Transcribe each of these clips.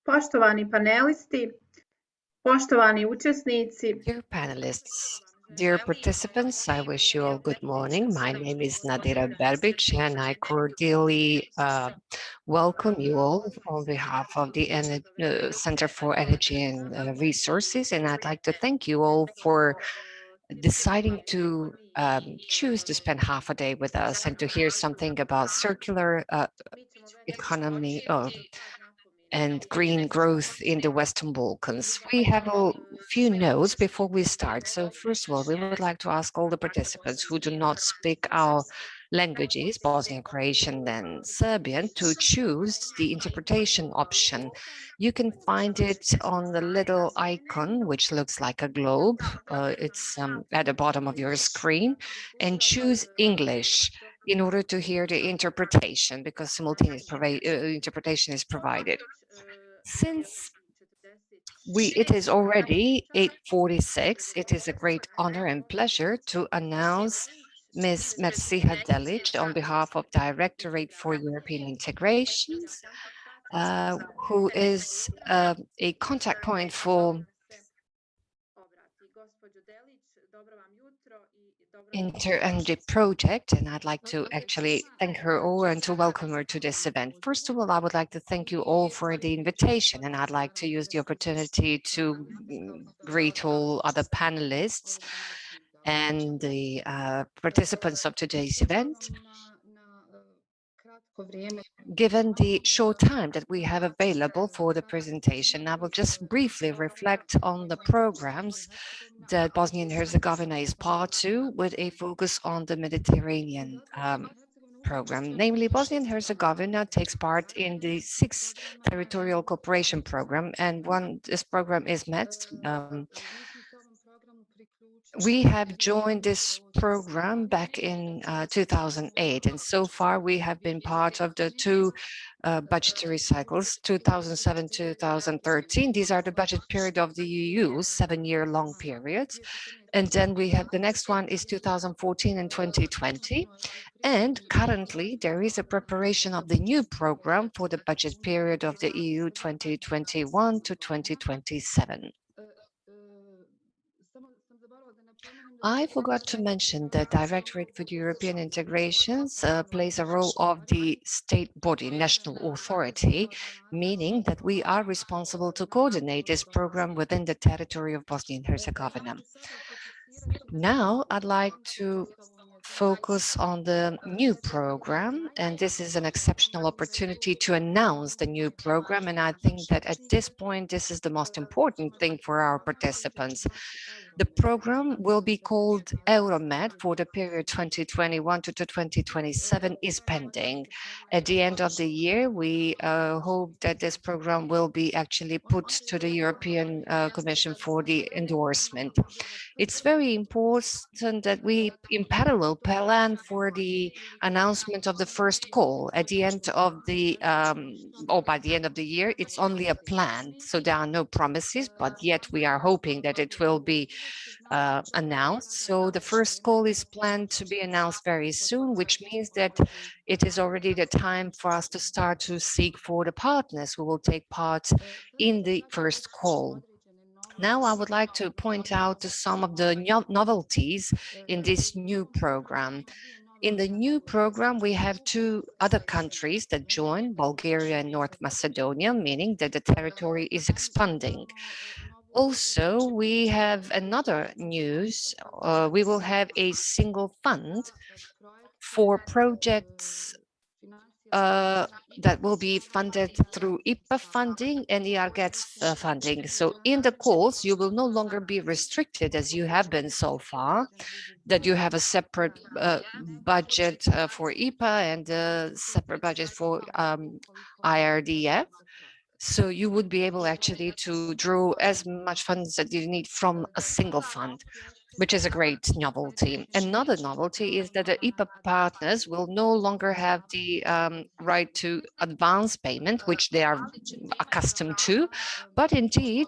Poštovani panelisti, poštovani učesnici. Dear panelists, dear participants, I wish you all good morning. My name is Nadira Berbic, and I cordially welcome you all on behalf of the Center for Energy and Resources, and I'd like to thank you all for deciding to choose to spend half a day with us and to hear something about circular economy and green growth in the Western Balkans. We have a few notes before we start. So first of all, we would like to ask all the participants who do not speak our languages, Bosnian, Croatian, and Serbian, to choose the interpretation option. You can find it on the little icon, which looks like a globe. It's at the bottom of your screen, and choose English in order to hear the interpretation, because simultaneous interpretation is provided. Since it is already 8:46, it is a great honor and pleasure to announce Ms. Merciha Delic on behalf of Directorate for European Integrations, who is a contact point for Inter-Energy project, and I'd like to actually thank her all and to welcome her to this event. First of all, I would like to thank you all for the invitation, and I'd like to use the opportunity to greet all other panelists and the participants of today's event. Given the short time that we have available for the presentation, I will just briefly reflect on the programs that Bosnia and Herzegovina is part to, with a focus on the Mediterranean program. Namely, Bosnia and Herzegovina takes part in the 6th Territorial Cooperation Program, and this program is met. We have joined this program back in 2008, and so far we have been part of the two budgetary cycles, 2007-2013. These are the budget period of the EU, 7-year long periods. And then we have the next one is 2014 and 2020. And currently there is a preparation of the new program for the budget period of the EU 2021 to 2027. I forgot to mention that Directorate for European Integrations plays a role of the state body, national authority, meaning that we are responsible to coordinate this program within the territory of Bosnia and Herzegovina. Now, I'd like to focus on the new program, and this is an exceptional opportunity to announce the new program, and I think that at this point, this is the most important thing for our participants. The program will be called Euromed for the period 2021 to 2027 is pending. At the end of the year, we hope that this program will be actually put to the European Commission for the endorsement. It's very important that we, in parallel, plan for the announcement of the first call at the end of the, or by the end of the year. It's only a plan, so there are no promises, but yet we are hoping that it will be announced. So the first call is planned to be announced very soon, which means that it is already the time for us to start to seek for the partners who will take part in the first call. Now I would like to point out some of the novelties in this new program. In the new program, we have 2 other countries that join, Bulgaria and North Macedonia, meaning that the territory is expanding. Also, we have another news. We will have a single fund for projects that will be funded through IPA funding and ERGETS funding. So in the calls, you will no longer be restricted as you have been so far, that you have a separate budget for IPA and a separate budget for IRDF. So you would be able actually to draw as much funds that you need from a single fund, which is a great novelty. Another novelty is that the IPA partners will no longer have the right to advance payment, which they are accustomed to, but indeed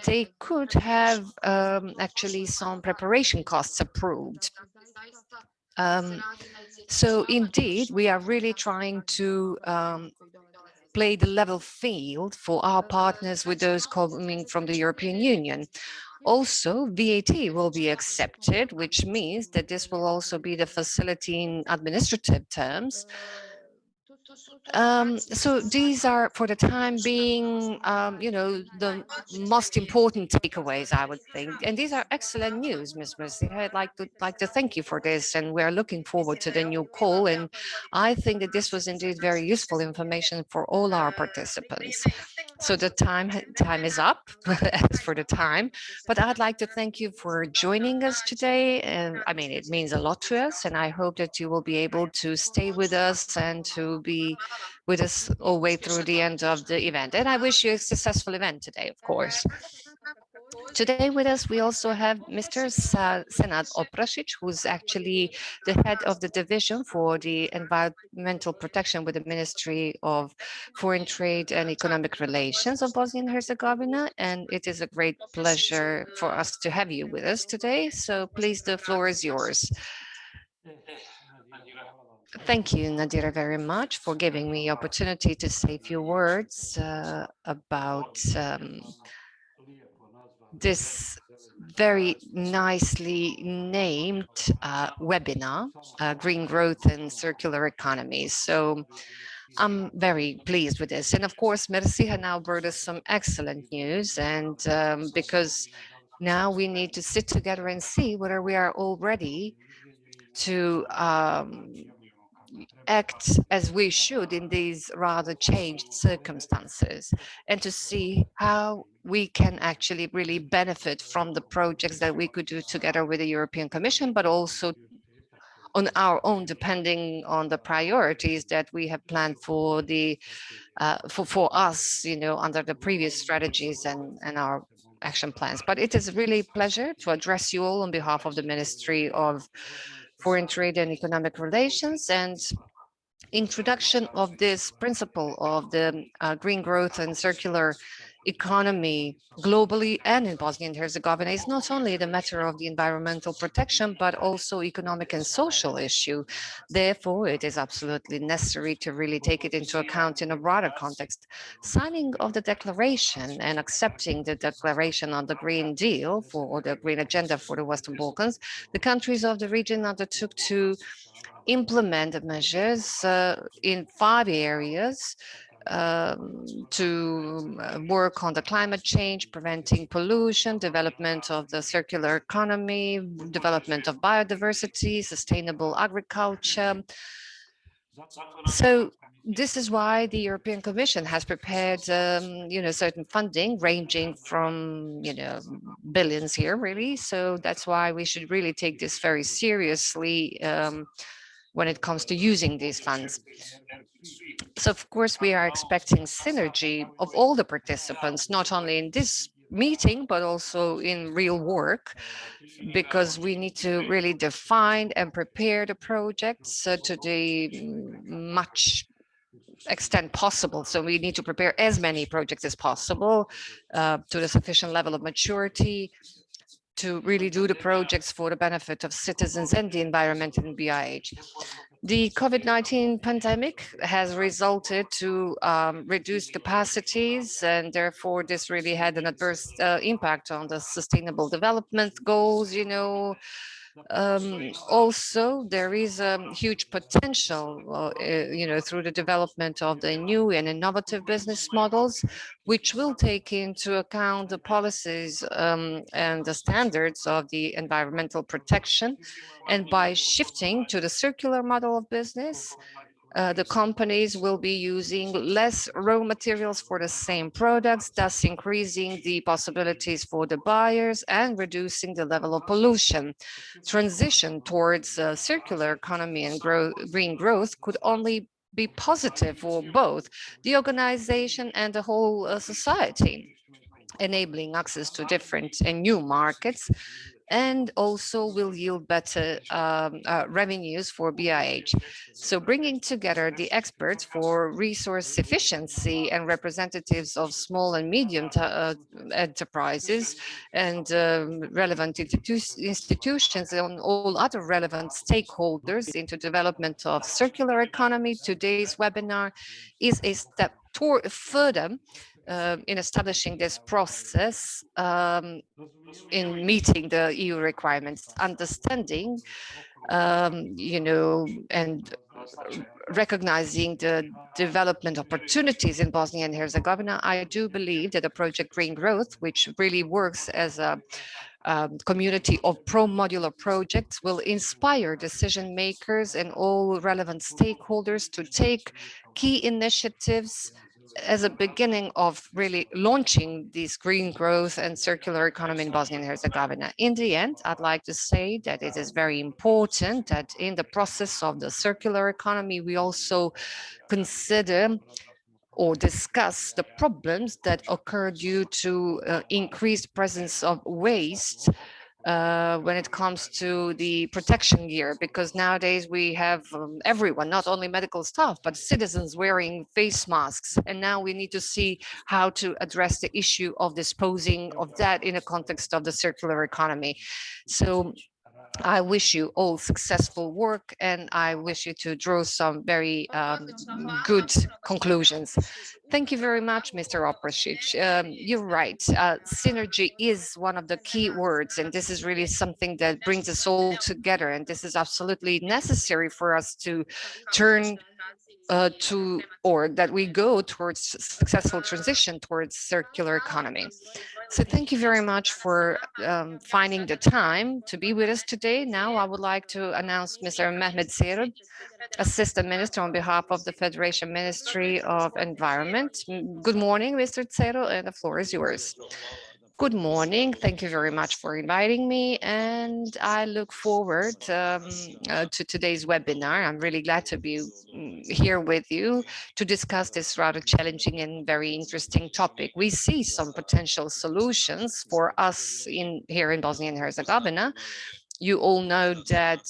they could have actually some preparation costs approved. So indeed, we are really trying to play the level field for our partners with those coming from the European Union. Also, VAT will be accepted, which means that this will also be the facility in administrative terms. So these are, for the time being, the most important takeaways, I would think. And these are excellent news, Ms. Mercy. I'd like to thank you for this, and we're looking forward to the new call. And I think that this was indeed very useful information for all our participants. So the time is up as for the time, but I'd like to thank you for joining us today. And I mean, it means a lot to us, and I hope that you will be able to stay with us and to be with us all the way through the end of the event. And I wish you a successful event today, of course. Today with us, we also have Mr. Senad Oprasic, who's actually the head of the division for the environmental protection with the Ministry of Foreign Trade and Economic Relations of Bosnia and Herzegovina. And it is a great pleasure for us to have you with us today. So please, the floor is yours. Thank you, Nadira, very much for giving me the opportunity to say a few words about this very nicely named webinar, Green Growth and Circular Economy. So I'm very pleased with this. And of course, Merci had now brought us some excellent news. And because now we need to sit together and see whether we are all ready to act as we should in these rather changed circumstances, and to see how we can actually really benefit from the projects that we could do together with the European Commission, but also on our own, depending on the priorities that we have planned for the for us, under the previous strategies and our action plans. But it is really a pleasure to address you all on behalf of the Ministry of Foreign Trade and Economic Relations. And introduction of this principle of the green growth and circular economy globally and in Bosnia and Herzegovina is not only the matter of the environmental protection, but also economic and social issue. Therefore, it is absolutely necessary to really take it into account in a broader context. Signing of the declaration and accepting the declaration on the Green Deal or the Green Agenda for the Western Balkans, the countries of the region undertook to implement measures in 5 areas to work on the climate change, preventing pollution, development of the circular economy, development of biodiversity, sustainable agriculture. So this is why the European Commission has prepared, certain funding ranging from, billions here, really. So that's why we should really take this very seriously when it comes to using these funds. So of course, we are expecting synergy of all the participants, not only in this meeting, but also in real work, because we need to really define and prepare the projects to the much extent possible. So we need to prepare as many projects as possible to the sufficient level of maturity to really do the projects for the benefit of citizens and the environment in BIH. The COVID-19 pandemic has resulted to reduced capacities, and therefore this really had an adverse impact on the sustainable development goals, also, there is a huge potential, through the development of the new and innovative business models, which will take into account the policies and the standards of the environmental protection. And by shifting to the circular model of business, the companies will be using less raw materials for the same products, thus increasing the possibilities for the buyers and reducing the level of pollution. Transition towards circular economy and green growth could only be positive for both the organization and the whole society. enabling access to different and new markets, and also will yield better revenues for BIH. So bringing together the experts for resource efficiency and representatives of small and medium enterprises and relevant institutions and all other relevant stakeholders into development of circular economy, today's webinar is a step further in establishing this process in meeting the EU requirements, understanding, and recognizing the development opportunities in Bosnia and Herzegovina. I do believe that the project Green Growth, which really works as a community of pro-modular projects, will inspire decision makers and all relevant stakeholders to take key initiatives as a beginning of really launching this green growth and circular economy in Bosnia and Herzegovina. In the end, I'd like to say that it is very important that in the process of the circular economy, we also consider or discuss the problems that occur due to increased presence of waste when it comes to the protection gear, because nowadays we have everyone, not only medical staff, but citizens wearing face masks. And now we need to see how to address the issue of disposing of that in a context of the circular economy. So I wish you all successful work, and I wish you to draw some very good conclusions. Thank you very much, Mr. Oprasic. You're right. Synergy is one of the key words, and this is really something that brings us all together. And this is absolutely necessary for us to turn or that we go towards successful transition towards circular economy. So thank you very much for finding the time to be with us today. Now I would like to announce Mr. Mehmet Serud, Assistant Minister on behalf of the Federation Ministry of Environment. Good morning, Mr. Cero, and the floor is yours. Good morning. Thank you very much for inviting me, and I look forward to today's webinar. I'm really glad to be here with you to discuss this rather challenging and very interesting topic. We see some potential solutions for us here in Bosnia and Herzegovina. You all know that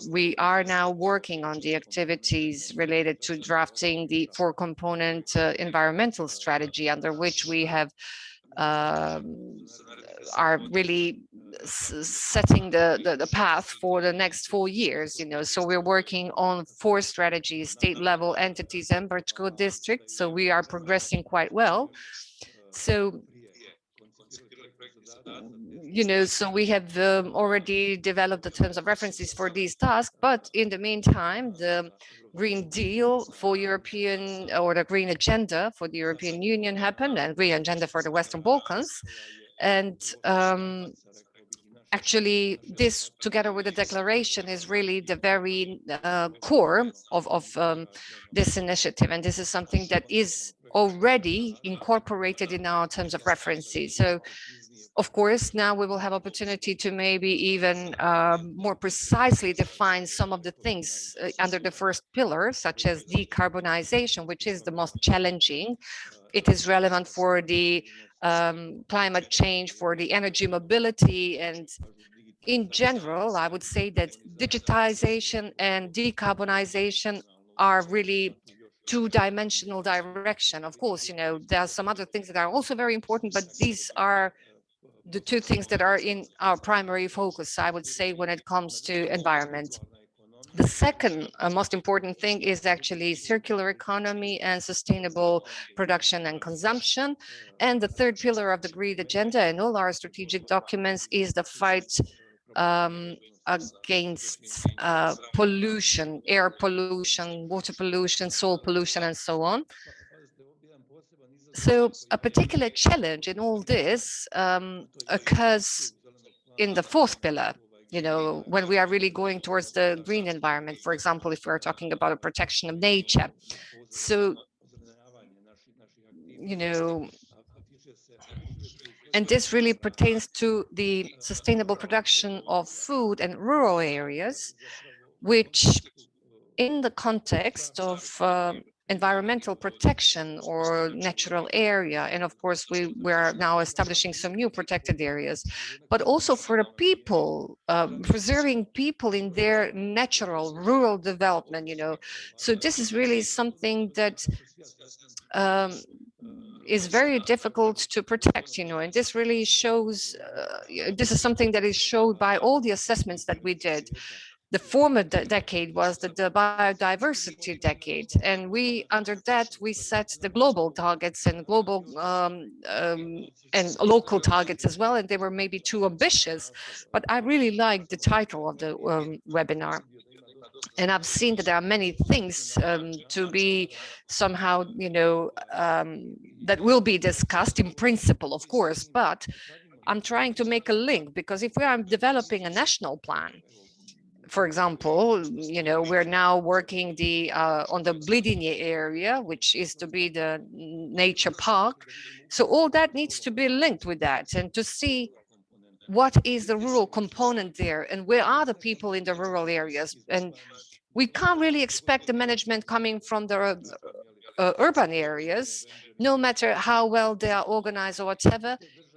we are now working on the activities related to drafting the four-component environmental strategy, under which we have are really setting the path for the next 4 years. So we're working on 4 strategies, state level entities and Brčko district. So we are progressing quite well. So so we have already developed the terms of references for these tasks, but in the meantime, the Green Deal for European, or the Green Agenda for the European Union happened, and Green Agenda for the Western Balkans. And actually, this, together with the declaration, is really the very core of this initiative. And this is something that is already incorporated in our terms of references. So of course, now we will have opportunity to maybe even more precisely define some of the things under the first pillar, such as decarbonization, which is the most challenging. It is relevant for the climate change, for the energy mobility, and in general, I would say that digitization and decarbonization are really two-dimensional direction. Of course, there are some other things that are also very important, but these are the 2 things that are in our primary focus, I would say, when it comes to environment. The second most important thing is actually circular economy and sustainable production and consumption. And the third pillar of the Green Agenda and all our strategic documents is the fight against pollution, air pollution, water pollution, soil pollution, and so on. So a particular challenge in all this occurs in the 4th pillar, when we are really going towards the green environment. For example, if we are talking about the protection of nature. So, and this really pertains to the sustainable production of food in rural areas, which in the context of environmental protection or natural area. And of course, we are now establishing some new protected areas, but also for the people, preserving people in their natural rural development, So this is really something that um, is very difficult to protect, and this really shows, this is something that is showed by all the assessments that we did. The former decade was the biodiversity decade, and under that we set the global targets and global and local targets as well, and they were maybe too ambitious. But I really like the title of the webinar. And I've seen that there are many things to be somehow, that will be discussed in principle, of course, but I'm trying to make a link, because if we are developing a national plan, for example, we're now working on the bleeding area, which is to be the nature park. So all that needs to be linked with that, and to see what is the rural component there, and where are the people in the rural areas. And we can't really expect the management coming from the urban areas, no matter how well they are organized or whatever,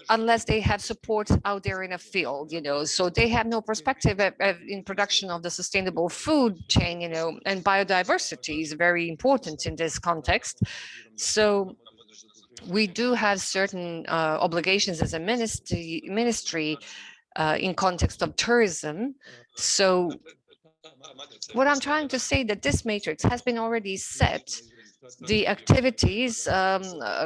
unless they have support out there in a field, So they have no perspective in production of the sustainable food chain, and biodiversity is very important in this context. So we do have certain obligations as a ministry in context of tourism. So what I'm trying to say, that this matrix has been already set. The activities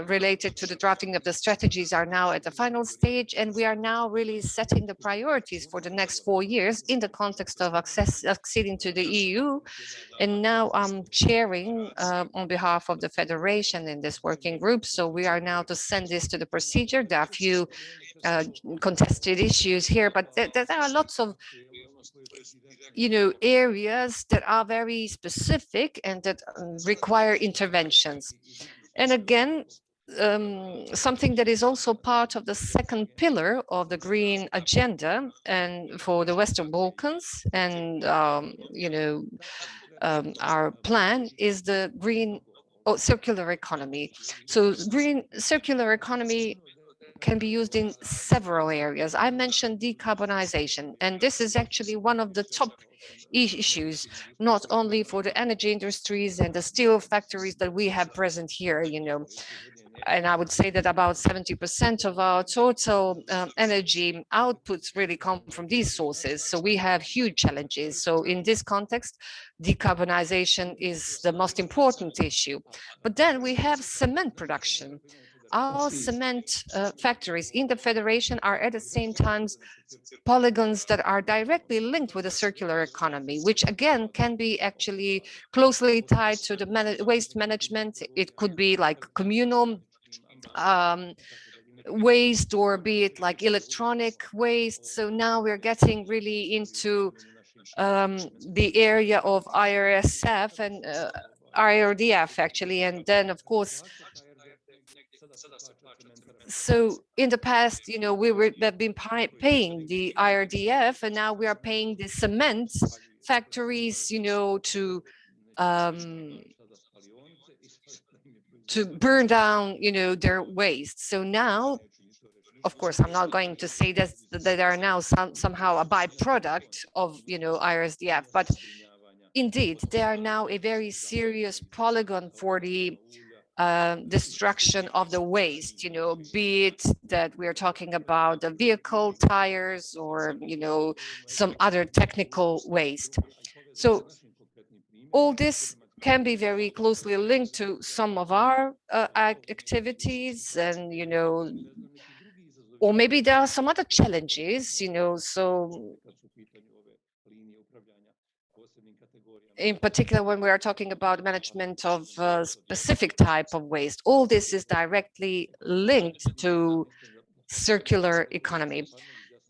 related to the drafting of the strategies are now at the final stage, and we are now really setting the priorities for the next 4 years in the context of acceding to the EU. And now I'm chairing on behalf of the Federation in this working group. So we are now to send this to the procedure. There are a few contested issues here, but there are lots of areas that are very specific and that require interventions. And again, something that is also part of the second pillar of the green agenda and for the Western Balkans, and our plan is the green circular economy. So green circular economy can be used in several areas. I mentioned decarbonization, and this is actually one of the top issues, not only for the energy industries and the steel factories that we have present here, and I would say that about 70% of our total energy outputs really come from these sources. So we have huge challenges. So in this context, decarbonization is the most important issue. But then we have cement production. Our cement factories in the Federation are at the same time polygons that are directly linked with the circular economy, which again can be actually closely tied to the waste management. It could be like communal waste, or be it like electronic waste. So now we're getting really into the area of IRSF and IRDF actually, and then of course. So in the past, have been paying the IRDF, and now we are paying the cement factories, to burn down, their waste. So now, of course, I'm not going to say that they are now somehow a byproduct of, IRSDF, but indeed, they are now a very serious polygon for the destruction of the waste, be it that we're talking about the vehicle tires or, some other technical waste. So all this can be very closely linked to some of our activities, and, or maybe there are some other challenges, so in particular, when we are talking about management of a specific type of waste, all this is directly linked to circular economy.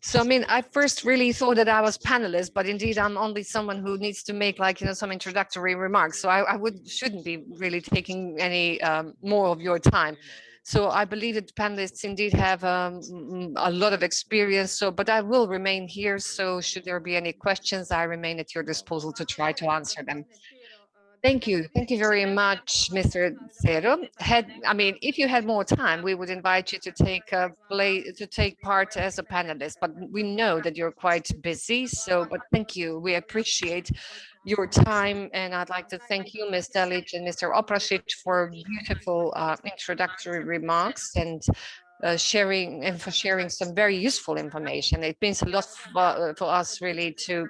So, I mean, I first really thought that I was panelist, but indeed I'm only someone who needs to make some introductory remarks. So I shouldn't be really taking any more of your time. So I believe that panelists indeed have a lot of experience. So, but I will remain here. So should there be any questions, I remain at your disposal to try to answer them. Thank you. Thank you very much, Mr. Zero. If you had more time, we would invite you to take part as a panelist. But we know that you're quite busy. But thank you. We appreciate your time, and I'd like to thank you, Ms. Delic and Mr. Oprasic, for beautiful introductory remarks and for sharing some very useful information. It means a lot for us really to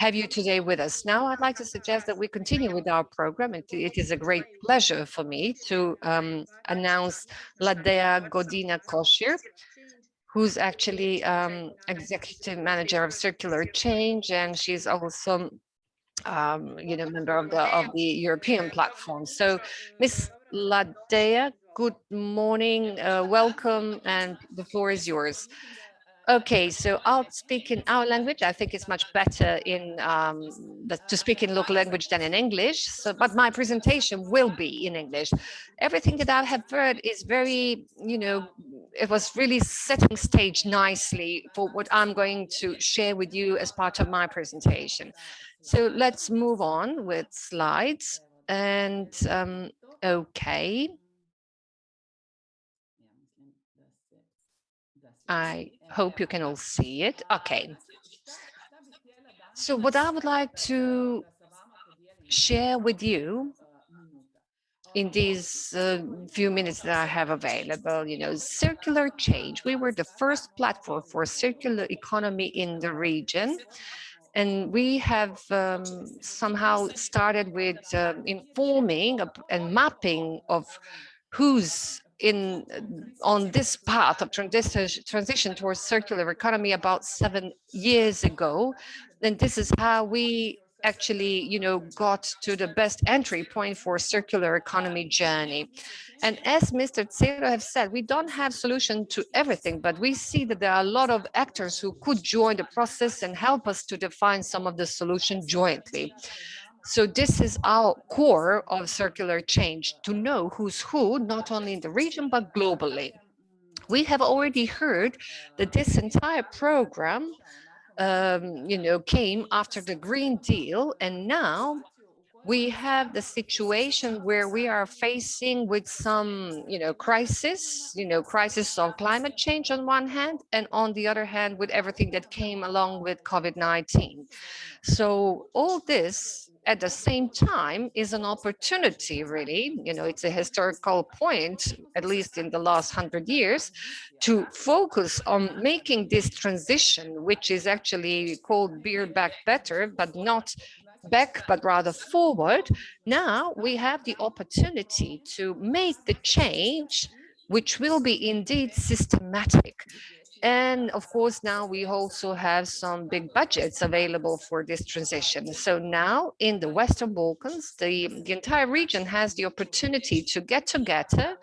have you today with us. Now, I'd like to suggest that we continue with our program. It is a great pleasure for me to announce Ladea Godina Koshir, who's actually executive manager of Circular Change, and she's also member of the European platform. So, Miss Ladea, good morning, welcome, and the floor is yours. Okay, so I'll speak in our language. I think it's much better to speak in local language than in English. But my presentation will be in English. Everything that I have heard is very, it was really setting stage nicely for what I'm going to share with you as part of my presentation. So let's move on with slides. And okay. I hope you can all see it. Okay. So what I would like to share with you in these few minutes that I have available, circular change. We were the first platform for circular economy in the region. And we have somehow started with informing and mapping of who's on this path of transition towards circular economy about 7 years ago. And this is how we actually, got to the best entry point for circular economy journey. And as Mr. Zero have said, we don't have solution to everything, but we see that there are a lot of actors who could join the process and help us to define some of the solution jointly. So this is our core of circular change, to know who's who, not only in the region, but globally. We have already heard that this entire program came after the Green Deal, and now we have the situation where we are facing with some, crisis of climate change on one hand, and on the other hand, with everything that came along with COVID-19. So all this at the same time is an opportunity, really. It's a historical point, at least in the last 100 years, to focus on making this transition, which is actually called Build Back Better, but not back, but rather forward. Now we have the opportunity to make the change, which will be indeed systematic. And of course, now we also have some big budgets available for this transition. So now in the Western Balkans, the entire region has the opportunity to get together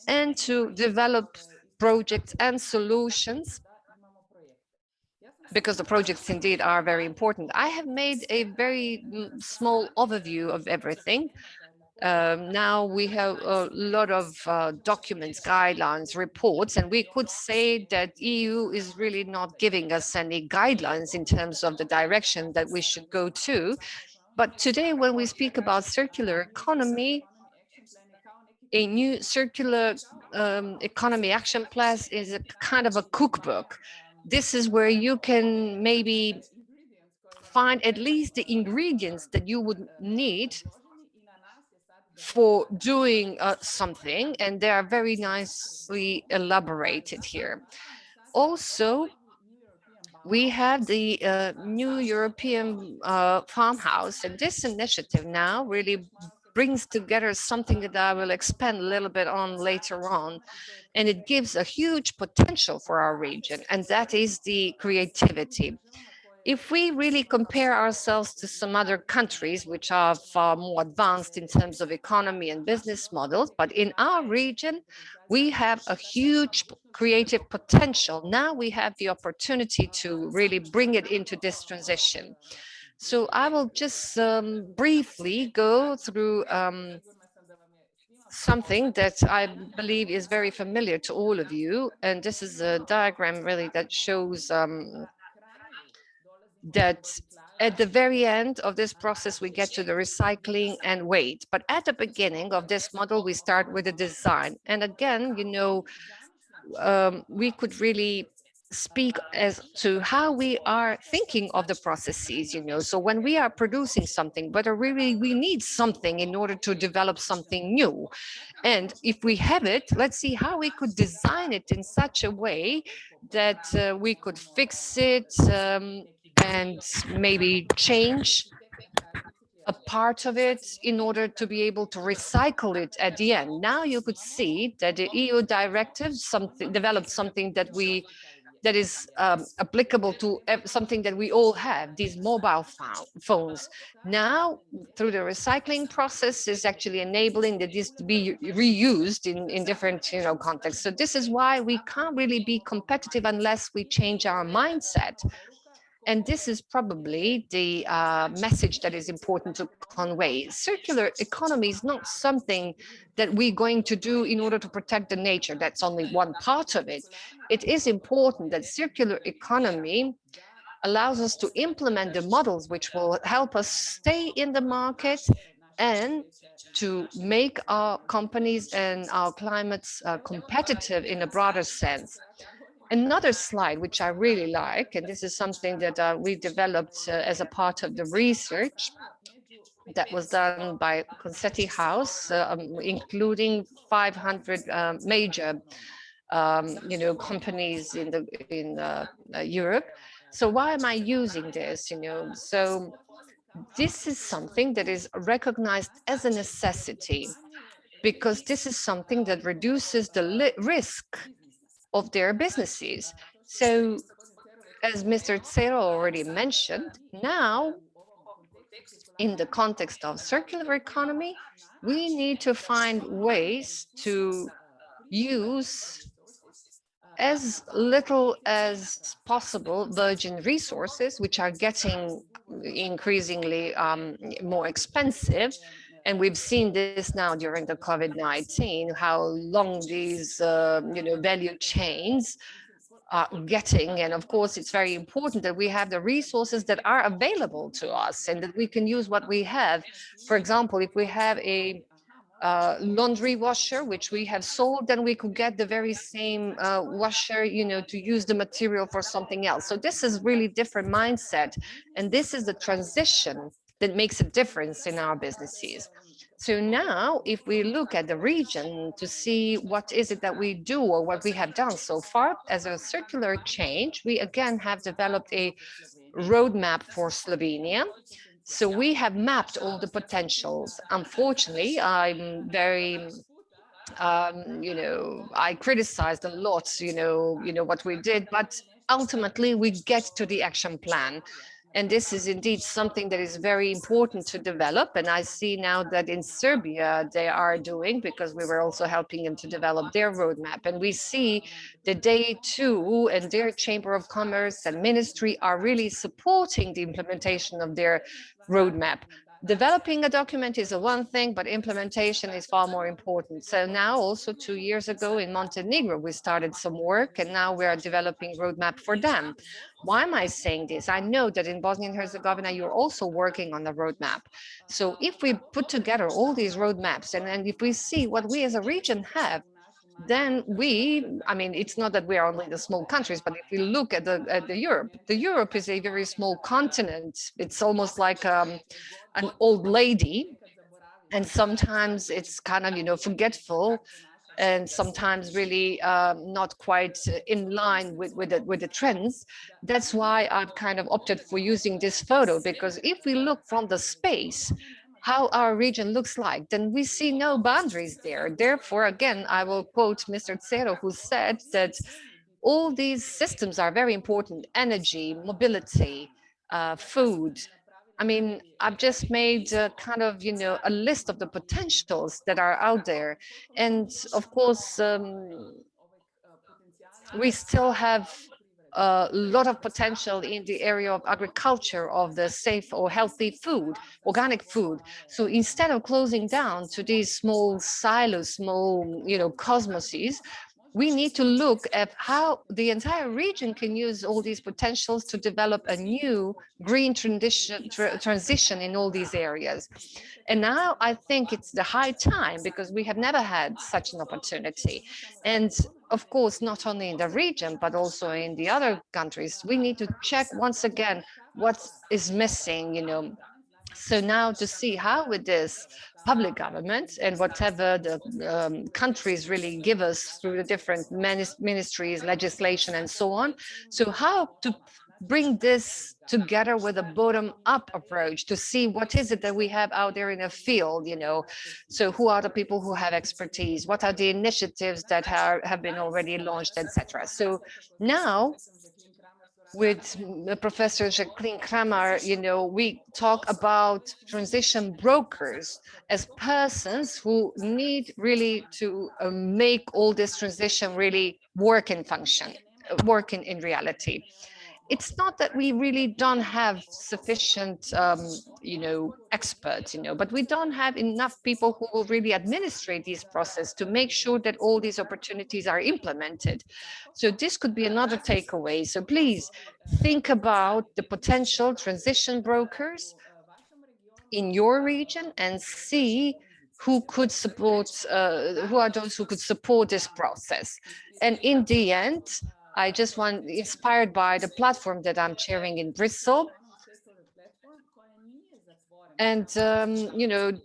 and to develop projects and solutions, because the projects indeed are very important. I have made a very small overview of everything. Now we have a lot of documents, guidelines, reports, and we could say that EU is really not giving us any guidelines in terms of the direction that we should go to. But today, when we speak about circular economy, a new circular economy action plan is a kind of a cookbook. This is where you can maybe find at least the ingredients that you would need for doing something, and they are very nicely elaborated here. Also, we have the new European farmhouse, and this initiative now really brings together something that I will expand a little bit on later on, and it gives a huge potential for our region, and that is the creativity. If we really compare ourselves to some other countries which are far more advanced in terms of economy and business models, but in our region, we have a huge creative potential. Now we have the opportunity to really bring it into this transition. So I will just briefly go through something that I believe is very familiar to all of you. And this is a diagram really that shows that At the very end of this process, we get to the recycling and weight. But at the beginning of this model, we start with the design. And again, we could really speak as to how we are thinking of the processes. So when we are producing something, whether really we need something in order to develop something new. And if we have it, let's see how we could design it in such a way that we could fix it and maybe change a part of it in order to be able to recycle it at the end. Now you could see that the EU directive developed something that is applicable to something that we all have, these mobile phones. Now, through the recycling process, is actually enabling that this to be reused in different contexts. So this is why we can't really be competitive unless we change our mindset. And this is probably the message that is important to convey. Circular economy is not something that we're going to do in order to protect the nature. That's only one part of it. It is important that circular economy allows us to implement the models which will help us stay in the market and to make our companies and our climates competitive in a broader sense. Another slide, which I really like, and this is something that we developed as a part of the research that was done by Concetti House, including 500 major companies in Europe. So why am I using this? So this is something that is recognized as a necessity because this is something that reduces the risk of their businesses. So as Mr. Tsero already mentioned, now in the context of circular economy, we need to find ways to use as little as possible virgin resources, which are getting increasingly more expensive. And we've seen this now during the COVID-19, how long these value chains are getting. And of course, it's very important that we have the resources that are available to us and that we can use what we have. For example, if we have a laundry washer, which we have sold, then we could get the very same washer, to use the material for something else. So this is really different mindset. And this is the transition that makes a difference in our businesses. So now, if we look at the region to see what is it that we do or what we have done so far as a circular change, we again have developed a roadmap for Slovenia. So we have mapped all the potentials. Unfortunately, I'm very, I criticized a lot, what we did, but ultimately we get to the action plan. And this is indeed something that is very important to develop. And I see now that in Serbia they are doing, because we were also helping them to develop their roadmap. And we see that they too and their Chamber of Commerce and Ministry are really supporting the implementation of their roadmap. Developing a document is one thing, but implementation is far more important. So now also 2 years ago in Montenegro, we started some work and now we are developing roadmap for them. Why am I saying this? I know that in Bosnia and Herzegovina, you're also working on the roadmap. So if we put together all these roadmaps and if we see what we as a region have, then it's not that we are only the small countries, but if we look at the Europe is a very small continent. It's almost like an old lady. And sometimes it's kind of, forgetful and sometimes really not quite in line with the trends. That's why I've kind of opted for using this photo, because if we look from the space, how our region looks like, then we see no boundaries there. Therefore, again, I will quote Mr. Tsero, who said that all these systems are very important: energy, mobility, food. I've just made kind of, a list of the potentials that are out there. And of course, we still have a lot of potential in the area of agriculture, of the safe or healthy food, organic food. So instead of closing down to these small silos, small, cosmoses, we need to look at how the entire region can use all these potentials to develop a new green transition in all these areas. And now I think it's the high time, because we have never had such an opportunity. And of course, not only in the region, but also in the other countries, we need to check once again what is missing, So now to see how with this public government and whatever the countries really give us through the different ministries, legislation, and so on. So how to bring this together with a bottom-up approach to see what is it that we have out there in the field, So who are the people who have expertise? What are the initiatives that have been already launched, etc. So now, with Professor Jacqueline Kramer, we talk about transition brokers as persons who need really to make all this transition really work and function, work in reality. It's not that we really don't have sufficient, experts, but we don't have enough people who will really administrate these processes to make sure that all these opportunities are implemented. So this could be another takeaway. So please think about the potential transition brokers in your region and see who could support, who are those who could support this process. And in the end, I just want, inspired by the platform that I'm chairing in Bristol. And,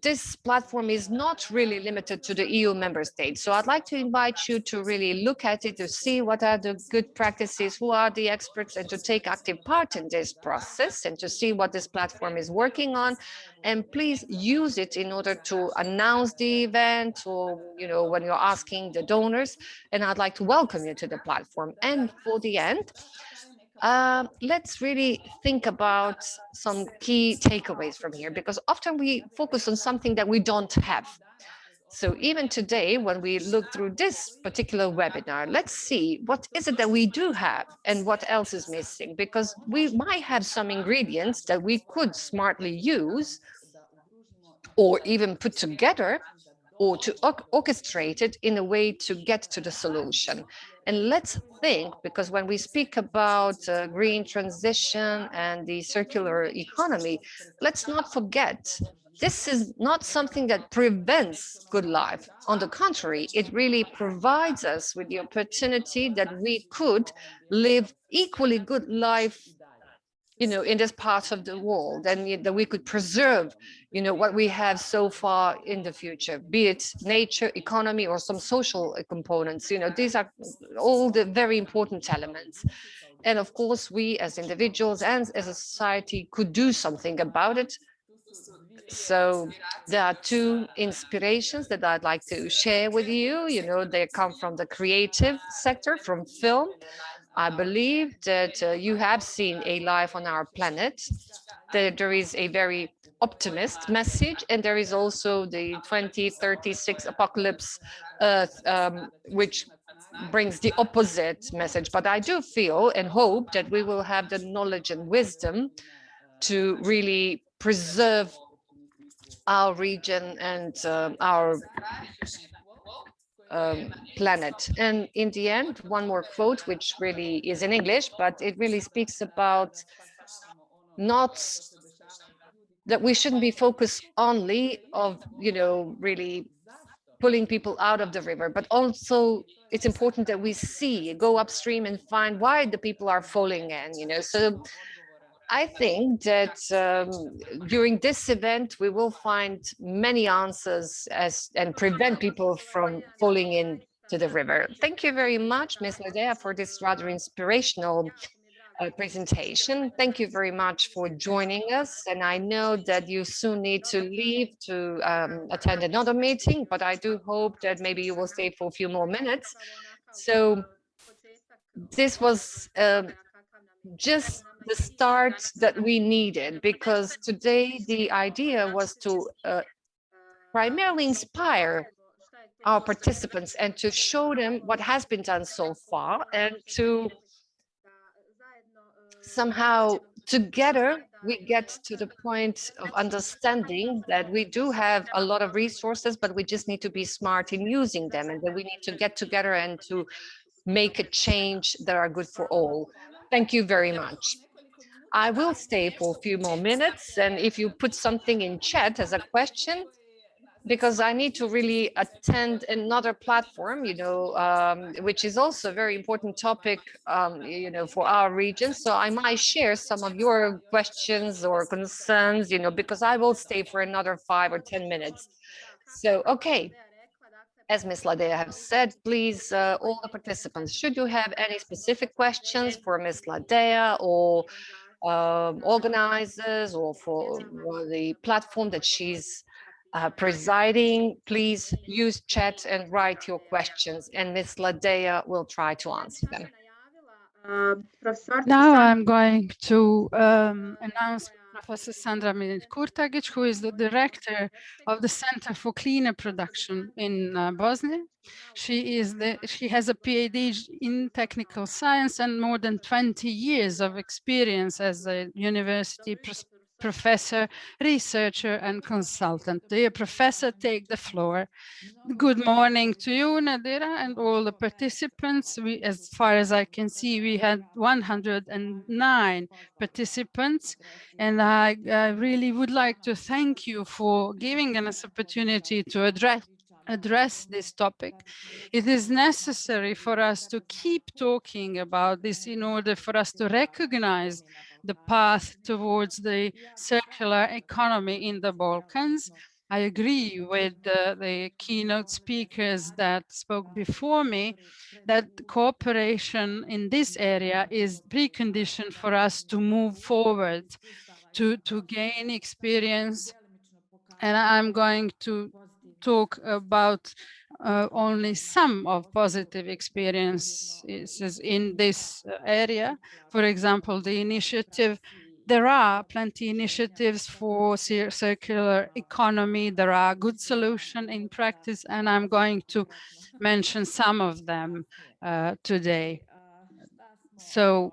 this platform is not really limited to the EU member states. So I'd like to invite you to really look at it, to see what are the good practices, who are the experts, and to take active part in this process and to see what this platform is working on. And please use it in order to announce the event, or, when you're asking the donors. And I'd like to welcome you to the platform. And for the end, let's really think about some key takeaways from here, because often we focus on something that we don't have. So even today, when we look through this particular webinar, let's see what is it that we do have and what else is missing, because we might have some ingredients that we could smartly use or even put together, or to orchestrate it in a way to get to the solution. And let's think, because when we speak about green transition and the circular economy, let's not forget, this is not something that prevents good life. On the contrary, it really provides us with the opportunity that we could live equally good life in this part of the world, and that we could preserve, what we have so far in the future, be it nature, economy, or some social components. These are all the very important elements. And of course, we as individuals and as a society could do something about it. So there are two inspirations that I'd like to share with you. They come from the creative sector, from film. I believe that you have seen A Life on Our Planet. There is a very optimist message, and there is also the 2036 Apocalypse Earth, which brings the opposite message. But I do feel and hope that we will have the knowledge and wisdom to really preserve our region and our planet. And in the end, one more quote, which really is in English, but it really speaks about not that we shouldn't be focused only of, really pulling people out of the river, but also it's important that we go upstream and find why the people are falling in, So I think that during this event, we will find many answers and prevent people from falling into the river. Thank you very much, Ms. Ledea, for this rather inspirational presentation. Thank you very much for joining us. And I know that you soon need to leave to attend another meeting, but I do hope that maybe you will stay for a few more minutes. So this was just the start that we needed, because today the idea was to primarily inspire our participants and to show them what has been done so far, and to somehow together we get to the point of understanding that we do have a lot of resources, but we just need to be smart in using them, and that we need to get together and to make a change that are good for all. Thank you very much. I will stay for a few more minutes, and if you put something in chat as a question, because I need to really attend another platform, which is also a very important topic, for our region. So I might share some of your questions or concerns, because I will stay for another 5 or 10 minutes. So, okay. As Ms. Ladea have said, please, all the participants, should you have any specific questions for Ms. Ladea or organizers or for the platform that she's presiding, please use chat and write your questions, and Ms. Ladea will try to answer them. Now I'm going to announce Professor Sandra Corte, who is the director of the Center for Cleaner Production in Bosnia. She has a PhD in technical science and more than 20 years of experience as a university professor, researcher, and consultant. Dear Professor, take the floor. Good morning to you, Nadira, and all the participants. As far as I can see, we had 109 participants, and I really would like to thank you for giving us opportunity to address this topic. It is necessary for us to keep talking about this in order for us to recognize the path towards the circular economy in the Balkans. I agree with the keynote speakers that spoke before me that cooperation in this area is precondition for us to move forward, to gain experience. And I'm going to talk about only some of positive experiences in this area. For example, the initiative. There are plenty initiatives for circular economy. There are good solutions in practice, and I'm going to mention some of them today. So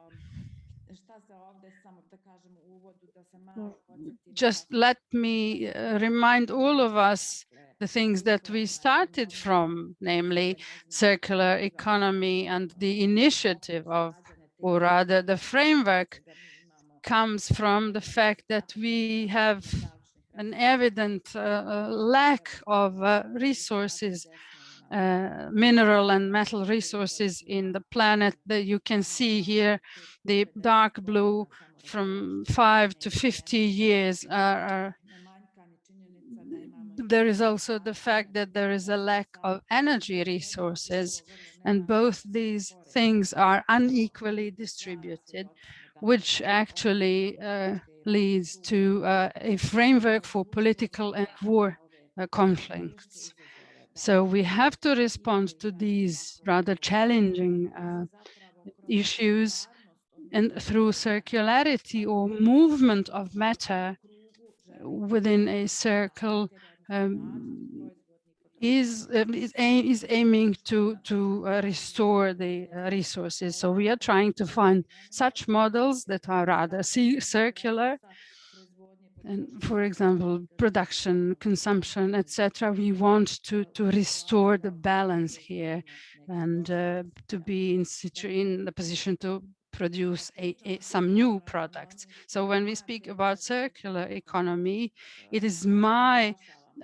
just let me remind all of us the things that we started from, namely circular economy, and the initiative of, or rather the framework, comes from the fact that we have an evident lack of resources, mineral and metal resources in the planet. That you can see here, the dark blue from 5 to 50 years there is also the fact that there is a lack of energy resources, and both these things are unequally distributed, which actually leads to a framework for political and war conflicts. So we have to respond to these rather challenging issues, and through circularity or movement of matter within a circle is aiming to restore the resources. So we are trying to find such models that are rather circular. And for example, production, consumption, etc. We want to restore the balance here, and to be in the position to produce some new products. So when we speak about circular economy, it is my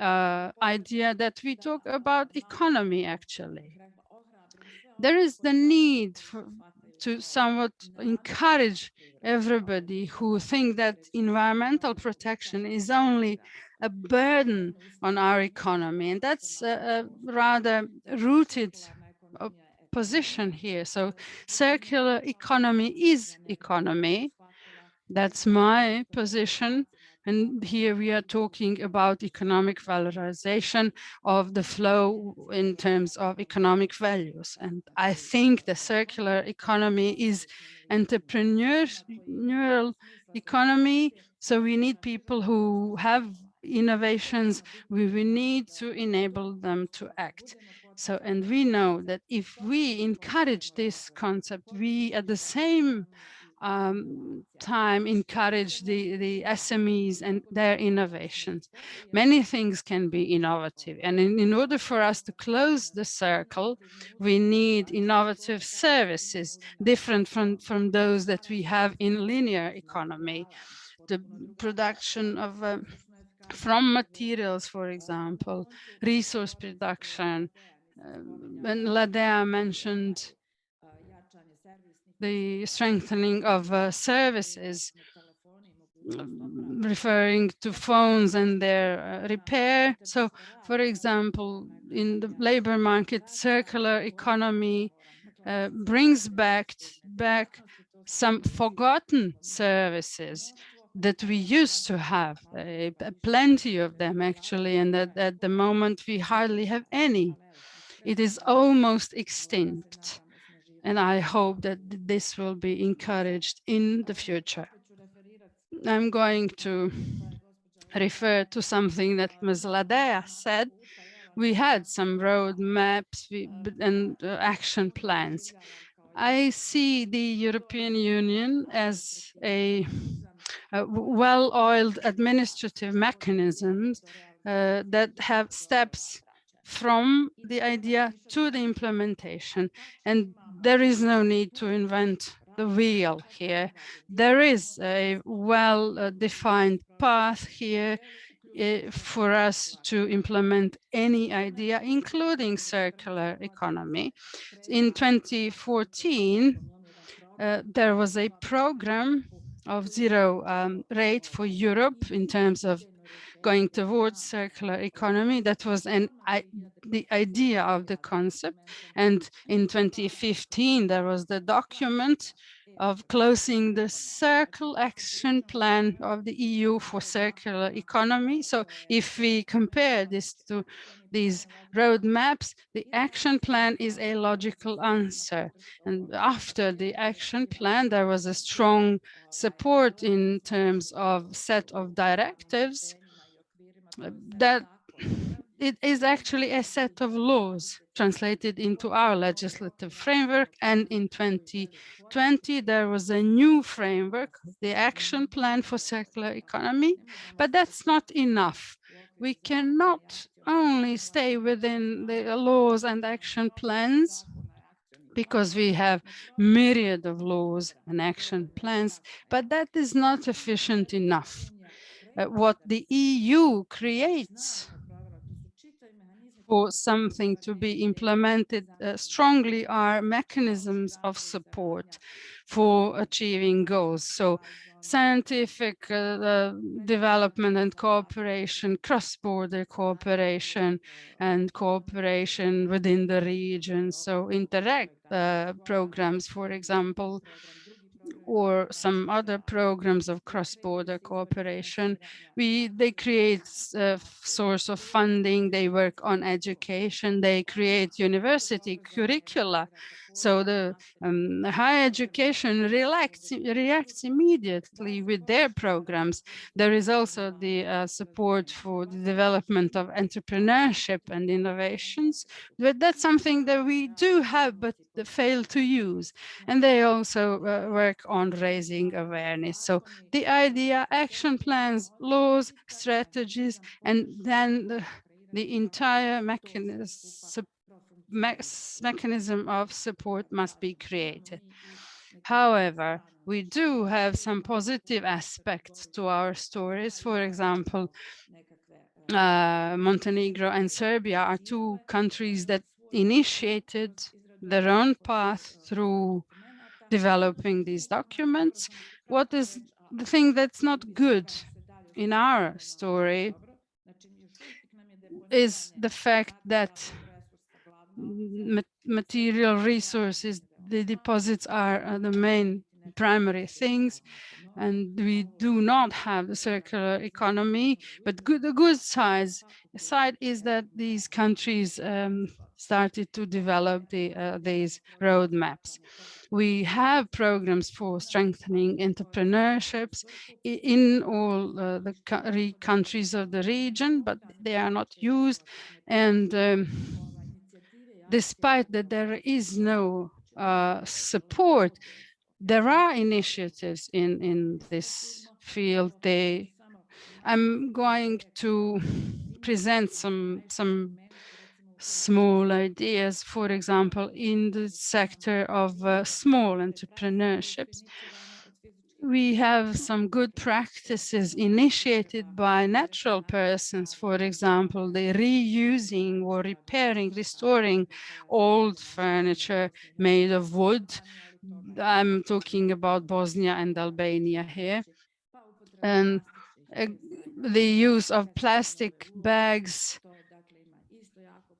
idea that we talk about economy actually. There is the need to somewhat encourage everybody who think that environmental protection is only a burden on our economy, and that's a rather rooted position here. So circular economy is economy. That's my position. And here we are talking about economic valorization of the flow in terms of economic values. And I think the circular economy is entrepreneurial economy. So we need people who have innovations. We need to enable them to act. So, and we know that if we encourage this concept, we at the same time encourage the SMEs and their innovations. Many things can be innovative, and in order for us to close the circle, we need innovative services different from those that we have in linear economy. The production of from materials, for example, resource production. And Ladea mentioned the strengthening of services, referring to phones and their repair. So, for example, in the labor market, circular economy brings back some forgotten services that we used to have, plenty of them actually, and that at the moment we hardly have any. It is almost extinct. And I hope that this will be encouraged in the future. I'm going to refer to something that Ms. Ladea said. We had some road maps and action plans. I see the European Union as a well-oiled administrative mechanisms that have steps from the idea to the implementation. And there is no need to invent the wheel here. There is a well-defined path here for us to implement any idea, including circular economy. In 2014, there was a program of zero rate for Europe in terms of going towards circular economy. That was the idea of the concept. And in 2015, there was the document of closing the Circle Action Plan of the EU for circular economy. So if we compare this to these roadmaps, the action plan is a logical answer. And after the action plan, there was a strong support in terms of set of directives that it is actually a set of laws translated into our legislative framework. And in 2020, there was a new framework, the action plan for circular economy, but that's not enough. We cannot only stay within the laws and action plans because we have myriad of laws and action plans, but that is not efficient enough. What the EU creates for something to be implemented strongly are mechanisms of support for achieving goals. So scientific development and cooperation, cross-border cooperation, and cooperation within the region. So interact programs, for example, or some other programs of cross-border cooperation. They create a source of funding, they work on education, they create university curricula. So the higher education reacts immediately with their programs. There is also the support for the development of entrepreneurship and innovations. But that's something that we do have, but fail to use. And they also work on raising awareness. So the idea, action plans, laws, strategies, and then the entire mechanism of support must be created. However, we do have some positive aspects to our stories. For example, Montenegro and Serbia are two countries that initiated their own path through developing these documents. What is the thing that's not good in our story is the fact that material resources, the deposits are the main primary things, and we do not have the circular economy. But the good side is that these countries started to develop these roadmaps. We have programs for strengthening entrepreneurships in all the countries of the region, but they are not used. And despite that there is no support, there are initiatives in this field. I'm going to present some small ideas, for example, in the sector of small entrepreneurships. We have some good practices initiated by natural persons, for example, the reusing or repairing, restoring old furniture made of wood. I'm talking about Bosnia and Albania here. And the use of plastic bags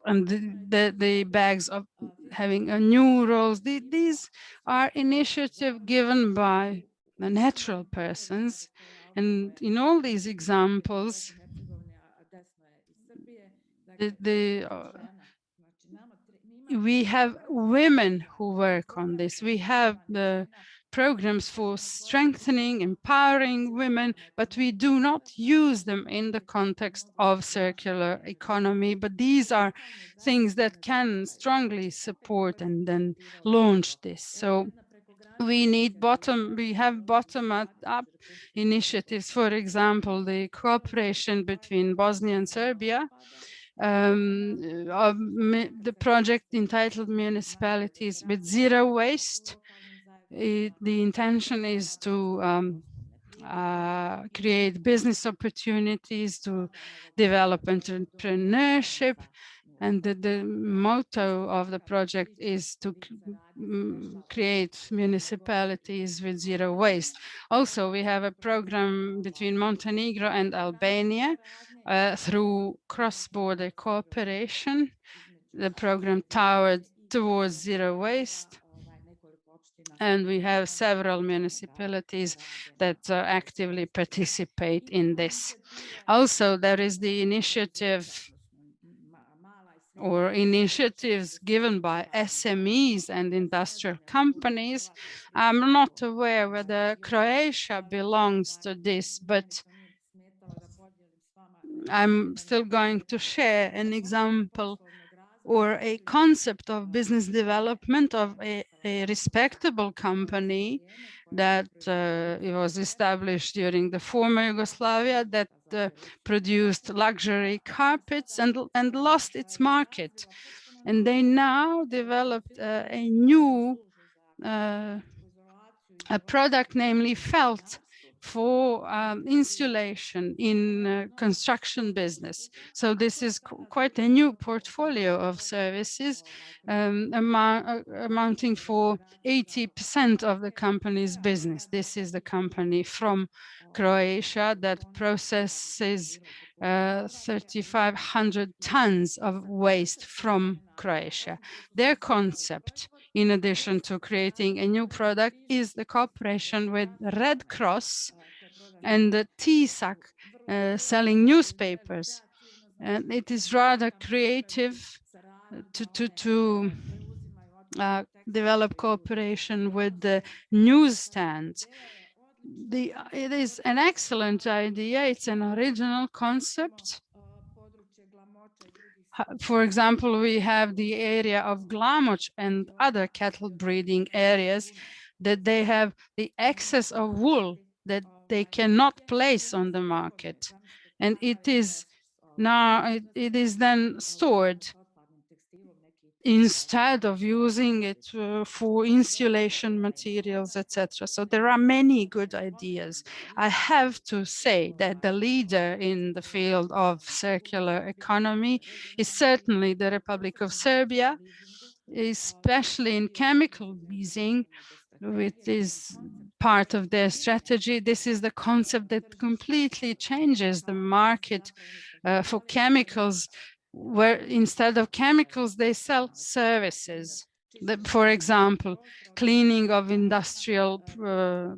and the bags of having a new roles. These are initiatives given by the natural persons. And in all these examples, we have women who work on this. We have the programs for strengthening, empowering women, but we do not use them in the context of circular economy. But these are things that can strongly support and then launch this. So we have bottom-up initiatives. For example, the cooperation between Bosnia and Serbia, the project entitled Municipalities with Zero Waste. The intention is to create business opportunities, to develop entrepreneurship, and the motto of the project is to create municipalities with zero waste. Also, we have a program between Montenegro and Albania through Crossborder Cooperation, the program towards zero waste. And we have several municipalities that actively participate in this. Also, there is the initiative or initiatives given by SMEs and industrial companies. I'm not aware whether Croatia belongs to this, but I'm still going to share an example or a concept of business development of a respectable company that it was established during the former Yugoslavia that produced luxury carpets and lost its market. And they now developed a new a product, namely felt, for insulation in construction business. So this is quite a new portfolio of services amounting for 80% of the company's business. This is the company from Croatia that processes 3,500 tons of waste from Croatia. Their concept, in addition to creating a new product, is the cooperation with Red Cross and the TSAC selling newspapers. And it is rather creative to develop cooperation with the newsstands. It is an excellent idea. It's an original concept. For example, we have the area of Glamoch and other cattle breeding areas that they have the excess of wool that they cannot place on the market. And it is now, it is then stored instead of using it for insulation materials, etc. So there are many good ideas. I have to say that the leader in the field of circular economy is certainly the Republic of Serbia, especially in chemical leasing, which is part of their strategy. This is the concept that completely changes the market for chemicals, where instead of chemicals, they sell services. For example, cleaning of industrial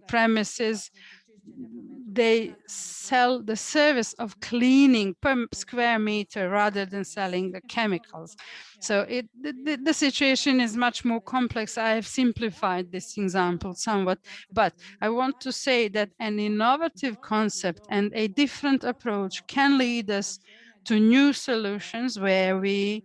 premises, they sell the service of cleaning per square meter rather than selling the chemicals. So the situation is much more complex. I have simplified this example somewhat, but I want to say that an innovative concept and a different approach can lead us to new solutions where we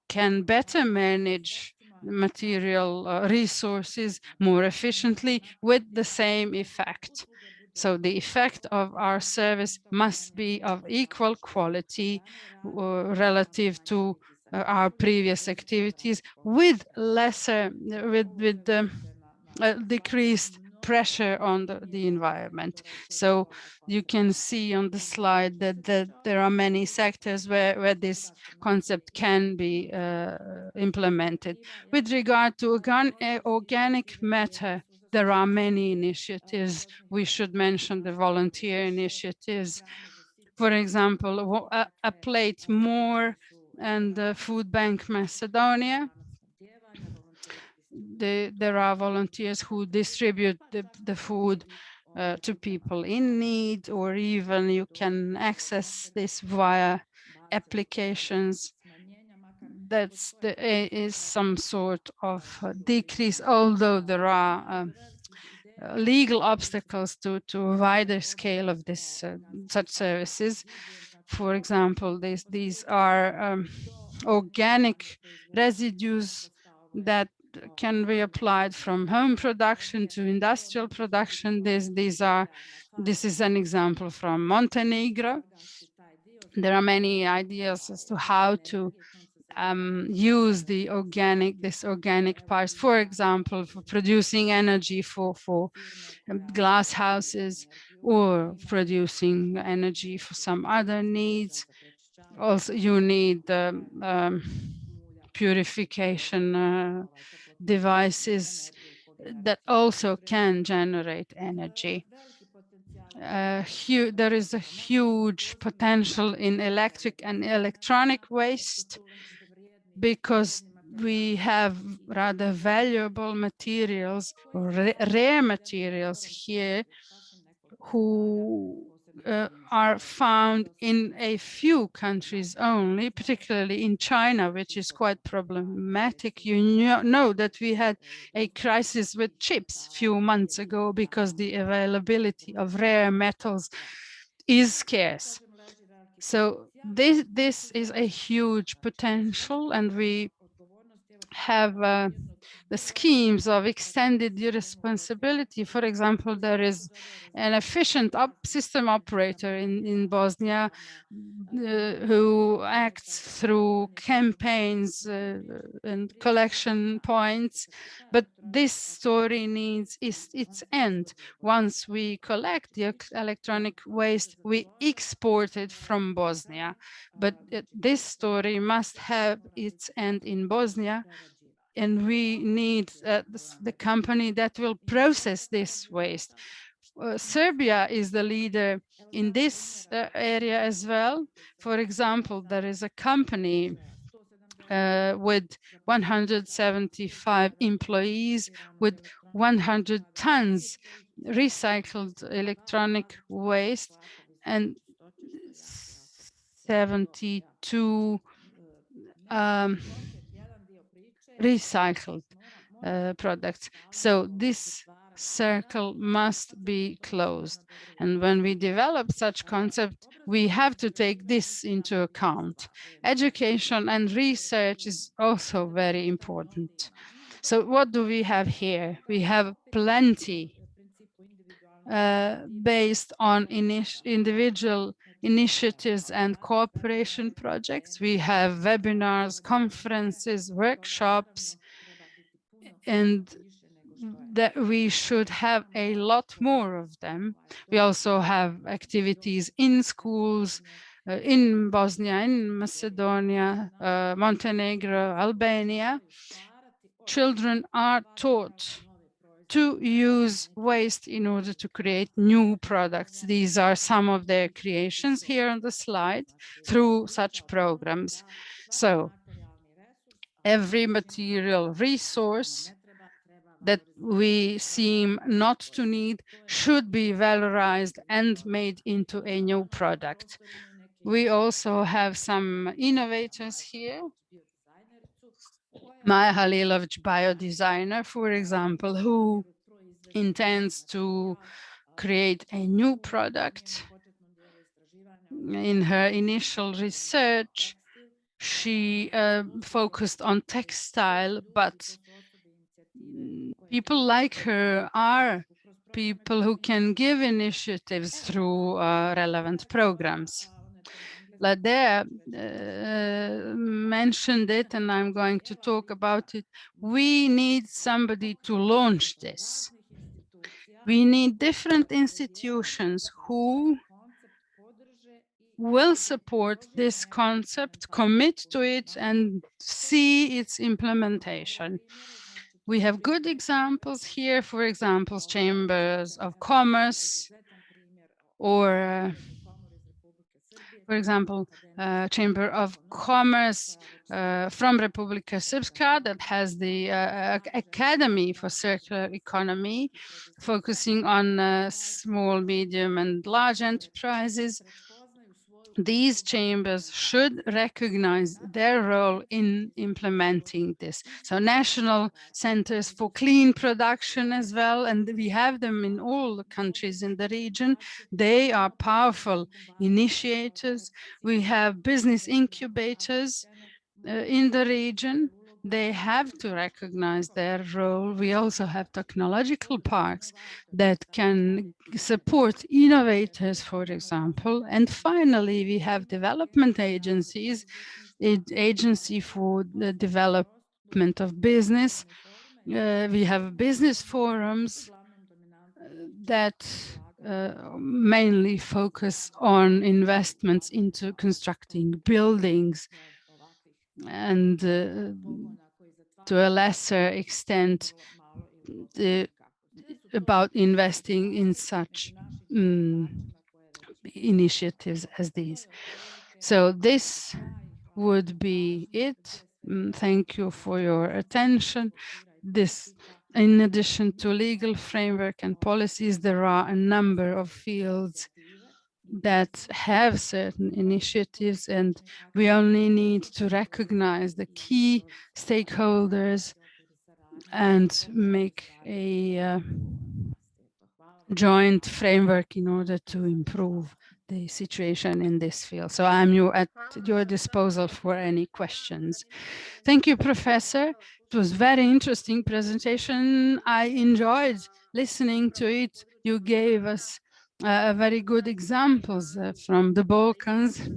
can better manage material resources more efficiently with the same effect. So the effect of our service must be of equal quality relative to our previous activities with lesser, decreased pressure on the environment. So you can see on the slide that there are many sectors where this concept can be implemented. With regard to organic matter, there are many initiatives. We should mention the volunteer initiatives. For example, a plate more and the Food Bank Macedonia. There are volunteers who distribute the food to people in need, or even you can access this via applications. That's is some sort of decrease, although there are legal obstacles to a wider scale of this such services. For example, these are organic residues that can be applied from home production to industrial production. This is an example from Montenegro. There are many ideas as to how to use this organic parts, for example, for producing energy for glass houses, or producing energy for some other needs. Also, you need purification devices that also can generate energy. There is a huge potential in electric and electronic waste, because we have rather valuable materials, or rare materials here, who are found in a few countries only, particularly in China, which is quite problematic. You know that we had a crisis with chips a few months ago because the availability of rare metals is scarce. So this is a huge potential, and we have the schemes of extended responsibility. For example, there is an efficient system operator in Bosnia who acts through campaigns and collection points, but this story needs its end. Once we collect the electronic waste, we export it from Bosnia, but this story must have its end in Bosnia, and we need the company that will process this waste. Serbia is the leader in this area as well. For example, there is a company with 175 employees with 100 tons recycled electronic waste and 72 recycled products. So this circle must be closed. And when we develop such concept, we have to take this into account. Education and research is also very important. So what do we have here? We have plenty based on individual initiatives and cooperation projects. We have webinars, conferences, workshops, and that we should have a lot more of them. We also have activities in schools, in Bosnia, in Macedonia, Montenegro, Albania. Children are taught to use waste in order to create new products. These are some of their creations here on the slide through such programs. So every material resource that we seem not to need should be valorized and made into a new product. We also have some innovators here. Maja Halilovic, biodesigner, for example, who intends to create a new product. In her initial research, She focused on textile, but people like her are people who can give initiatives through relevant programs. Ladea mentioned it, and I'm going to talk about it. We need somebody to launch this. We need different institutions who will support this concept, commit to it, and see its implementation. We have good examples here, for example, chambers of commerce, or for example, Chamber of Commerce from Republika Srpska that has the Academy for Circular Economy, focusing on small, medium, and large enterprises. These chambers should recognize their role in implementing this. So national centers for clean production as well, and we have them in all the countries in the region. They are powerful initiators. We have business incubators in the region. They have to recognize their role. We also have technological parks that can support innovators, for example. And finally, we have development agencies, agency for the development of business. We have business forums that mainly focus on investments into constructing buildings, and to a lesser extent about investing in such initiatives as these. So this would be it. Thank you for your attention. This, in addition to legal framework and policies, there are a number of fields that have certain initiatives, and we only need to recognize the key stakeholders and make a joint framework in order to improve the situation in this field. So I'm at your disposal for any questions. Thank you, Professor. It was very interesting presentation. I enjoyed listening to it. You gave us very good examples from the Balkans,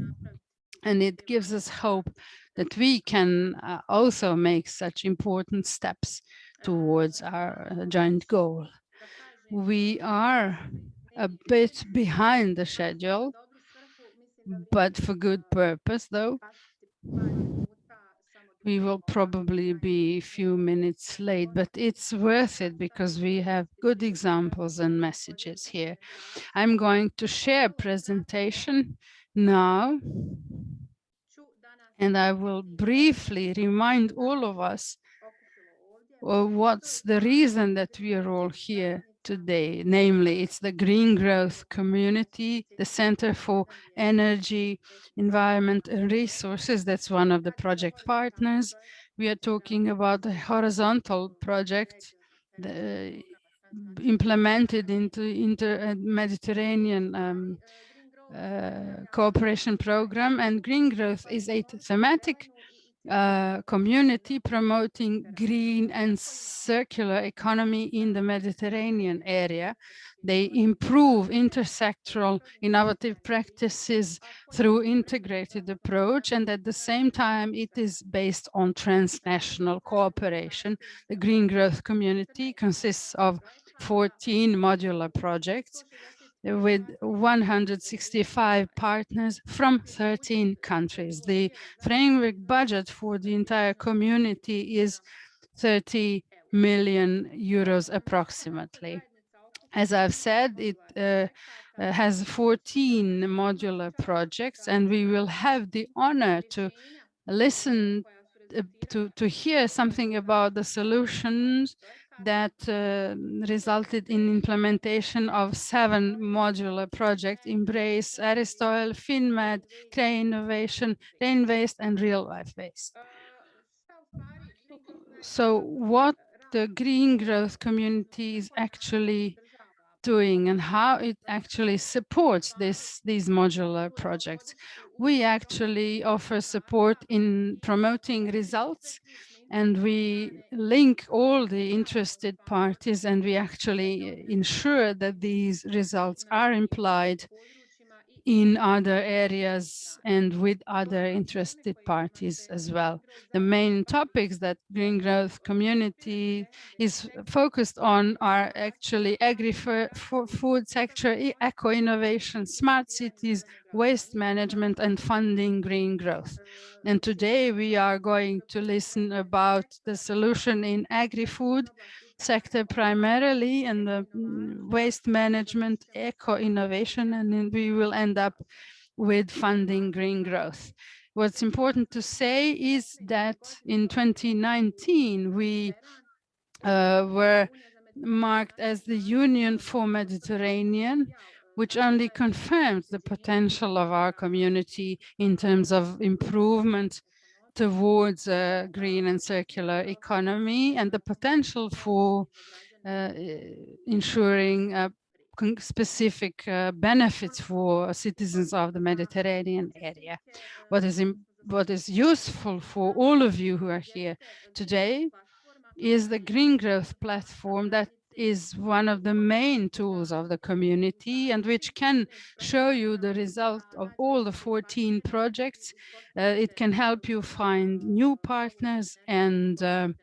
and it gives us hope that we can also make such important steps towards our joint goal. We are a bit behind the schedule, but for good purpose, though. We will probably be a few minutes late, but it's worth it because we have good examples and messages here. I'm going to share presentation now, and I will briefly remind all of us what's the reason that we are all here today. Namely, it's the Green Growth Community, the Center for Energy, Environment and Resources. That's one of the project partners. We are talking about a horizontal project implemented into Inter-Mediterranean cooperation program, and Green Growth is a thematic community promoting green and circular economy in the Mediterranean area. They improve intersectoral innovative practices through integrated approach, and at the same time it is based on transnational cooperation. The Green Growth Community consists of 14 modular projects with 165 partners from 13 countries. The framework budget for the entire community is 30 million euros approximately. As I've said, it has 14 modular projects, and we will have the honor to listen to hear something about the solutions that resulted in implementation of 7 modular projects: Embrace, Aristotle, FinMed, Cray Innovation, Rain Waste, and Real Life Waste. So what the Green Growth Community is actually doing and how it actually supports these modular projects. we actually offer support in promoting results, and we link all the interested parties, and we actually ensure that these results are implied in other areas and with other interested parties as well. The main topics that Green Growth Community is focused on are actually agri-food sector, eco-innovation, smart cities, waste management, and funding green growth. And today we are going to listen about the solution in agri-food sector primarily, and the waste management, eco-innovation, and then we will end up with funding green growth. What's important to say is that in 2019, we were marked as the Union for Mediterranean, which only confirms the potential of our community in terms of improvement towards a green and circular economy, and the potential for ensuring specific benefits for citizens of the Mediterranean area. What is useful for all of you who are here today is the Green Growth Platform, that is one of the main tools of the community and which can show you the result of all the 14 projects. It can help you find new partners and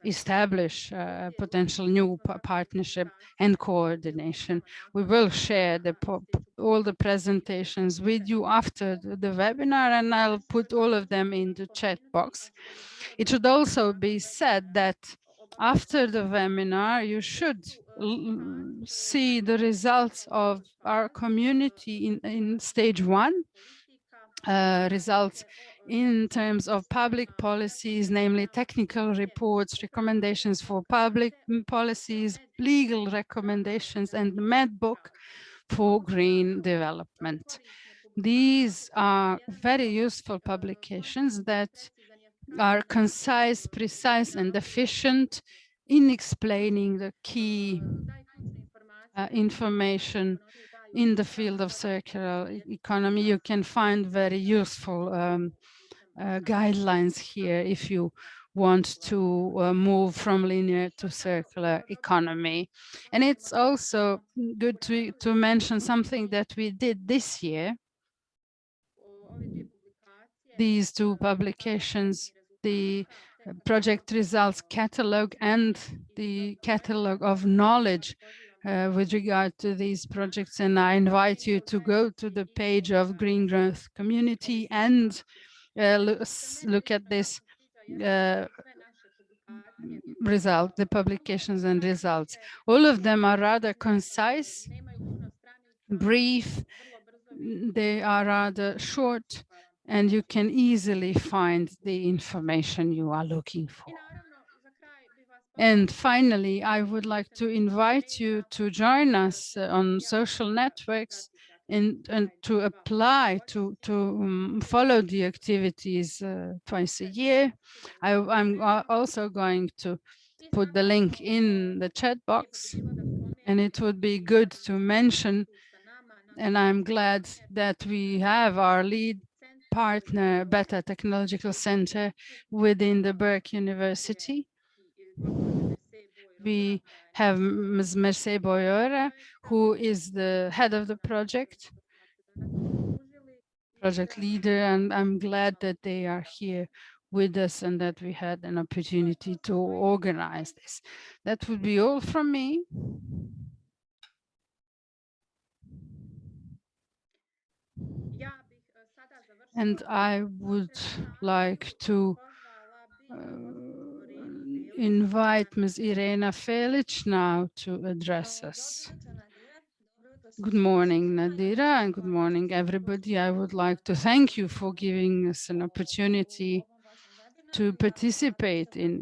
establish potential new partnership and coordination. We will share all the presentations with you after the webinar, and I'll put all of them in the chat box. It should also be said that after the webinar, you should see the results of our community in stage 1, results in terms of public policies, namely technical reports, recommendations for public policies, legal recommendations, and the med book for green development. These are very useful publications that are concise, precise, and efficient in explaining the key information in the field of circular economy. You can find very useful guidelines here if you want to move from linear to circular economy. And it's also good to mention something that we did this year. These 2 publications, the project results catalog and the catalog of knowledge with regard to these projects. And I invite you to go to the page of Green Growth Community and look at this result, the publications and results. All of them are rather concise, brief, they are rather short, and you can easily find the information you are looking for. And finally, I would like to invite you to join us on social networks and to apply to follow the activities twice a year. I'm also going to put the link in the chat box, and it would be good to mention, and I'm glad that we have our lead partner, Beta Technological Center within the Burke University. We have Ms. Mercedes Boyora, who is the head of the project leader, and I'm glad that they are here with us and that we had an opportunity to organize this. That would be all from me. And I would like to invite Ms. Irena Felic now to address us. Good morning, Nadira, and good morning, everybody. I would like to thank you for giving us an opportunity to participate in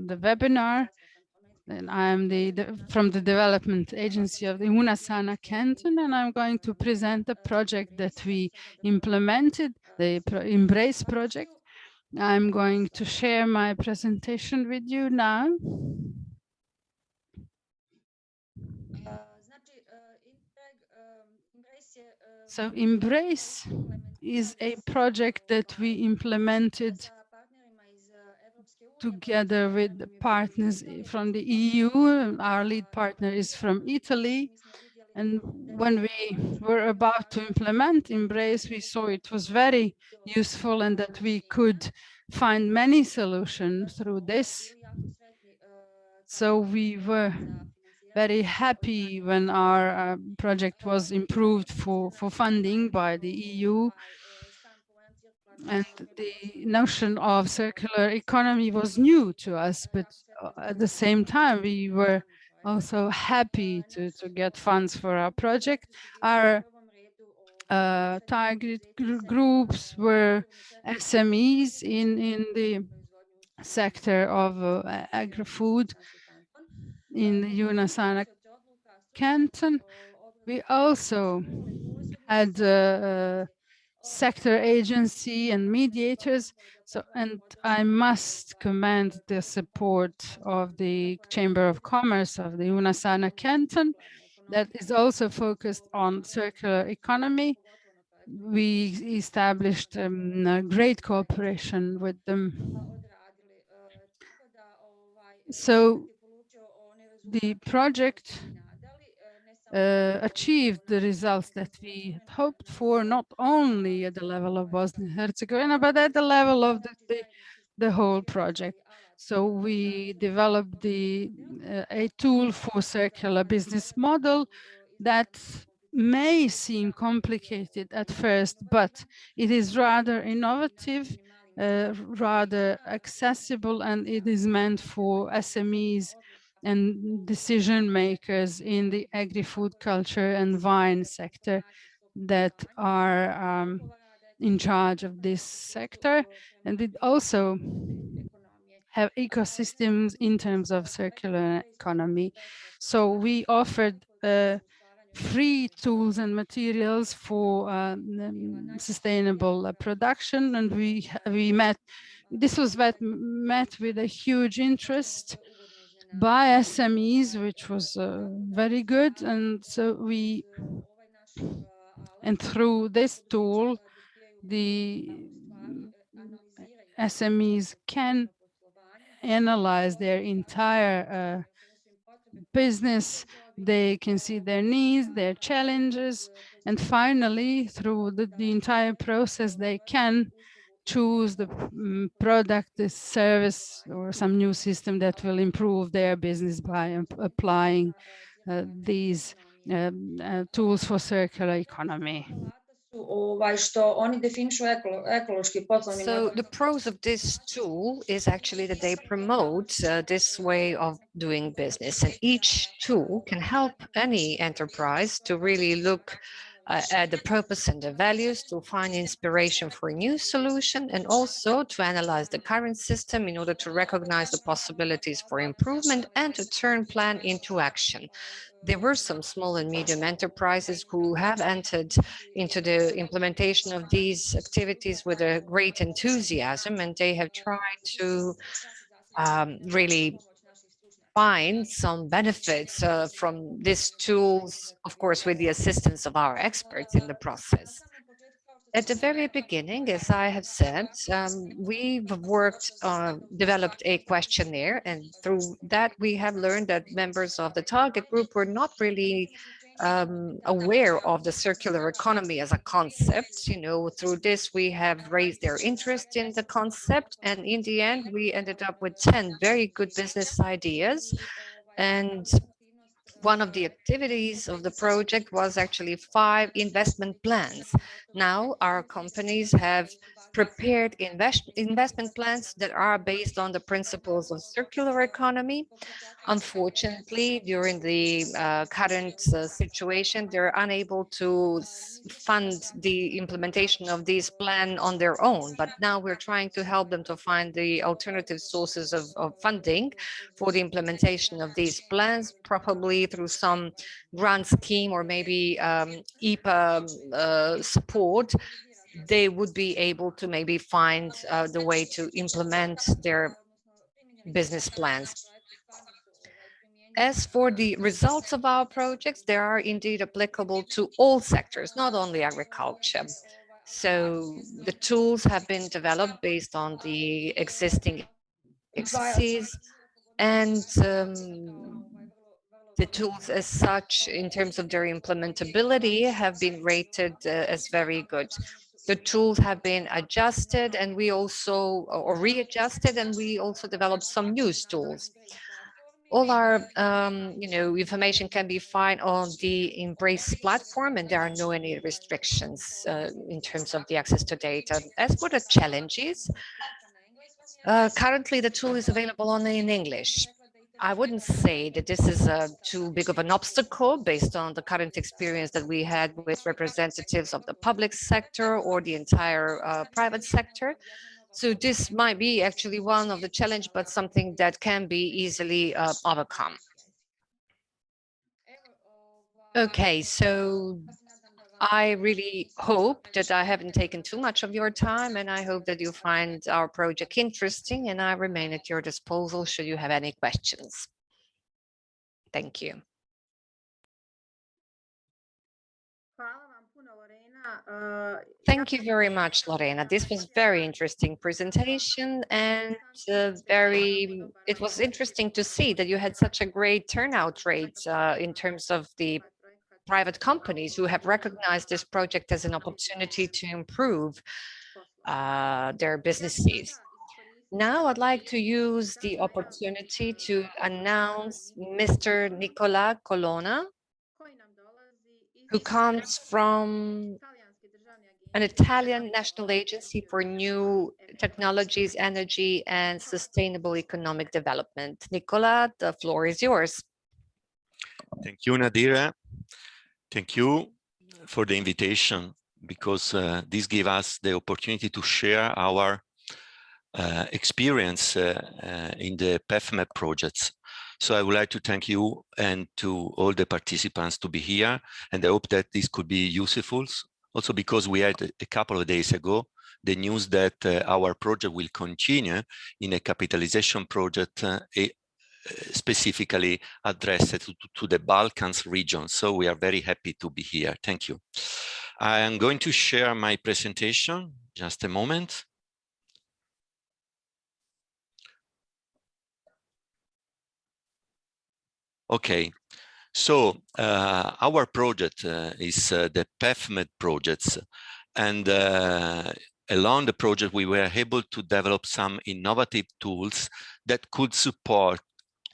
the webinar. And I am from the development agency of the Unasana Canton, and I'm going to present the project that we implemented, the Embrace project. I'm going to share my presentation with you now. So Embrace is a project that we implemented together with the partners from the EU. Our lead partner is from Italy. And when we were about to implement Embrace, we saw it was very useful and that we could find many solutions through this. So we were very happy when our project was improved for funding by the EU. And the notion of circular economy was new to us, but at the same time, we were also happy to get funds for our project. Our target groups were SMEs in the sector of agri-food in the Yunasana canton. We also had sector agency and mediators. So, and I must commend the support of the Chamber of Commerce of the Yunasana canton that is also focused on circular economy. We established a great cooperation with them. So the project achieved the results that we hoped for, not only at the level of Bosnia and Herzegovina, but at the level of the whole project. So we developed a tool for circular business model that may seem complicated at first, but it is rather innovative, rather accessible, and it is meant for SMEs and decision makers in the agri-food culture and wine sector that are in charge of this sector. And it also have ecosystems in terms of circular economy. So we offered free tools and materials for sustainable production, and this was met with a huge interest by SMEs, which was very good. And so through this tool, the SMEs can analyze their entire business. They can see their needs, their challenges, and finally, through the entire process, they can choose the product, the service, or some new system that will improve their business by applying these tools for circular economy. So the pros of this tool is actually that they promote this way of doing business, and each tool can help any enterprise to really look at the purpose and the values, to find inspiration for a new solution, and also to analyze the current system in order to recognize the possibilities for improvement and to turn plan into action. There were some small and medium enterprises who have entered into the implementation of these activities with a great enthusiasm, and they have tried to really find some benefits from these tools, of course, with the assistance of our experts in the process. At the very beginning, as I have said, we've developed a questionnaire, and through that we have learned that members of the target group were not really aware of the circular economy as a concept. Through this we have raised their interest in the concept, and in the end we ended up with 10 very good business ideas. And one of the activities of the project was actually 5 investment plans. Now our companies have prepared investment plans that are based on the principles of circular economy. Unfortunately, during the current situation, they're unable to fund the implementation of these plans on their own. But now we're trying to help them to find the alternative sources of funding for the implementation of these plans, probably through some grant scheme or maybe IPA support. They would be able to maybe find the way to implement their business plans. As for the results of our projects, they are indeed applicable to all sectors, not only agriculture. So the tools have been developed based on the existing expertise, and the tools as such, in terms of their implementability, have been rated as very good. The tools have been adjusted and we also, or readjusted, and we also developed some new tools. All our information can be found on the Embrace platform, and there are no any restrictions in terms of the access to data. As for the challenges, currently the tool is available only in English. I wouldn't say that this is too big of an obstacle based on the current experience that we had with representatives of the public sector or the entire private sector. So this might be actually one of the challenge, but something that can be easily overcome. Okay, so I really hope that I haven't taken too much of your time, and I hope that you find our project interesting, and I remain at your disposal should you have any questions. Thank you. Thank you very much, Lorena. This was very interesting presentation, and it was interesting to see that you had such a great turnout rate in terms of the private companies who have recognized this project as an opportunity to improve their businesses. Now I'd like to use the opportunity to announce Mr. Nicola Colonna, who comes from an Italian national agency for new technologies, energy, and sustainable economic development. Nicola, the floor is yours. Thank you, Nadira. Thank you for the invitation, because this gives us the opportunity to share our experience in the PEFMEP projects. So I would like to thank you and to all the participants to be here, and I hope that this could be useful. Also because we had a couple of days ago the news that our project will continue in a capitalization project specifically addressed to the Balkans region. So we are very happy to be here. Thank you. I am going to share my presentation. Just a moment. Okay. So our project is the PEFMED projects, and along the project we were able to develop some innovative tools that could support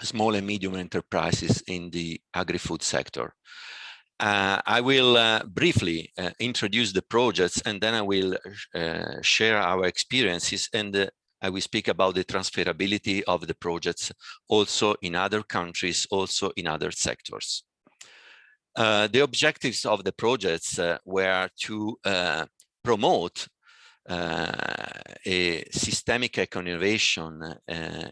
small and medium enterprises in the agri-food sector. I will briefly introduce the projects, and then I will share our experiences, and I will speak about the transferability of the projects also in other countries, also in other sectors. The objectives of the projects were to promote a systemic innovation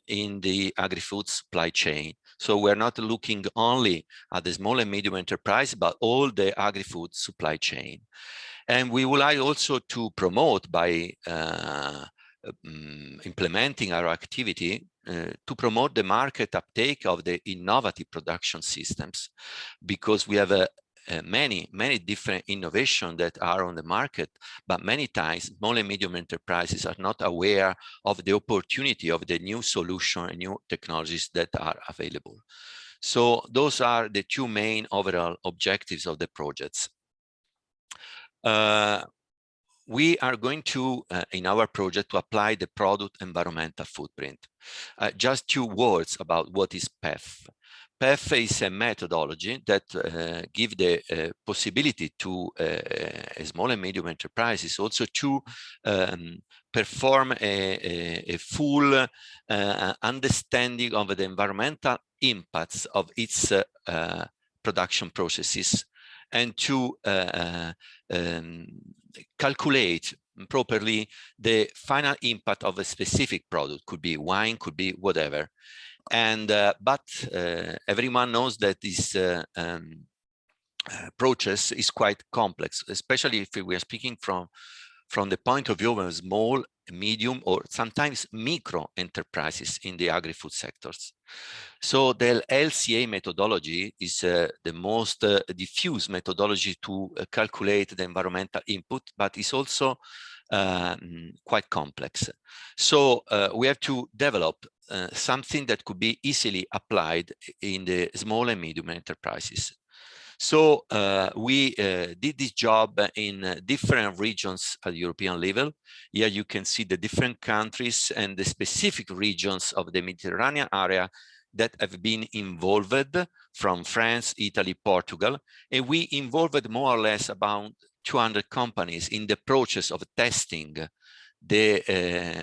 in the agri-food supply chain. So we're not looking only at the small and medium enterprise, but all the agri-food supply chain. And we would like also to promote by implementing our activity to promote the market uptake of the innovative production systems, because we have many different innovations that are on the market, but many times small and medium enterprises are not aware of the opportunity of the new solution and new technologies that are available. So those are the two main overall objectives of the projects. We are going to, in our project, to apply the product environmental footprint. Just 2 words about what is PEF. PEF is a methodology that gives the possibility to small and medium enterprises also to perform a full understanding of the environmental impacts of its production processes, and to calculate properly the final impact of a specific product. Could be wine, could be whatever. And but everyone knows that this process is quite complex, especially if we are speaking from the point of view of a small medium, or sometimes micro enterprises in the agri-food sectors. So the LCA methodology is the most diffuse methodology to calculate the environmental input, but is also quite complex. So we have to develop something that could be easily applied in the small and medium enterprises. So we did this job in different regions at European level. Here you can see the different countries and the specific regions of the Mediterranean area that have been involved, from France, Italy, Portugal, and we involved more or less about 200 companies in the process of testing the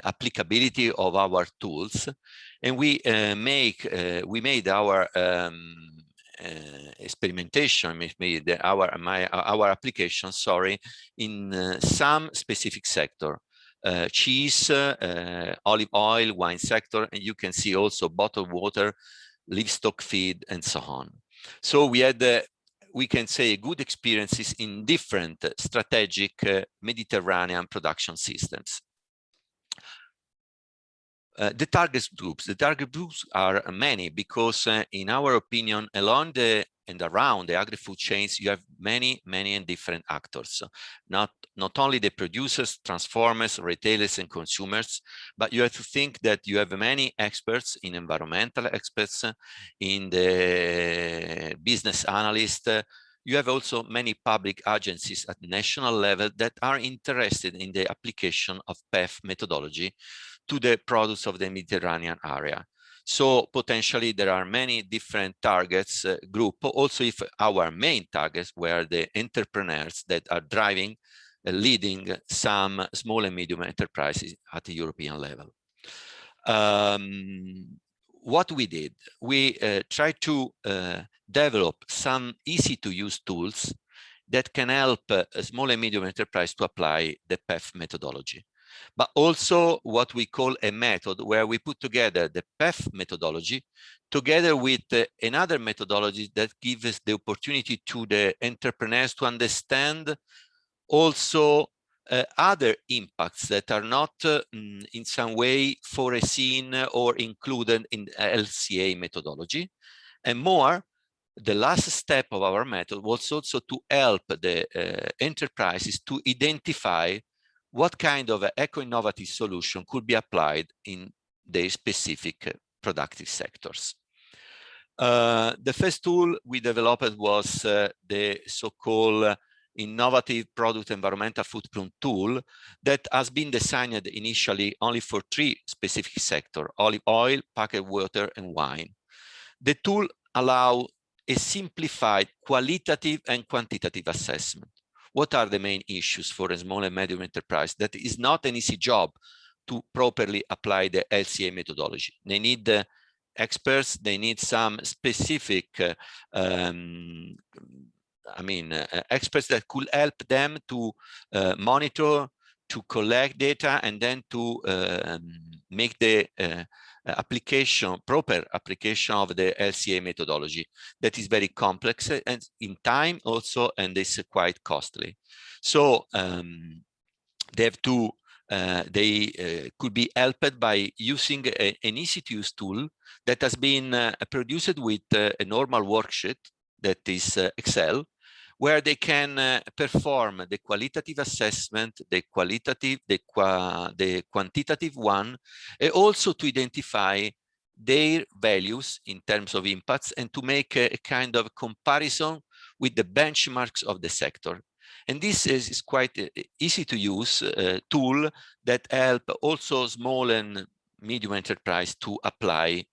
applicability of our tools, and we made our experimentation, our application, sorry, in some specific sector. Cheese, olive oil, wine sector, and you can see also bottled water, livestock feed, and so on. So we had, we can say, good experiences in different strategic Mediterranean production systems. The target groups are many, because in our opinion, along the and around the agri-food chains, you have many and different actors. Not only the producers, transformers, retailers, and consumers, but you have to think that you have many experts, in environmental experts, in the business analysts. You have also many public agencies at national level that are interested in the application of PEF methodology to the products of the Mediterranean area. So potentially there are many different targets group, also if our main targets were the entrepreneurs that are driving, leading some small and medium enterprises at the European level. What we did, we tried to develop some easy to use tools that can help a small and medium enterprise to apply the PEF methodology, but also what we call a method where we put together the PEF methodology together with another methodology that gives the opportunity to the entrepreneurs to understand also other impacts that are not in some way foreseen or included in LCA methodology. And more, the last step of our method was also to help the enterprises to identify what kind of eco-innovative solution could be applied in their specific productive sectors. The first tool we developed was the so-called innovative product environmental footprint tool that has been designed initially only for 3 specific sectors: olive oil, packaged water, and wine. The tool allows a simplified qualitative and quantitative assessment. What are the main issues for a small and medium enterprise? That is not an easy job to properly apply the LCA methodology. They need experts, they need some specific experts that could help them to monitor, to collect data, and then to make the proper application of the LCA methodology. That is very complex and in time also, and it's quite costly. So they have to, could be helped by using an easy-to-use tool that has been produced with a normal worksheet that is Excel, where they can perform the qualitative assessment, the quantitative one, and also to identify their values in terms of impacts and to make a kind of comparison with the benchmarks of the sector. And this is quite easy to use tool that help also small and medium enterprise to apply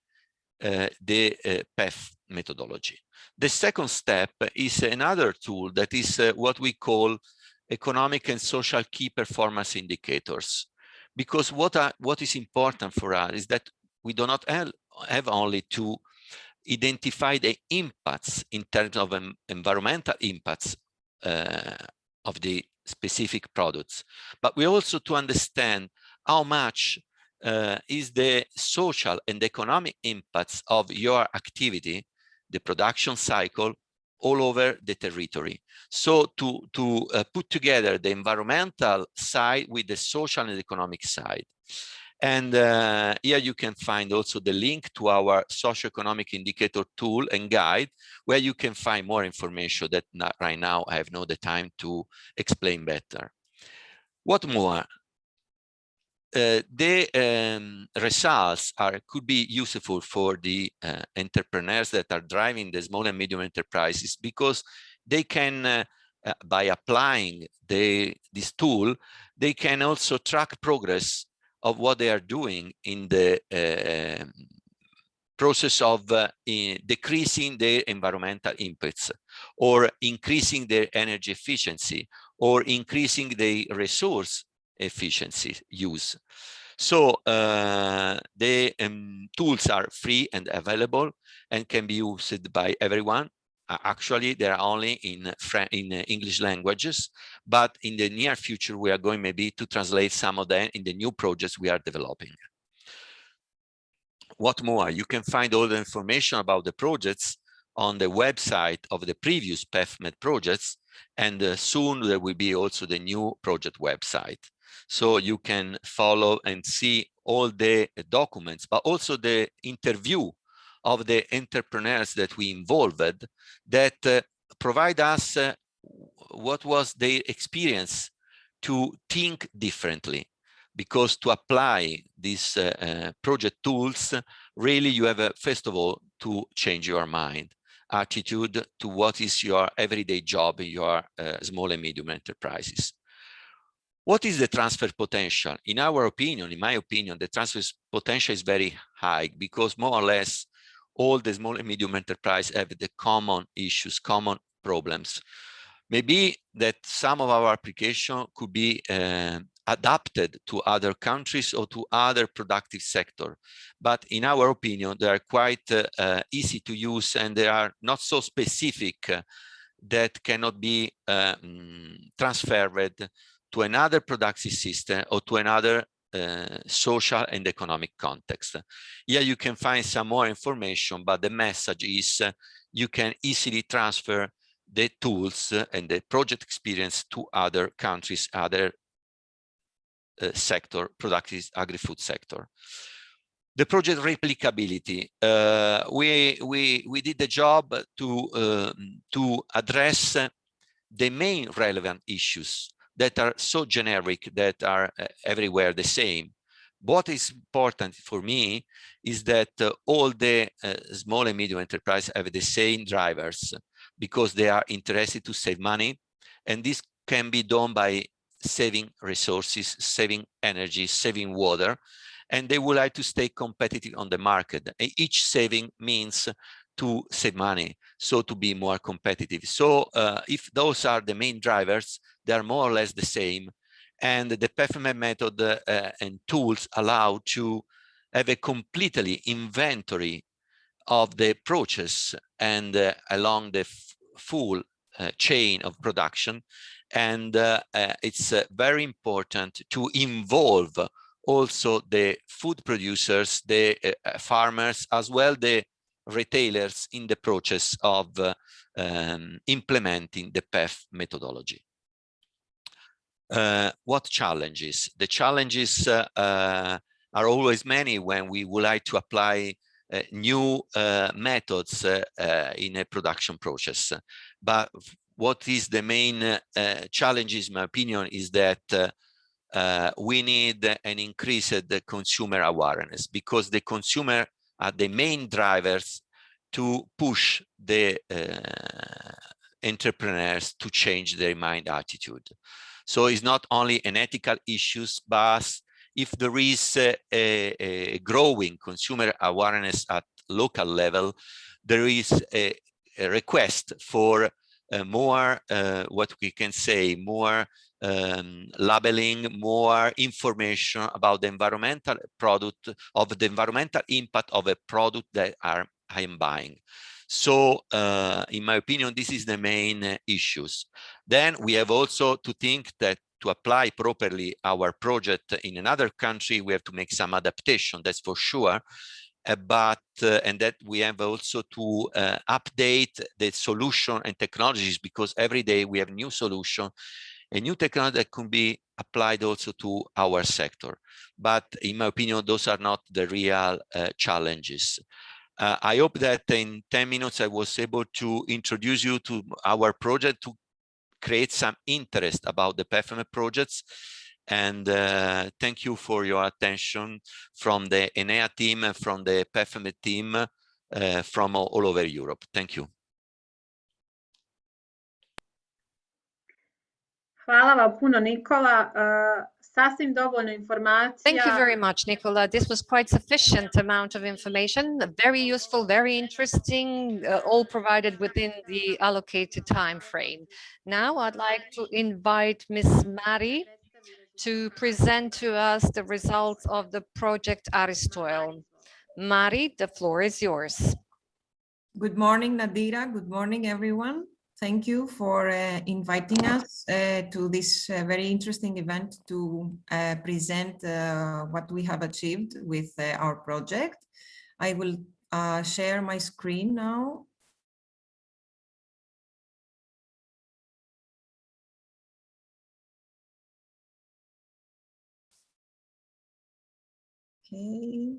the PEF methodology. The second step is another tool that is what we call economic and social key performance indicators. Because what is important for us is that we do not have only to identify the impacts in terms of environmental impacts of the specific products, but we also to understand how much is the social and economic impacts of your activity, the production cycle, all over the territory. So to put together the environmental side with the social and economic side. And here you can find also the link to our socioeconomic indicator tool and guide, where you can find more information that right now I have no the time to explain better. What more? The results could be useful for the entrepreneurs that are driving the small and medium enterprises, because they can, by applying this tool, they can also track progress of what they are doing in the process of decreasing their environmental inputs, or increasing their energy efficiency, or increasing their resource efficiency use. So the tools are free and available and can be used by everyone. Actually, they are only in English languages, but in the near future, we are going maybe to translate some of them in the new projects we are developing. What more? You can find all the information about the projects on the website of the previous PEFMED projects, and soon there will be also the new project website. So you can follow and see all the documents, but also the interview of the entrepreneurs that we involved, that provide us what was their experience to think differently. Because to apply these project tools, really you have, first of all, to change your mind, attitude to what is your everyday job in your small and medium enterprises. What is the transfer potential? In our opinion, in my opinion, the transfer potential is very high, because more or less all the small and medium enterprise have the common issues, common problems. Maybe that some of our application could be adapted to other countries or to other productive sector, but in our opinion, they are quite easy to use, and they are not so specific that cannot be transferred to another productive system or to another social and economic context. Here you can find some more information, but the message is you can easily transfer the tools and the project experience to other countries, other sector, productive agri-food sector. The project replicability, we did the job to address the main relevant issues that are so generic, that are everywhere the same. What is important for me is that all the small and medium enterprises have the same drivers, because they are interested to save money, and this can be done by saving resources, saving energy, saving water, and they would like to stay competitive on the market. And each saving means to save money, so to be more competitive. So if those are the main drivers, they are more or less the same, and the PEFMED method and tools allow to have a completely inventory of the process and along the full chain of production. And it's very important to involve also the food producers, the farmers, as well the retailers in the process of implementing the PEF methodology. What challenges? The challenges are always many when we would like to apply new methods in a production process. But what is the main challenges, in my opinion, is that we need an increased consumer awareness, because the consumer are the main drivers to push the entrepreneurs to change their mind attitude. So it's not only an ethical issues, but if there is a growing consumer awareness at local level, there is a request for more, what we can say, more labeling, more information about the environmental product, of the environmental impact of a product that I am buying. So in my opinion, this is the main issues. Then we have also to think that to apply properly our project in another country, we have to make some adaptation, that's for sure. and that we have also to update the solution and technologies, because every day we have new solution and new technology that can be applied also to our sector. But in my opinion, those are not the real challenges. I hope that in 10 minutes I was able to introduce you to our project, to create some interest about the PEFMED projects. And thank you for your attention from the ENEA team and from the PEFMED team from all over Europe. Thank you. Hvala vam puno, Nikola. Sasvim dovoljno informacija. Thank you very much, Nicola. This was quite sufficient amount of information, very useful, very interesting, all provided within the allocated time frame. Now I'd like to invite Ms. Mari to present to us the results of the project Aristotle. Mari, the floor is yours. Good morning, Nadira. Good morning, everyone. Thank you for inviting us to this very interesting event to present what we have achieved with our project. I will share my screen now. Okay.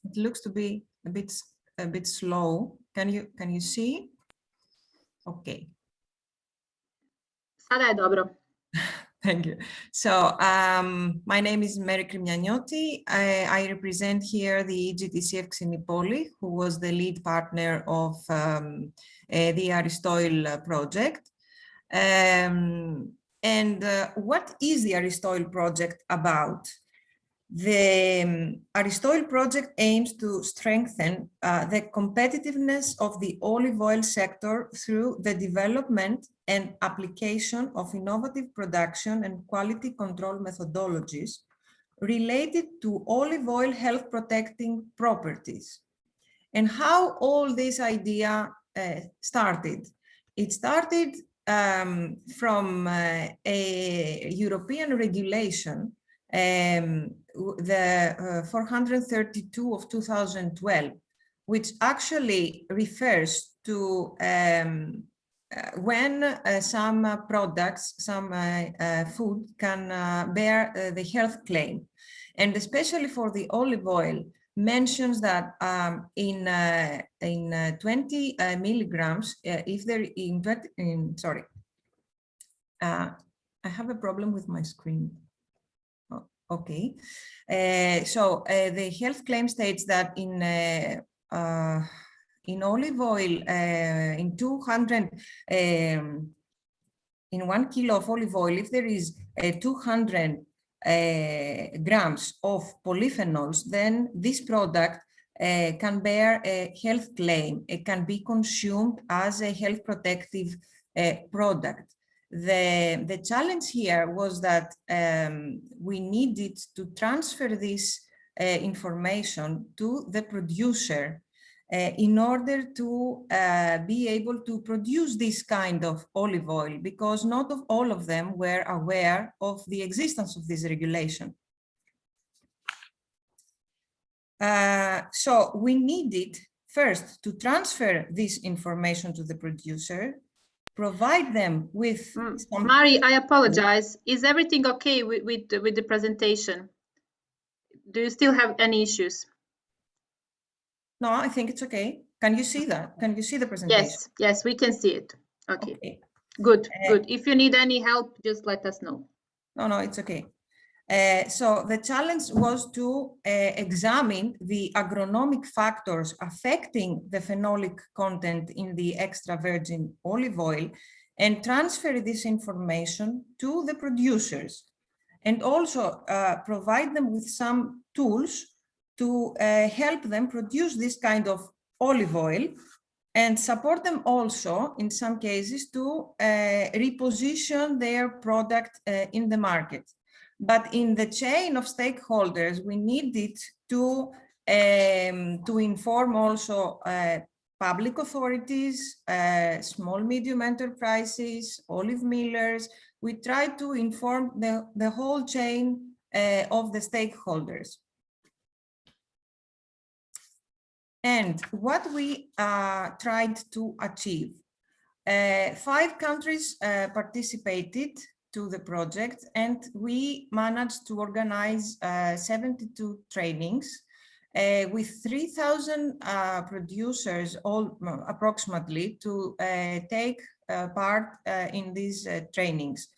It looks to be a bit slow. Can you see? Okay. Sada je dobro. Thank you. So my name is Mary Krymnianiotti. I represent here the GTCF Xenipoli, who was the lead partner of the Aristotle project. What is the Aristotle project about? The Aristotle project aims to strengthen the competitiveness of the olive oil sector through the development and application of innovative production and quality control methodologies related to olive oil health protecting properties. And how all this idea started? It started from a European regulation, the 432 of 2012, which actually refers to when some products, some food can bear the health claim. And especially for the olive oil, mentions that in 20 milligrams, if there sorry, I have a problem with my screen. Oh, okay, so the health claim states that in olive oil, in 200, in 1 kilo of olive oil, if there is 200 grams of polyphenols, then this product can bear a health claim. It can be consumed as a health protective product. The challenge here was that we needed to transfer this information to the producer in order to be able to produce this kind of olive oil, because not all of them were aware of the existence of this regulation. So we needed first to transfer this information to the producer, provide them with some... Mari, I apologize. Is everything okay with the presentation? Do you still have any issues? No, I think it's okay. Can you see that? Can you see the presentation? Yes, yes, we can see it. Okay, okay. Good, good. If you need any help, just let us know. No, it's okay. So the challenge was to examine the agronomic factors affecting the phenolic content in the extra virgin olive oil and transfer this information to the producers, and also provide them with some tools to help them produce this kind of olive oil, and support them also in some cases to reposition their product in the market. But in the chain of stakeholders, we needed to inform also public authorities, small, medium enterprises, olive millers, we tried to inform the whole chain of the stakeholders. And what we tried to achieve, 5 countries participated to the project, and we managed to organize 72 trainings with 3,000 producers, all approximately, to take part in these trainings.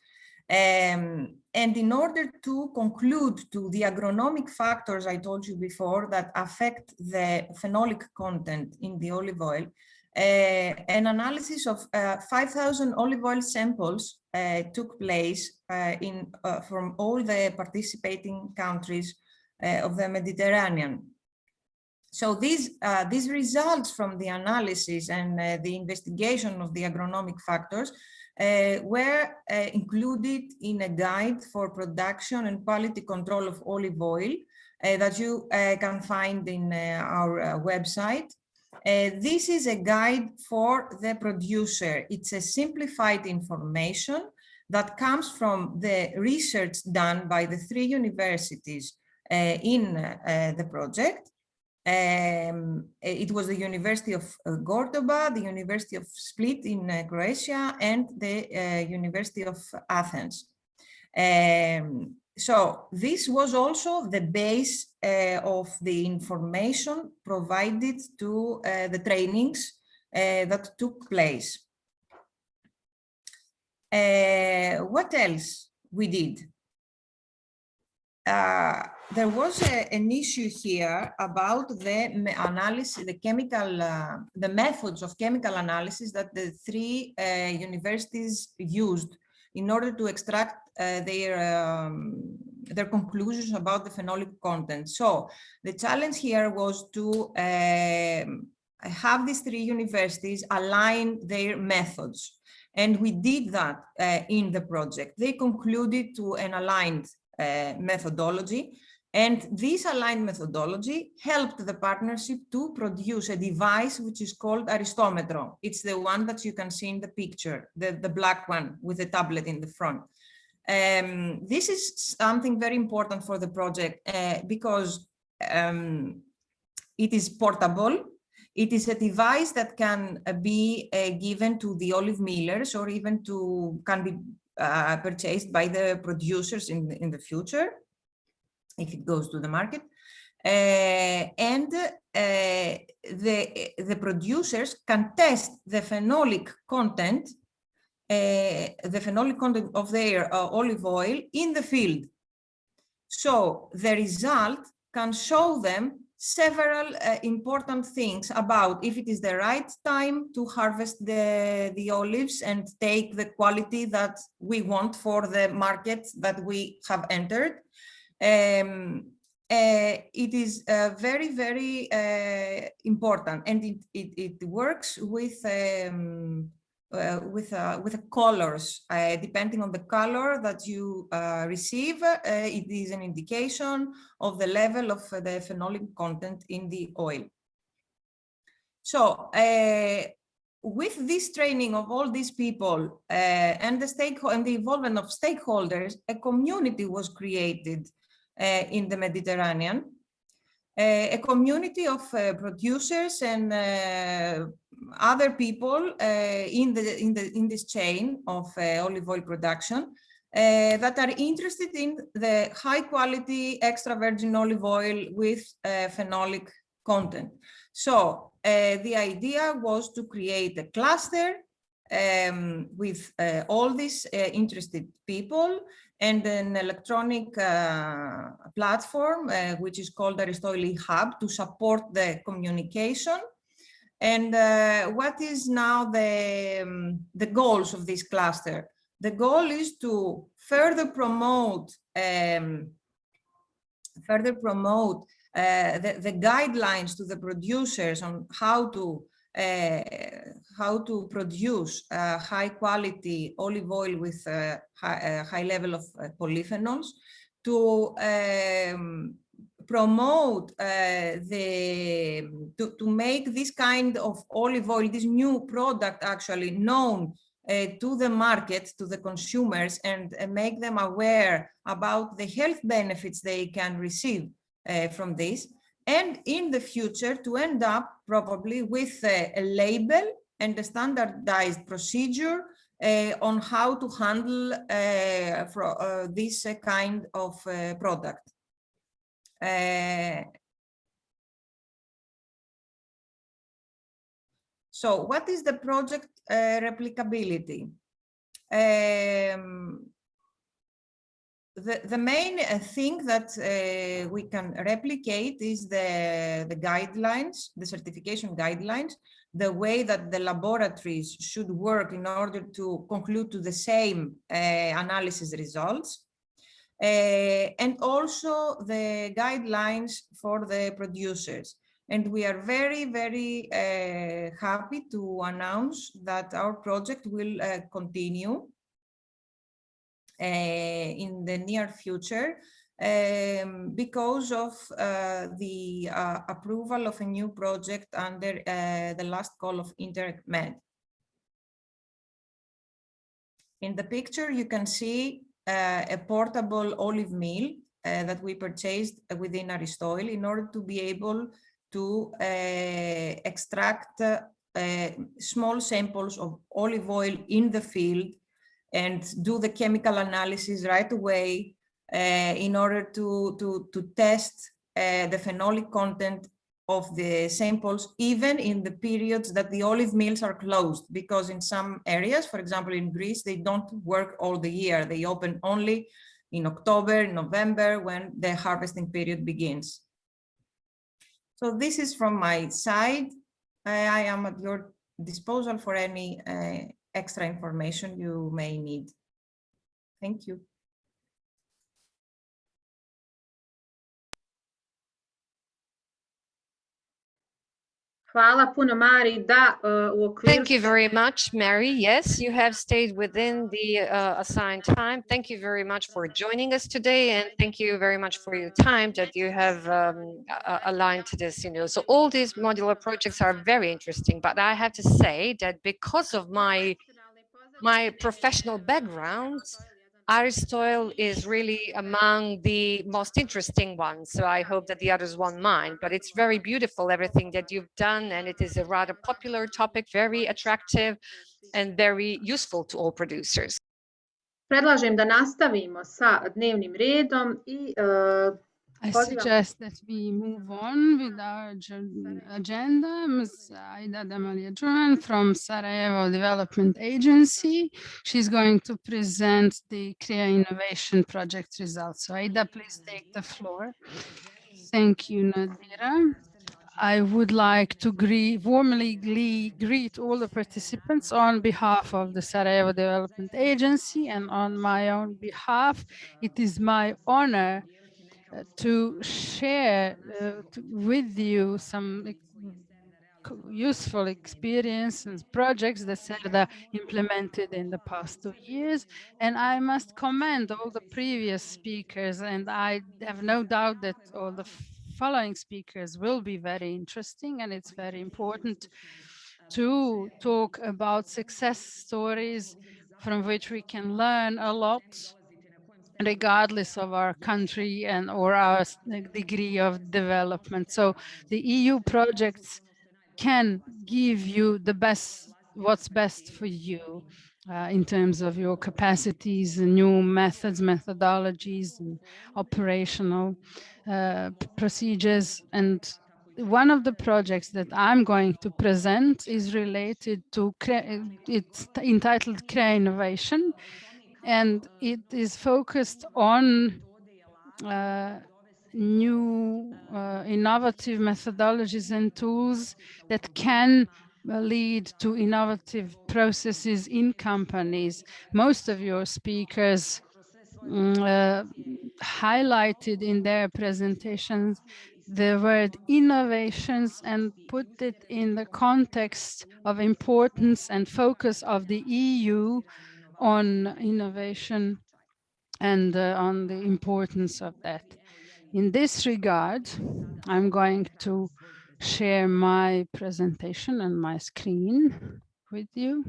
And in order to conclude to the agronomic factors I told you before that affect the phenolic content in the olive oil, an analysis of 5,000 olive oil samples took place from all the participating countries of the Mediterranean. So these results from the analysis and the investigation of the agronomic factors were included in a guide for production and quality control of olive oil that you can find in our website. This is a guide for the producer. It's a simplified information that comes from the research done by the 3 universities in the project. It was the University of Cordoba, the University of Split in Croatia, and the University of Athens. So this was also the base of the information provided to the trainings that took place. What else we did? There was an issue here about the analysis, the methods of chemical analysis that the 3 universities used in order to extract their conclusions about the phenolic content. So the challenge here was to have these 3 universities align their methods. And we did that in the project. They concluded to an aligned methodology, and this aligned methodology helped the partnership to produce a device which is called aristometro. It's the one that you can see in the picture, the black one with the tablet in the front. This is something very important for the project because it is portable. It is a device that can be given to the olive millers, or even can be purchased by the producers in the future, if it goes to the market. And the producers can test the phenolic content of their olive oil in the field. So the result can show them several important things about if it is the right time to harvest the olives and take the quality that we want for the market that we have entered. It is very, very important, and it works with colors. Depending on the color that you receive, it is an indication of the level of the phenolic content in the oil. So with this training of all these people and the involvement of stakeholders, a community was created in the Mediterranean, a community of producers and other people in this chain of olive oil production that are interested in the high quality extra virgin olive oil with phenolic content. So the idea was to create a cluster with all these interested people and an electronic platform which is called Aristotle Hub to support the communication. And what is now the goals of this cluster? The goal is to further promote the guidelines to the producers on how to produce high quality olive oil with a high level of polyphenols, to promote to make this kind of olive oil, this new product actually known to the market, to the consumers, and make them aware about the health benefits they can receive from this. And in the future, to end up probably with a label and a standardized procedure on how to handle this kind of product. So what is the project replicability? The main thing that we can replicate is the guidelines, the certification guidelines, the way that the laboratories should work in order to conclude to the same analysis results. And also the guidelines for the producers. And we are very, very happy to announce that our project will continue in the near future because of the approval of a new project under the last call of InterMed. In the picture, you can see a portable olive mill that we purchased within Aristotle in order to be able to extract small samples of olive oil in the field and do the chemical analysis right away in order to test the phenolic content of the samples, even in the periods that the olive mills are closed, because in some areas, for example, in Greece, they don't work all the year. They open only in October, November, when the harvesting period begins. So this is from my side. I am at your disposal for any extra information you may need. Thank you. Hvala puno, Mari, da u okviru... Thank you very much, Mary. Yes, you have stayed within the assigned time. Thank you very much for joining us today, and thank you very much for your time that you have aligned to this. So all these modular projects are very interesting, but I have to say that because of my professional background, Aristotle is really among the most interesting ones, so I hope that the others won't mind. But it's very beautiful, everything that you've done, and it is a rather popular topic, very attractive and very useful to all producers. Predlažem da nastavimo sa dnevnim redom I I suggest that we move on with our agenda. Ms. Aida Damaliajuran from Sarajevo Development Agency. She's going to present the CREA Innovation Project results. So Aida, please take the floor. Thank you, Nadira. I would like to warmly greet all the participants on behalf of the Sarajevo Development Agency, and on my own behalf. It is my honor to share with you some useful experience and projects that SERDA implemented in the past 2 years. And I must commend all the previous speakers, and I have no doubt that all the following speakers will be very interesting, and it's very important to talk about success stories from which we can learn a lot, regardless of our country and or our degree of development. So the EU projects can give you the best, what's best for you in terms of your capacities, new methods, methodologies, and operational procedures. And one of the projects that I'm going to present is related to, it's entitled CREA Innovation, and it is focused on new innovative methodologies and tools that can lead to innovative processes in companies. Most of your speakers highlighted in their presentations the word innovations and put it in the context of importance and focus of the EU on innovation and on the importance of that. In this regard, I'm going to share my presentation and my screen with you.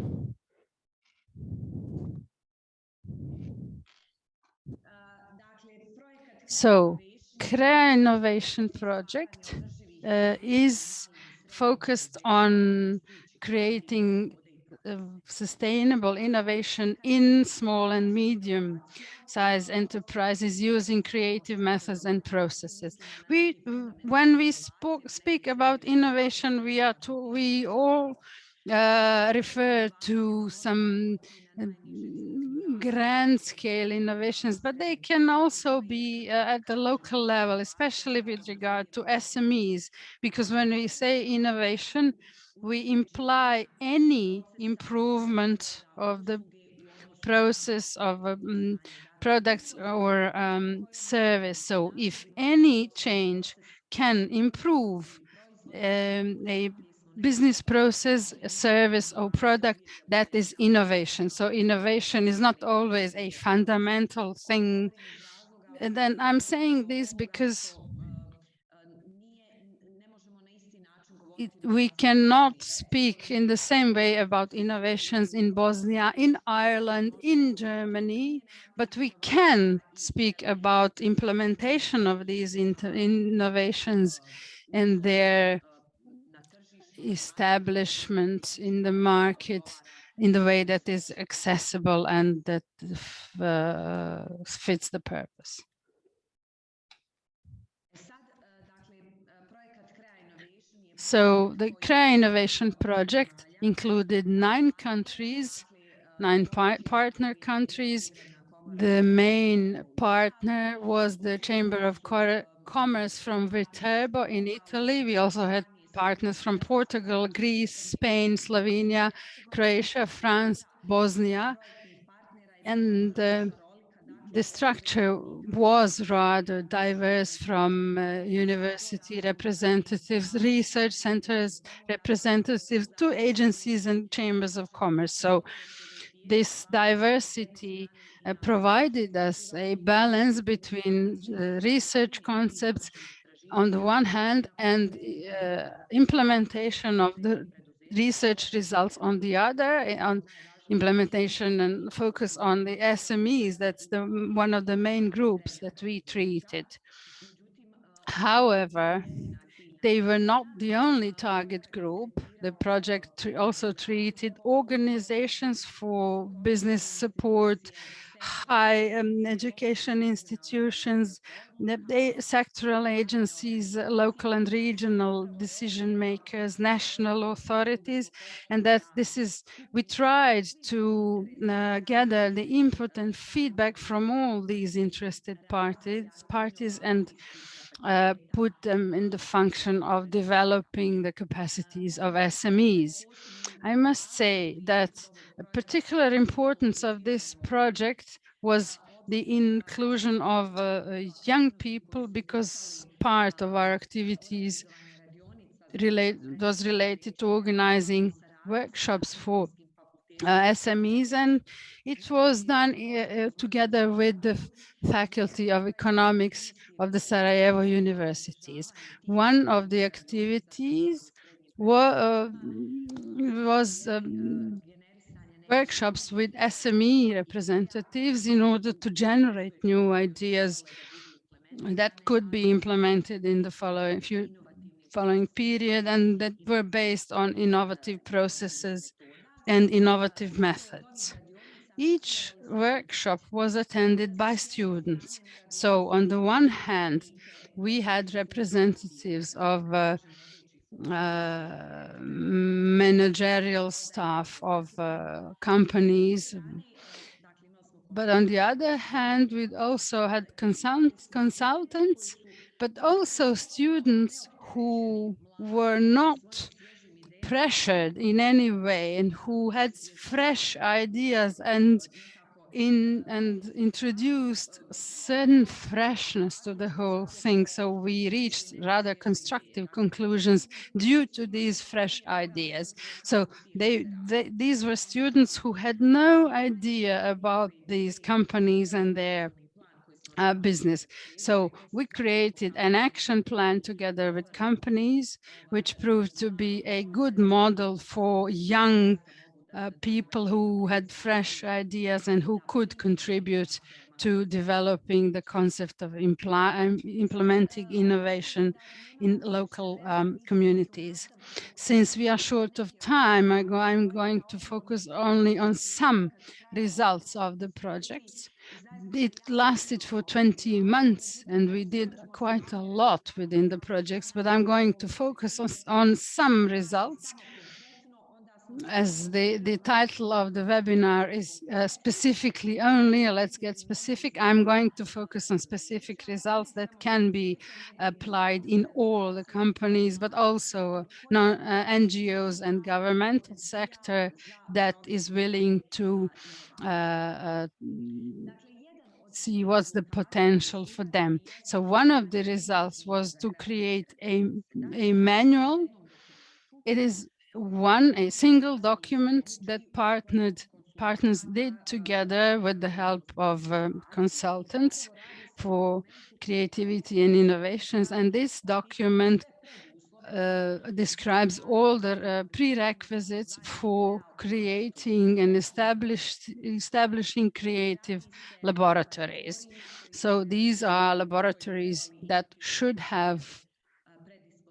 So, CREA Innovation Project is focused on creating sustainable innovation in small and medium size enterprises using creative methods and processes. When we speak about innovation, we all refer to some grand scale innovations, but they can also be at the local level, especially with regard to SMEs, because when we say innovation, we imply any improvement of the process of products or service. So if any change can improve a business process, a service or product, that is innovation. So innovation is not always a fundamental thing. And then I'm saying this because we cannot speak in the same way about innovations in Bosnia, in Ireland, in Germany, but we can speak about implementation of these innovations and their establishment in the market in the way that is accessible and that fits the purpose. So the CREA Innovation Project included 9 countries, 9 partner countries. The main partner was the Chamber of Commerce from Viterbo in Italy. We also had partners from Portugal, Greece, Spain, Slovenia, Croatia, France, Bosnia. And the structure was rather diverse, from university representatives, research centers representatives, to agencies and chambers of commerce. So this diversity provided us a balance between research concepts on the one hand and implementation of the research results on the other, on implementation and focus on the SMEs. That's one of the main groups that we treated. However, they were not the only target group. The project also treated organizations for business support, high education institutions, sectoral agencies, local and regional decision makers, national authorities, and that we tried to gather the input and feedback from all these interested parties and put them in the function of developing the capacities of SMEs. I must say that a particular importance of this project was the inclusion of young people, because part of our activities was related to organizing workshops for SMEs, and it was done together with the Faculty of Economics of the Sarajevo universities. One of the activities was workshops with SME representatives in order to generate new ideas that could be implemented in the following period, and that were based on innovative processes and innovative methods. Each workshop was attended by students. So on the one hand, we had representatives of managerial staff of companies, but on the other hand, we also had consultants, but also students who were not pressured in any way and who had fresh ideas and introduced certain freshness to the whole thing. So we reached rather constructive conclusions due to these fresh ideas. So these were students who had no idea about these companies and their business. So we created an action plan together with companies, which proved to be a good model for young people who had fresh ideas and who could contribute to developing the concept of implementing innovation in local communities. Since we are short of time, I'm going to focus only on some results of the projects. It lasted for 20 months and we did quite a lot within the projects, but I'm going to focus on some results. As the title of the webinar is specifically only, let's get specific, I'm going to focus on specific results that can be applied in all the companies, but also NGOs and governmental sector that is willing to see what's the potential for them. So one of the results was to create a manual. It is a single document that partners did together with the help of consultants for creativity and innovations. And this document describes all the prerequisites for creating and establishing creative laboratories. So these are laboratories that should have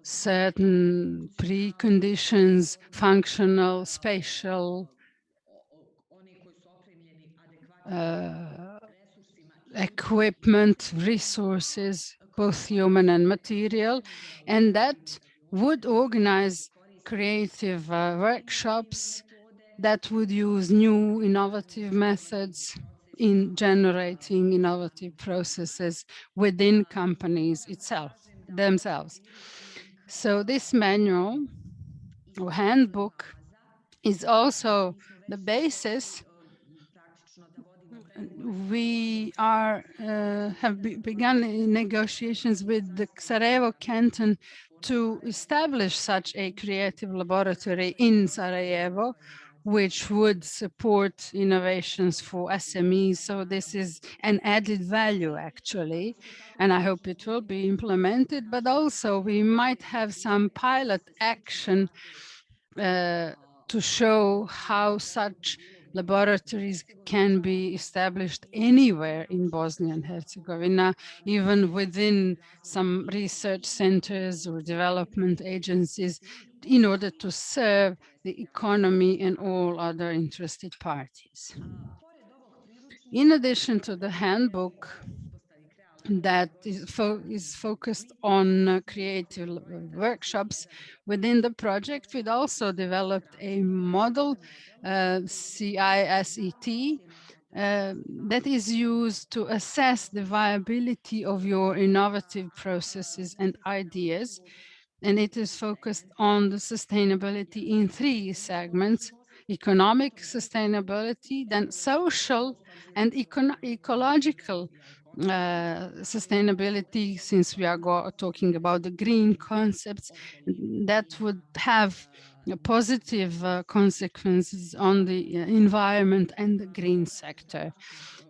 certain preconditions, functional, spatial, equipment, resources, both human and material, and that would organize creative workshops that would use new innovative methods in generating innovative processes within companies themselves. So this manual or handbook is also the basis. We have begun negotiations with the Sarajevo canton to establish such a creative laboratory in Sarajevo, which would support innovations for SMEs. So this is an added value, actually, and I hope it will be implemented. But also we might have some pilot action to show how such laboratories can be established anywhere in Bosnia and Herzegovina, even within some research centers or development agencies, in order to serve the economy and all other interested parties. In addition to the handbook that is focused on creative workshops within the project, we'd also developed a model, CISET, that is used to assess the viability of your innovative processes and ideas. And it is focused on the sustainability in 3 segments: economic sustainability, then social and ecological sustainability, since we are talking about the green concepts that would have positive consequences on the environment and the green sector.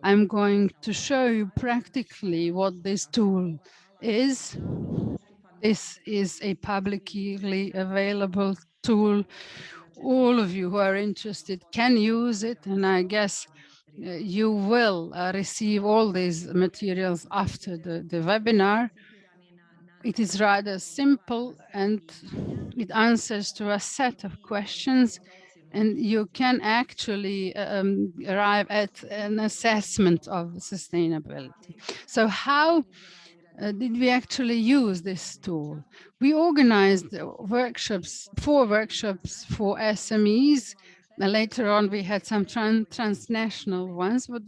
I'm going to show you practically what this tool is. This is a publicly available tool. All of you who are interested can use it, and I guess you will receive all these materials after the webinar. It is rather simple and it answers to a set of questions, and you can actually arrive at an assessment of sustainability. So how did we actually use this tool? We organized workshops, 4 workshops for SMEs. Later on, we had some transnational ones, but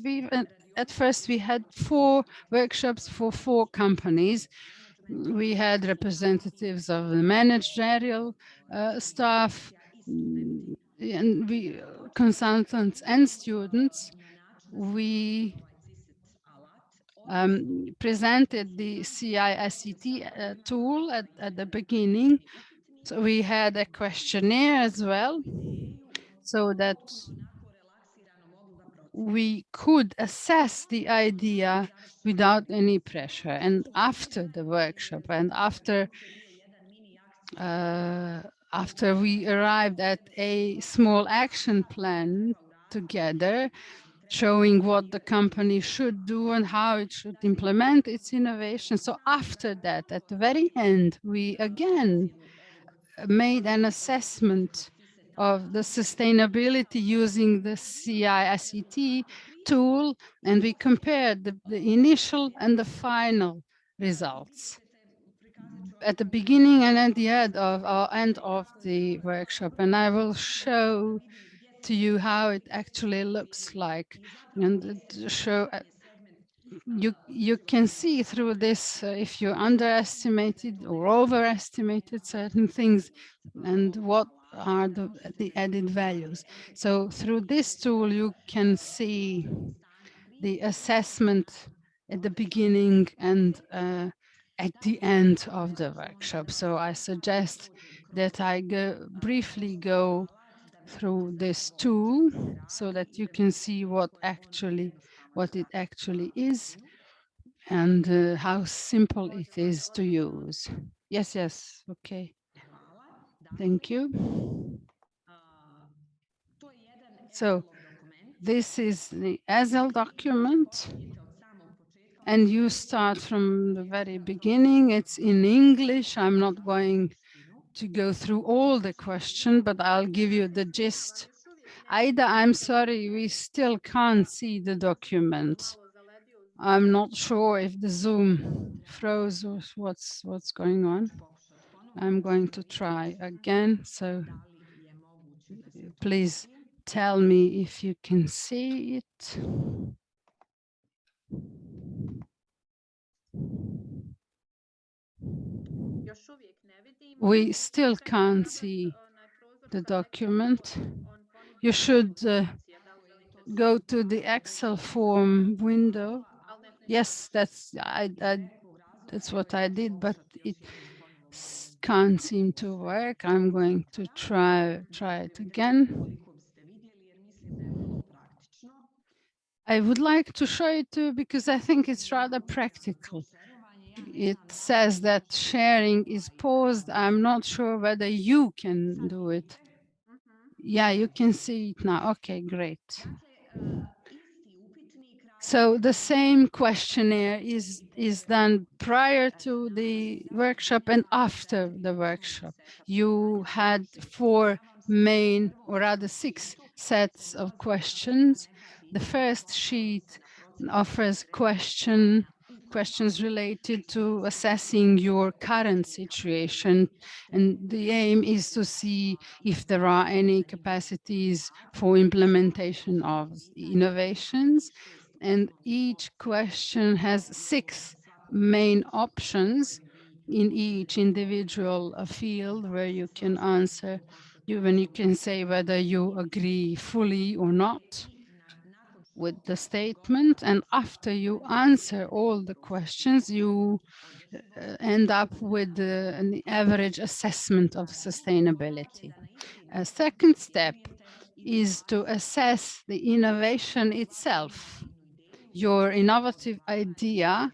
at first we had 4 workshops for 4 companies. We had representatives of the managerial staff, and consultants and students. We presented the CISET tool at the beginning. So we had a questionnaire as well, so that we could assess the idea without any pressure. And after the workshop and after after we arrived at a small action plan together, showing what the company should do and how it should implement its innovation. So after that, at the very end, we again made an assessment of the sustainability using the CI/SET tool, and we compared the initial and the final results at the beginning and at the end of the workshop. And I will show to you how it actually looks like, and to show you can see through this if you underestimated or overestimated certain things and what are the added values. So through this tool you can see the assessment at the beginning and at the end of the workshop. So I suggest that I briefly go through this tool so that you can see what it actually is and how simple it is to use. Yes, okay. Thank you. So this is the ESL document, and you start from the very beginning. It's in English. I'm not going to go through all the questions, but I'll give you the gist. Aida, I'm sorry, we still can't see the document. I'm not sure if the Zoom froze or what's going on. I'm going to try again, so please tell me if you can see it. We still can't see the document. You should go to the Excel form window. Yes, that's what I did, but it can't seem to work. I'm going to try it again. I would like to show it to you because I think it's rather practical. It says that sharing is paused. I'm not sure whether you can do it. Yeah, you can see it now. Okay, great. So the same questionnaire is done prior to the workshop and after the workshop. You had 4 main, or rather 6 sets of questions. The first sheet offers questions related to assessing your current situation, and the aim is to see if there are any capacities for implementation of innovations. And each question has 6 main options in each individual field where you can answer. You can say whether you agree fully or not with the statement, and after you answer all the questions, you end up with an average assessment of sustainability. A second step is to assess the innovation itself, your innovative idea,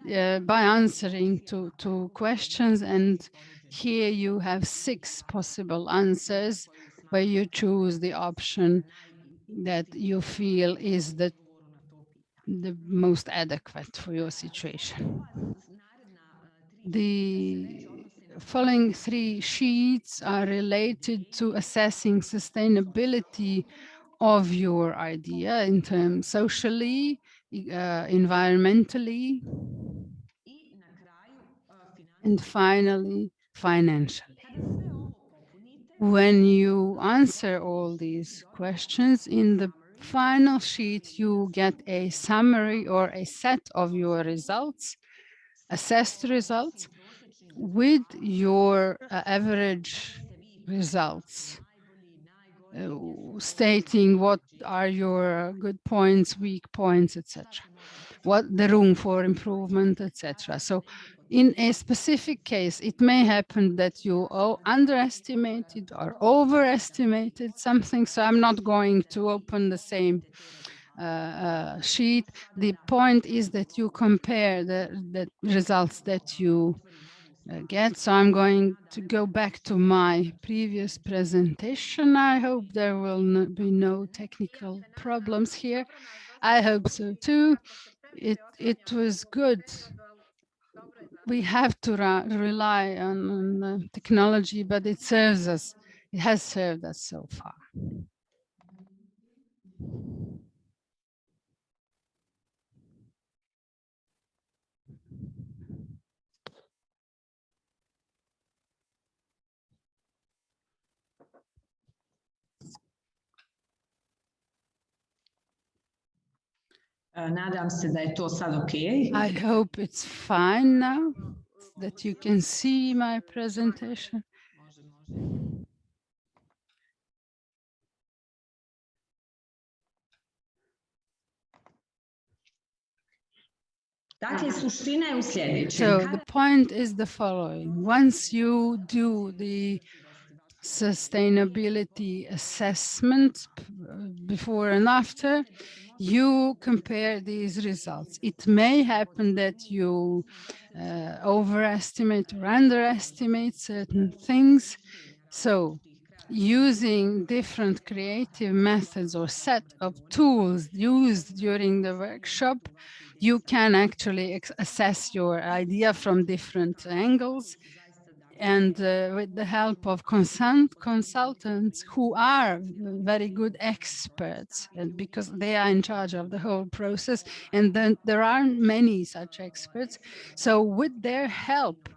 by answering to questions, and here you have 6 possible answers where you choose the option that you feel is the most adequate for your situation. The following 3 sheets are related to assessing sustainability of your idea in terms socially, environmentally, and finally, financially. When you answer all these questions, in the final sheet, you get a summary or a set of your results, assessed results, with your average results, stating what are your good points, weak points, etc. What the room for improvement, etc. So in a specific case, it may happen that you underestimated or overestimated something. So I'm not going to open the same sheet. The point is that you compare the results that you get. So I'm going to go back to my previous presentation. I hope there will be no technical problems here. I hope so too. It was good. We have to rely on technology, but it serves us. It has served us so far. Nadam se da je to sad okay. I hope it's fine now, that you can see my presentation. Dakle, suština je u sljedećem. So the point is the following. Once you do the sustainability assessment before and after, you compare these results. It may happen that you overestimate or underestimate certain things. So using different creative methods or set of tools used during the workshop, you can actually assess your idea from different angles. And with the help of consultants who are very good experts, and because they are in charge of the whole process, and then there aren't many such experts. So with their help,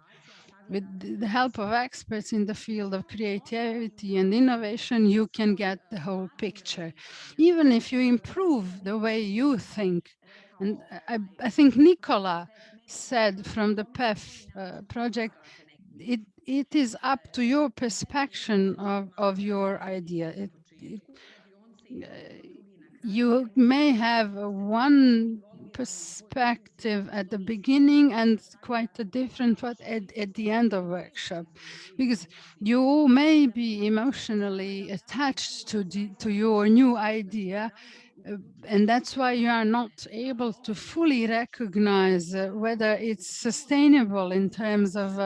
with the help of experts in the field of creativity and innovation, you can get the whole picture. Even if you improve the way you think, and I think Nicola said from the PEF project, it is up to your perception of your idea. You may have one perspective at the beginning and quite a different one at the end of workshop, because you may be emotionally attached to your new idea, and that's why you are not able to fully recognize whether it's sustainable in terms of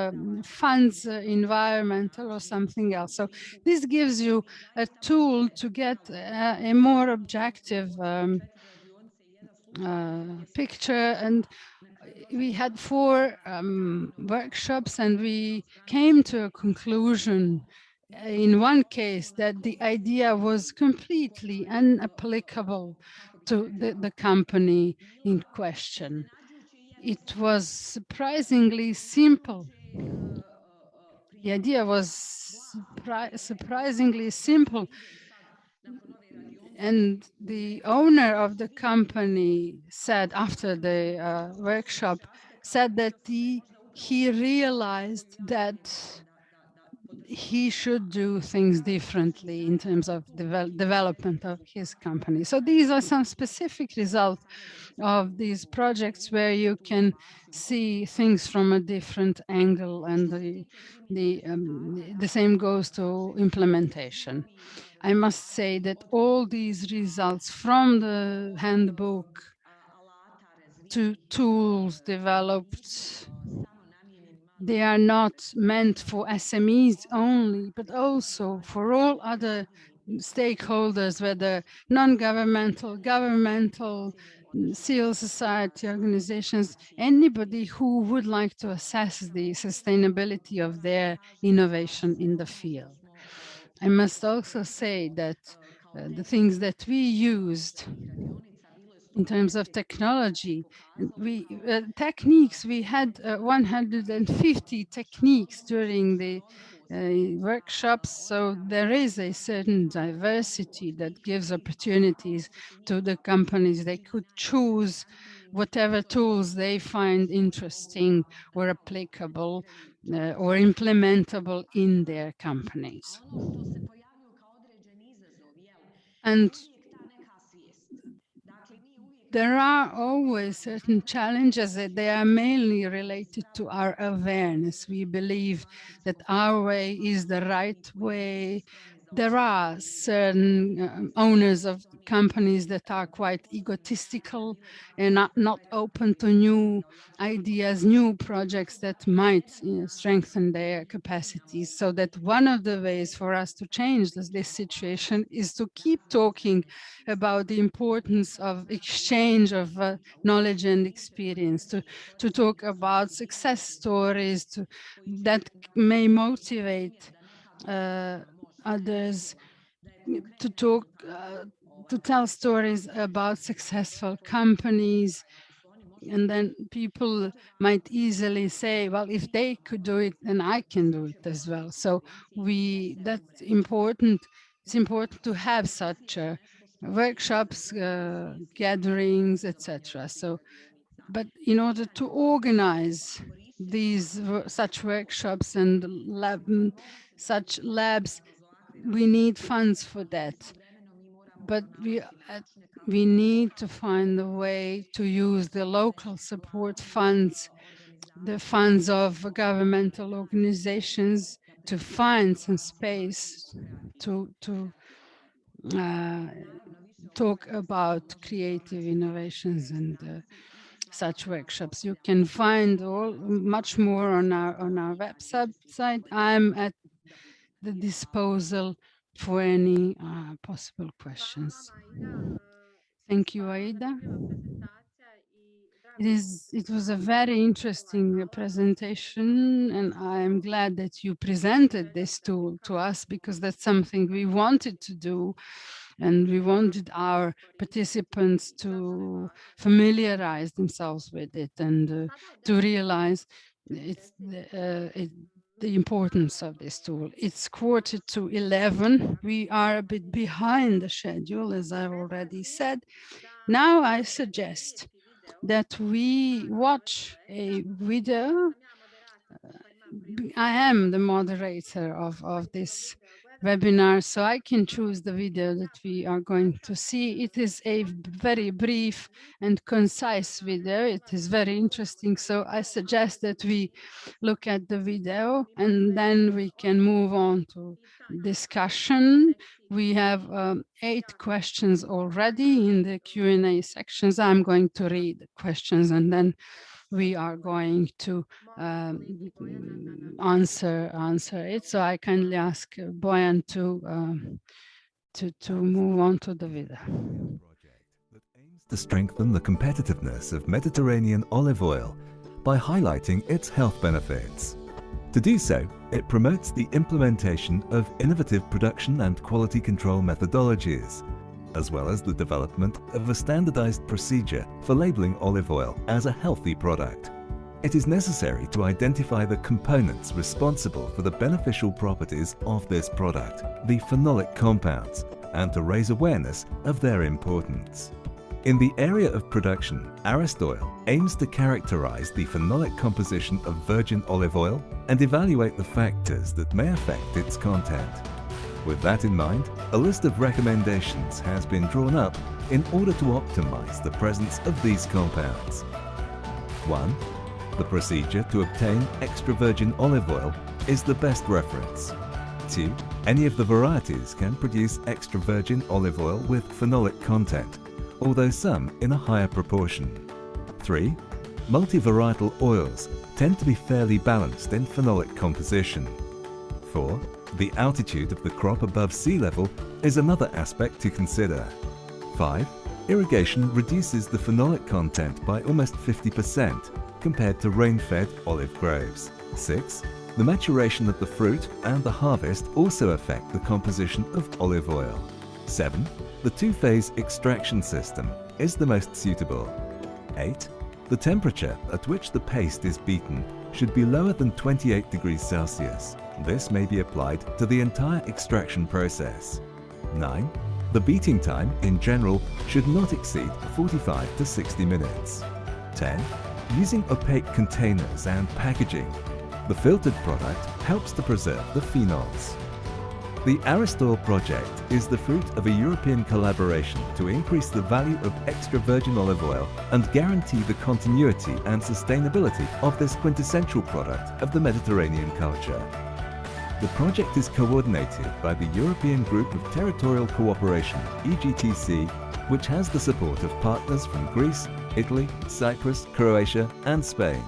funds, environmental or something else. So this gives you a tool to get a more objective picture. And we had 4 workshops, and we came to a conclusion in one case that the idea was completely unapplicable to the company in question. It was surprisingly simple. The idea was surprisingly simple. And the owner of the company said after the workshop, said that he realized that he should do things differently in terms of development of his company. So these are some specific results of these projects where you can see things from a different angle, and the same goes to implementation. I must say that all these results from the handbook to tools developed, they are not meant for SMEs only, but also for all other stakeholders, whether non-governmental, governmental, civil society organizations, anybody who would like to assess the sustainability of their innovation in the field. I must also say that the things that we used in terms of technology, techniques, we had 150 techniques during the workshops, so there is a certain diversity that gives opportunities to the companies. They could choose whatever tools they find interesting or applicable or implementable in their companies. And there are always certain challenges that they are mainly related to our awareness. We believe that our way is the right way, there are certain owners of companies that are quite egotistical and not open to new ideas, new projects that might strengthen their capacities. So that one of the ways for us to change this situation is to keep talking about the importance of exchange of knowledge and experience, to talk about success stories that may motivate others, to tell stories about successful companies. And then people might easily say, well, if they could do it, then I can do it as well. So that's important. It's important to have such workshops, gatherings, etc. So, but in order to organize these such workshops and such labs, we need funds for that. But we need to find a way to use the local support funds, the funds of governmental organizations, to find some space to talk about creative innovations and such workshops. You can find much more on our website. I'm at the disposal for any possible questions. Thank you, Aida. It was a very interesting presentation, and I am glad that you presented this tool to us, because that's something we wanted to do, and we wanted our participants to familiarize themselves with it and to realize the importance of this tool. It's 11:15. We are a bit behind the schedule, as I've already said. Now I suggest that we watch a video. I am the moderator of this webinar, so I can choose the video that we are going to see. It is a very brief and concise video. It is very interesting, so I suggest that we look at the video and then we can move on to discussion. We have 8 questions already in the Q&A sections. I'm going to read the questions and then we are going to answer it. So I kindly ask Bojan to move on to the video. That aims to strengthen the competitiveness of Mediterranean olive oil by highlighting its health benefits. To do so, it promotes the implementation of innovative production and quality control methodologies, as well as the development of a standardized procedure for labeling olive oil as a healthy product. It is necessary to identify the components responsible for the beneficial properties of this product, the phenolic compounds, and to raise awareness of their importance. In the area of production, Aristoil aims to characterize the phenolic composition of virgin olive oil and evaluate the factors that may affect its content. With that in mind, a list of recommendations has been drawn up in order to optimize the presence of these compounds. 1. The procedure to obtain extra virgin olive oil is the best reference. 2. Any of the varieties can produce extra virgin olive oil with phenolic content, although some in a higher proportion. 3. Multivarietal oils tend to be fairly balanced in phenolic composition. 4. The altitude of the crop above sea level is another aspect to consider. 5. Irrigation reduces the phenolic content by almost 50% compared to rain-fed olive groves. 6. The maturation of the fruit and the harvest also affect the composition of olive oil. 7. The two-phase extraction system is the most suitable. 8. The temperature at which the paste is beaten should be lower than 28 degrees Celsius. This may be applied to the entire extraction process. 9. The beating time in general should not exceed 45 to 60 minutes. 10. Using opaque containers and packaging, the filtered product helps to preserve the phenols. The Aristoil project is the fruit of a European collaboration to increase the value of extra virgin olive oil and guarantee the continuity and sustainability of this quintessential product of the Mediterranean culture. The project is coordinated by the European Group of Territorial Cooperation, EGTC, which has the support of partners from Greece, Italy, Cyprus, Croatia, and Spain.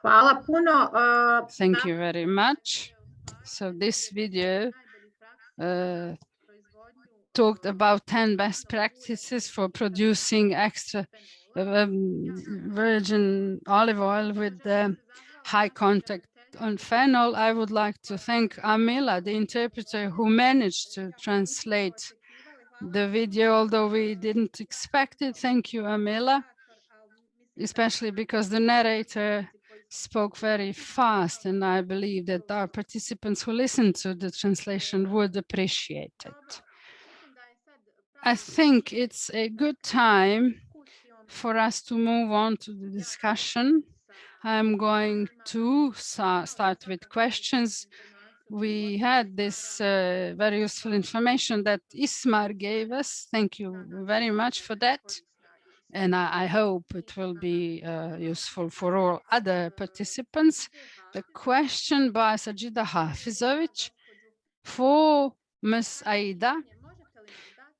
Hvala puno. Thank you very much. So this video talked about 10 best practices for producing extra virgin olive oil with high contact on phenol. I would like to thank Amila, the interpreter, who managed to translate the video, although we didn't expect it. Thank you, Amila, especially because the narrator spoke very fast, and I believe that our participants who listened to the translation would appreciate it. I think it's a good time for us to move on to the discussion. I'm going to start with questions. We had this very useful information that Ismar gave us. Thank you very much for that. And I hope it will be useful for all other participants. The question by Sajida Hafizovic for Ms. Aida.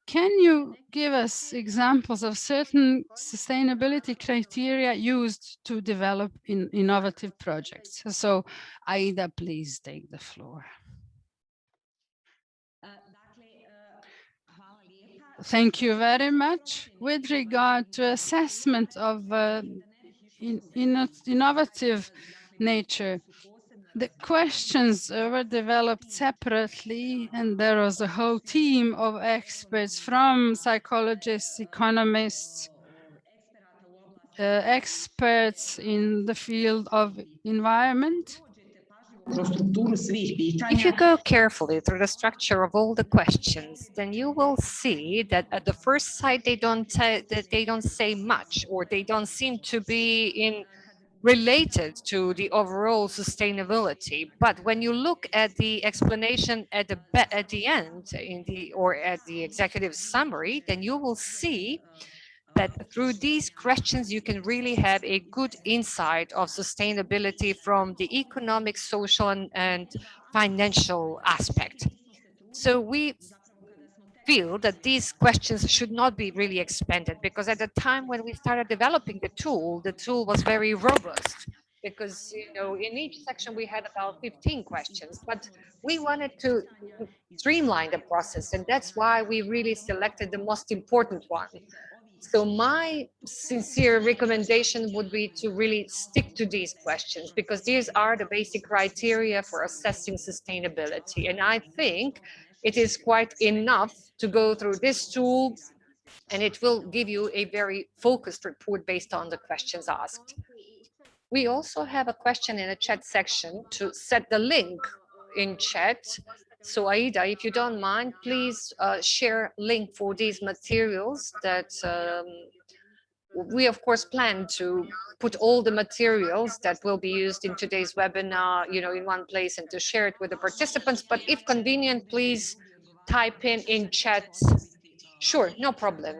Can you give us examples of certain sustainability criteria used to develop innovative projects? So Aida, please take the floor. Thank you very much. With regard to assessment of innovative nature, the questions were developed separately, and there was a whole team of experts from psychologists, economists, experts in the field of environment. If you go carefully through the structure of all the questions, then you will see that at the first sight they don't say much, or they don't seem to be related to the overall sustainability. But when you look at the explanation at the end, or at the executive summary, then you will see that through these questions, you can really have a good insight of sustainability from the economic, social, and financial aspect. So we feel that these questions should not be really expanded, because at the time when we started developing the tool was very robust, because in each section we had about 15 questions, but we wanted to streamline the process, and that's why we really selected the most important one. So my sincere recommendation would be to really stick to these questions, because these are the basic criteria for assessing sustainability. And I think it is quite enough to go through this tool, and it will give you a very focused report based on the questions asked. We also have a question in the chat section to set the link in chat. So Aida, if you don't mind, please share link for these materials that we of course plan to put all the materials that will be used in today's webinar, in one place, and to share it with the participants. But if convenient, please type in chat. Sure, no problem.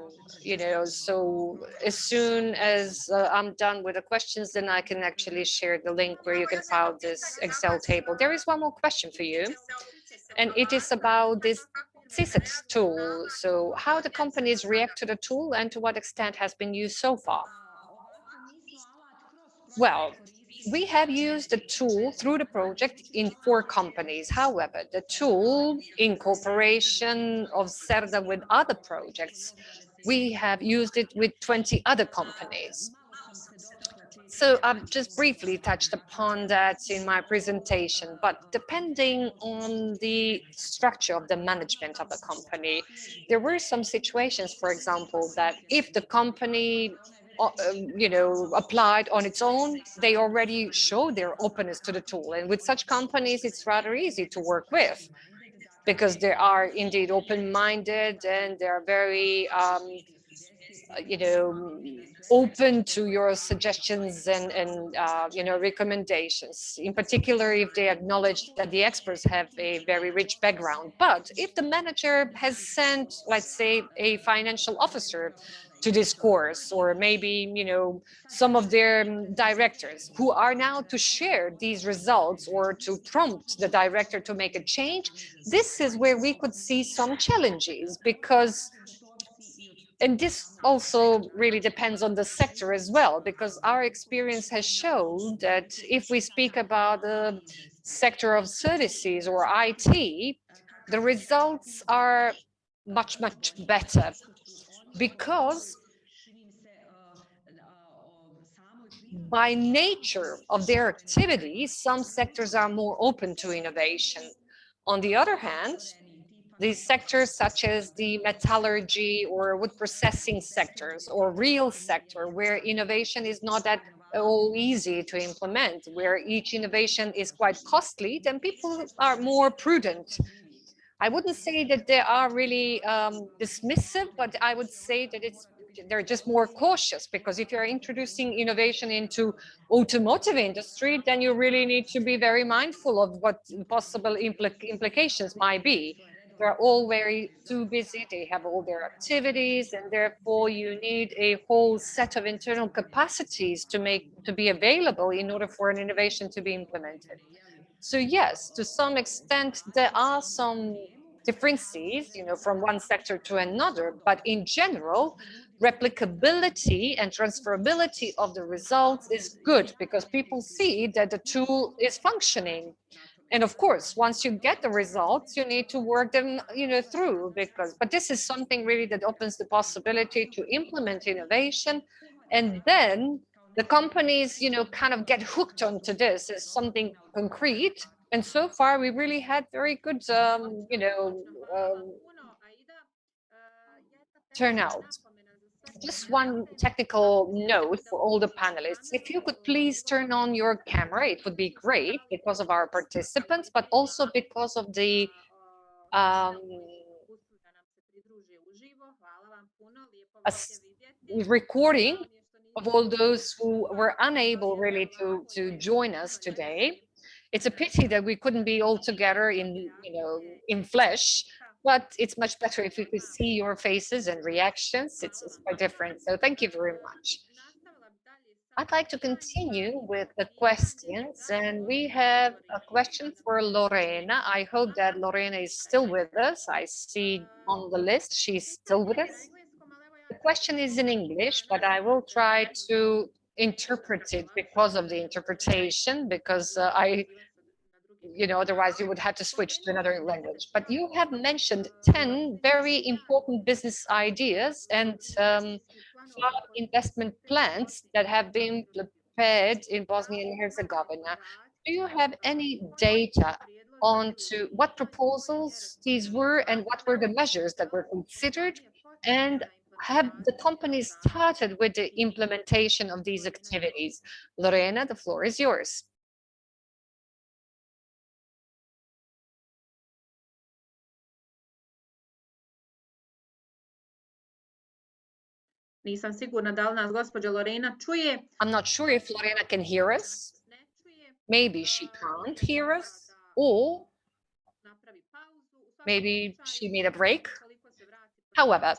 So as soon as I'm done with the questions, then I can actually share the link where you can file this Excel table. There is one more question for you, and it is about this CISET tool. So how the companies react to the tool, and to what extent has been used so far? Well, we have used the tool through the project in 4 companies. However, the tool, in cooperation of Sandra with other projects, we have used it with 20 other companies. So I've just briefly touched upon that in my presentation, but depending on the structure of the management of the company, there were some situations, for example, that if the company applied on its own, they already show their openness to the tool. And with such companies, it's rather easy to work with because they are indeed open-minded and they're very, open to your suggestions and recommendations, in particular if they acknowledge that the experts have a very rich background. But if the manager has sent, let's say, a financial officer to this course, or maybe some of their directors who are now to share these results or to prompt the director to make a change, this is where we could see some challenges, because and this also really depends on the sector as well, because our experience has shown that if we speak about the sector of services or IT, the results are much, much better, because by nature of their activities, some sectors are more open to innovation. On the other hand, these sectors such as the metallurgy or wood processing sectors or real sector, where innovation is not at all easy to implement, where each innovation is quite costly, then people are more prudent. I wouldn't say that they are really dismissive, but I would say that they're just more cautious, because if you're introducing innovation into automotive industry, then you really need to be very mindful of what possible implications might be. They're all very too busy, they have all their activities, and therefore you need a whole set of internal capacities to be available in order for an innovation to be implemented. So yes, to some extent, there are some differences, from one sector to another, but in general, replicability and transferability of the results is good, because people see that the tool is functioning. And of course, once you get the results, you need to work them, through, but this is something really that opens the possibility to implement innovation. And then the companies, kind of get hooked onto this as something concrete. And so far, we really had very good, turnout. Just one technical note for all the panelists. If you could please turn on your camera, it would be great, because of our participants, but also because of the recording of all those who were unable really to join us today. It's a pity that we couldn't be all together in flesh, but it's much better if we could see your faces and reactions. It's quite different. So thank you very much. I'd like to continue with the questions, and we have a question for Lorena. I hope that Lorena is still with us. I see on the list she's still with us. The question is in English, but I will try to interpret it because of the interpretation, because otherwise you would have to switch to another language. But you have mentioned 10 very important business ideas and 5 investment plans that have been prepared in Bosnia and Herzegovina. Do you have any data on to what proposals these were and what were the measures that were considered? And have the companies started with the implementation of these activities? Lorena, the floor is yours. Nisam sigurna da li nas gospođa Lorena čuje. I'm not sure if Lorena can hear us. Maybe she can't hear us, or maybe she made a break. However,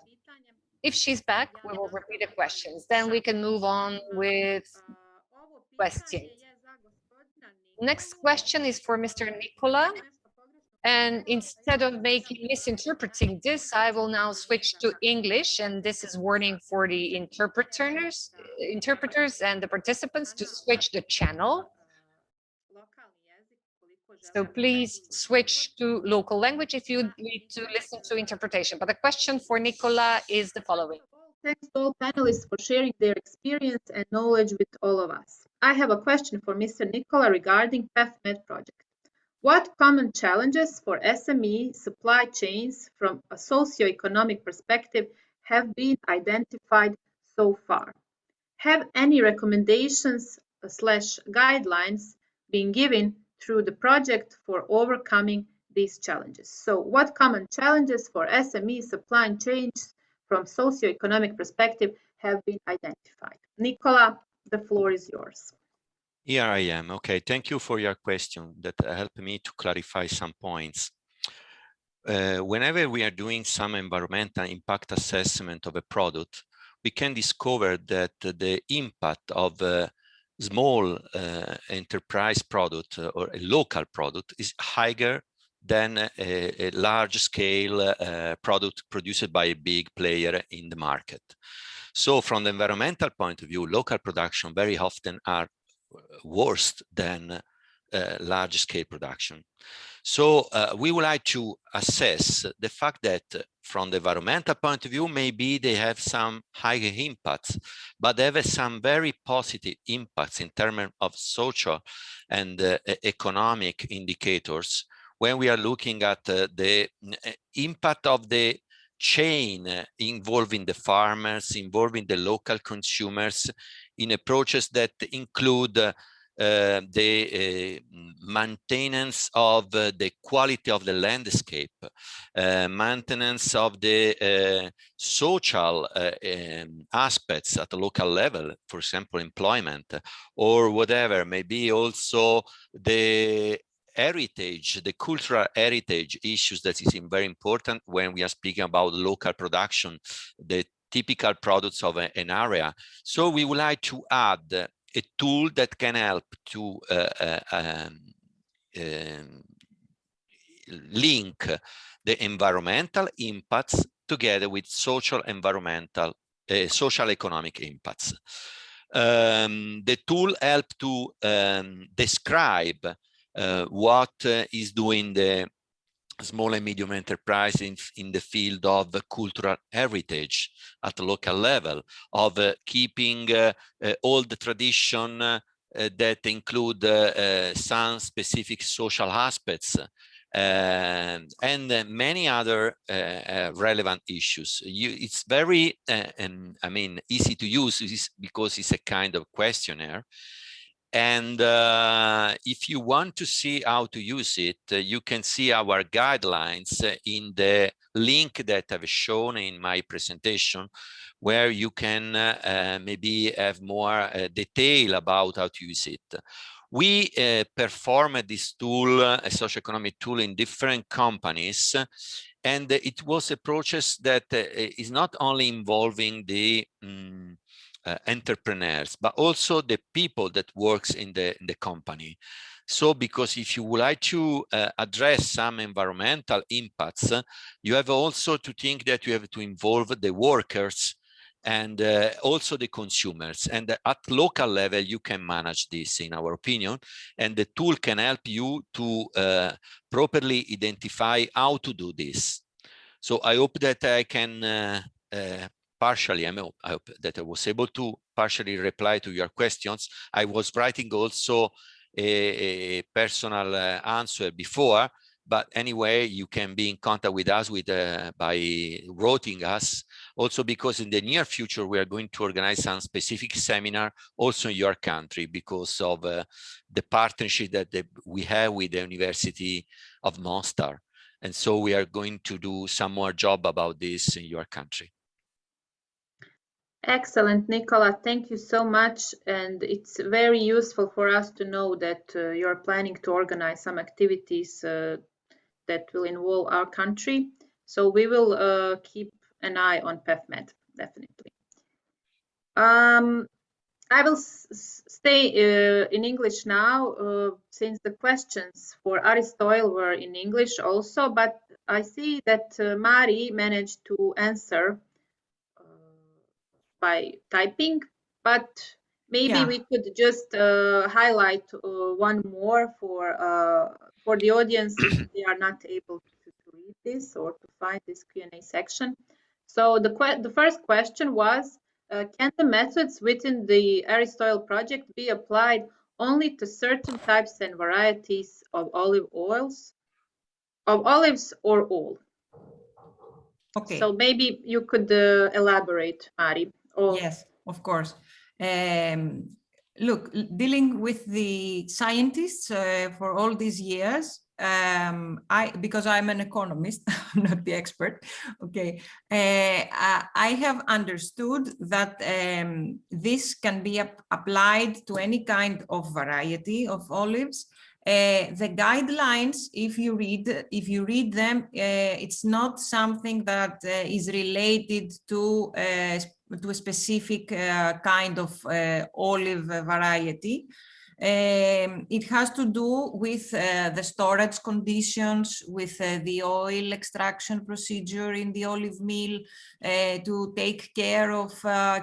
if she's back, we will repeat the questions. Then we can move on with questions. Next question is for Mr. Nicola. And instead of misinterpreting this, I will now switch to English. And this is warning for the interpreters and the participants to switch the channel. So please switch to local language if you need to listen to interpretation. But the question for Nicola is the following. Thanks to all panelists for sharing their experience and knowledge with all of us. I have a question for Mr. Nicola regarding PEFMED project. What common challenges for SME supply chains from a socio-economic perspective have been identified so far? Have any recommendations slash guidelines been given through the project for overcoming these challenges? So what common challenges for SME supply chains from socioeconomic perspective have been identified? Nicola, the floor is yours. Here I am. Okay, thank you for your question that helped me to clarify some points. Whenever we are doing some environmental impact assessment of a product, we can discover that the impact of a small enterprise product or a local product is higher than a large scale product produced by a big player in the market. So from the environmental point of view, local production very often are worse than large scale production. So we would like to assess the fact that from the environmental point of view, maybe they have some higher impacts, but they have some very positive impacts in terms of social and economic indicators when we are looking at the impact of the chain involving the farmers, involving the local consumers in approaches that include the maintenance of the quality of the landscape, maintenance of the social aspects at the local level, for example, employment or whatever, maybe also the heritage, the cultural heritage issues that is very important when we are speaking about local production, the typical products of an area. So we would like to add a tool that can help to link the environmental impacts together with social economic impacts. The tool helps to describe what is doing the small and medium enterprise in the field of cultural heritage at the local level, of keeping all the tradition that include some specific social aspects and many other relevant issues. It's very, I mean, easy to use because it's a kind of questionnaire. And if you want to see how to use it, you can see our guidelines in the link that I've shown in my presentation, where you can maybe have more detail about how to use it. We performed this tool, a socioeconomic tool, in different companies, and it was a process that is not only involving the entrepreneurs, but also the people that works in the company. So because if you would like to address some environmental impacts, you have also to think that you have to involve the workers and also the consumers. And at local level, you can manage this, in our opinion, and the tool can help you to properly identify how to do this. So I hope that I can partially, I hope that I was able to partially reply to your questions. I was writing also a personal answer before, but anyway, you can be in contact with us by writing us. Also, because in the near future, we are going to organize some specific seminar also in your country because of the partnership that we have with the University of Mostar. And so we are going to do some more job about this in your country. Excellent, Nicola. Thank you so much. And it's very useful for us to know that you're planning to organize some activities that will involve our country. So we will keep an eye on PEFMED, definitely. I will stay in English now, since the questions for Aristotle were in English also, but I see that Mari managed to answer by typing, but maybe we could just highlight one more for the audience if they are not able to read this or to find this Q&A section. So the first question was, can the methods within the Aristotle project be applied only to certain types and varieties of olive oils, of olives, or all? Okay. So maybe you could elaborate, Mari. Yes, of course. Look, dealing with the scientists for all these years, because I'm an economist, I'm not the expert, okay, I have understood that this can be applied to any kind of variety of olives. The guidelines, if you read them, it's not something that is related to a specific kind of olive variety. It has to do with the storage conditions, with the oil extraction procedure in the olive mill, to take care of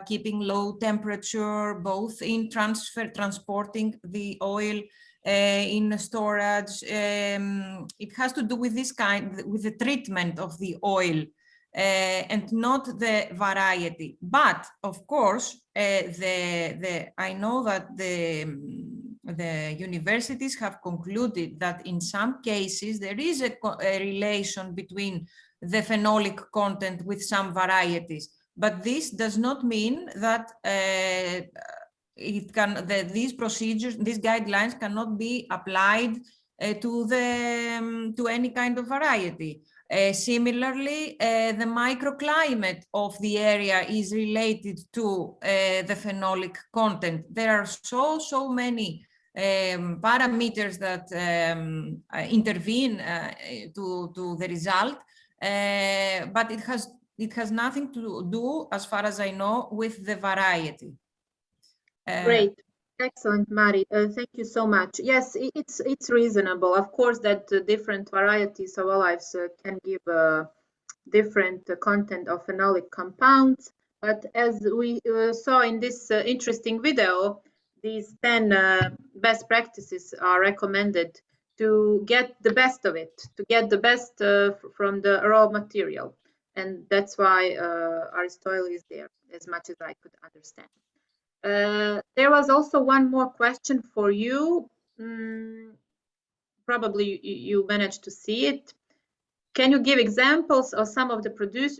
keeping low temperature, both in transporting the oil in storage. It has to do with this with the treatment of the oil. And not the variety, but of course, I know that the universities have concluded that in some cases there is a relation between the phenolic content with some varieties, but this does not mean that these procedures, these guidelines cannot be applied to any kind of variety. Similarly, the microclimate of the area is related to the phenolic content. There are so many parameters that intervene to the result, but it has nothing to do, as far as I know, with the variety. Great. Excellent, Mari. Thank you so much. Yes, it's reasonable. Of course, that different varieties of olives can give different content of phenolic compounds. But as we saw in this interesting video, these 10 best practices are recommended to get the best of it, to get the best from the raw material. And that's why Aristotle is there, as much as I could understand. There was also one more question for you. Probably you managed to see it. Can you give examples of some of the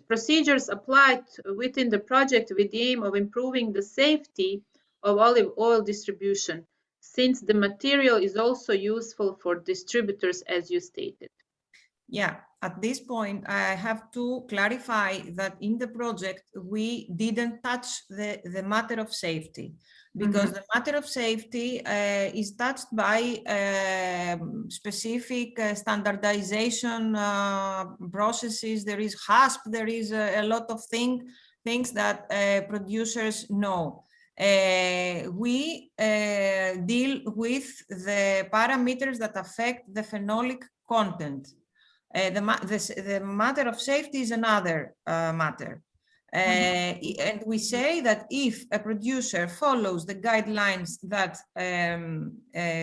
procedures applied within the project with the aim of improving the safety of olive oil distribution, since the material is also useful for distributors, as you stated? Yeah, at this point, I have to clarify that in the project, we didn't touch the matter of safety, because the matter of safety is touched by specific standardization processes. There is HASP, there is a lot of things that producers know. We deal with the parameters that affect the phenolic content. The matter of safety is another matter. And we say that if a producer follows the guidelines that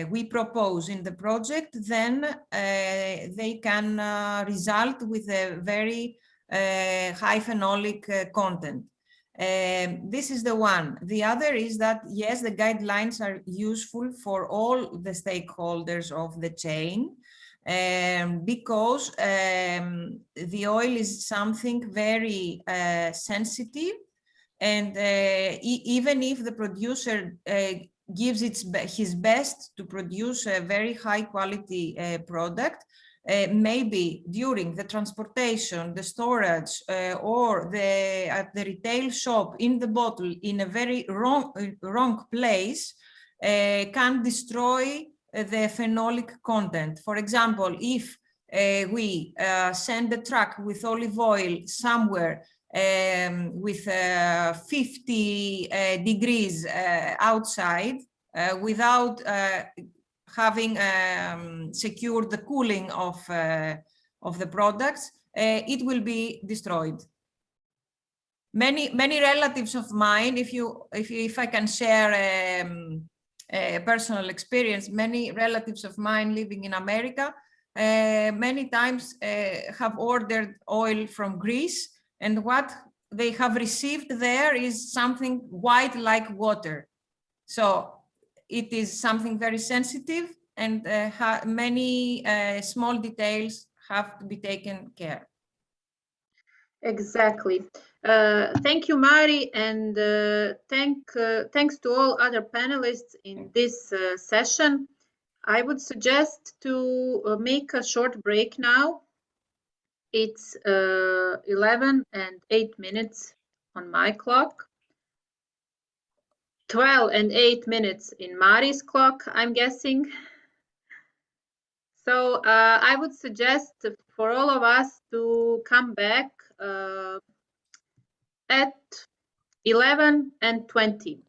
we propose in the project, then they can result with a very high phenolic content. This is the one. The other is that, yes, the guidelines are useful for all the stakeholders of the chain, because the oil is something very sensitive, and even if the producer gives his best to produce a very high quality product, maybe during the transportation, the storage, or at the retail shop in the bottle in a very wrong place, can destroy the phenolic content. For example, if we send a truck with olive oil somewhere with 50 degrees outside, without having secured the cooling of the products, it will be destroyed. Many relatives of mine, if I can share personal experience, many relatives of mine living in America many times have ordered oil from Greece, and what they have received there is something white like water. So it is something very sensitive, and many small details have to be taken care. Exactly. Thank you, Mari, and thanks to all other panelists in this session. I would suggest to make a short break now. It's 11 and 8 minutes on my clock, 12 and 8 minutes in Mari's clock, I'm guessing. So I would suggest for all of us to come back at 11 and 20.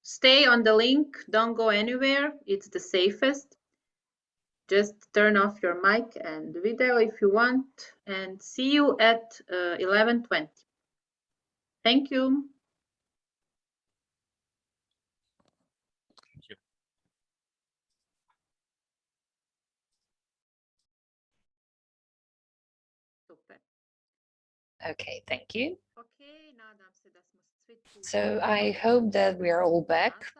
Stay on the link, don't go anywhere, it's the safest. Just turn off your mic and video if you want, and see you at 11:20. Thank you. Super. Okay, thank you. Okay, nadam se da smo svi tu. So I hope that we are all back.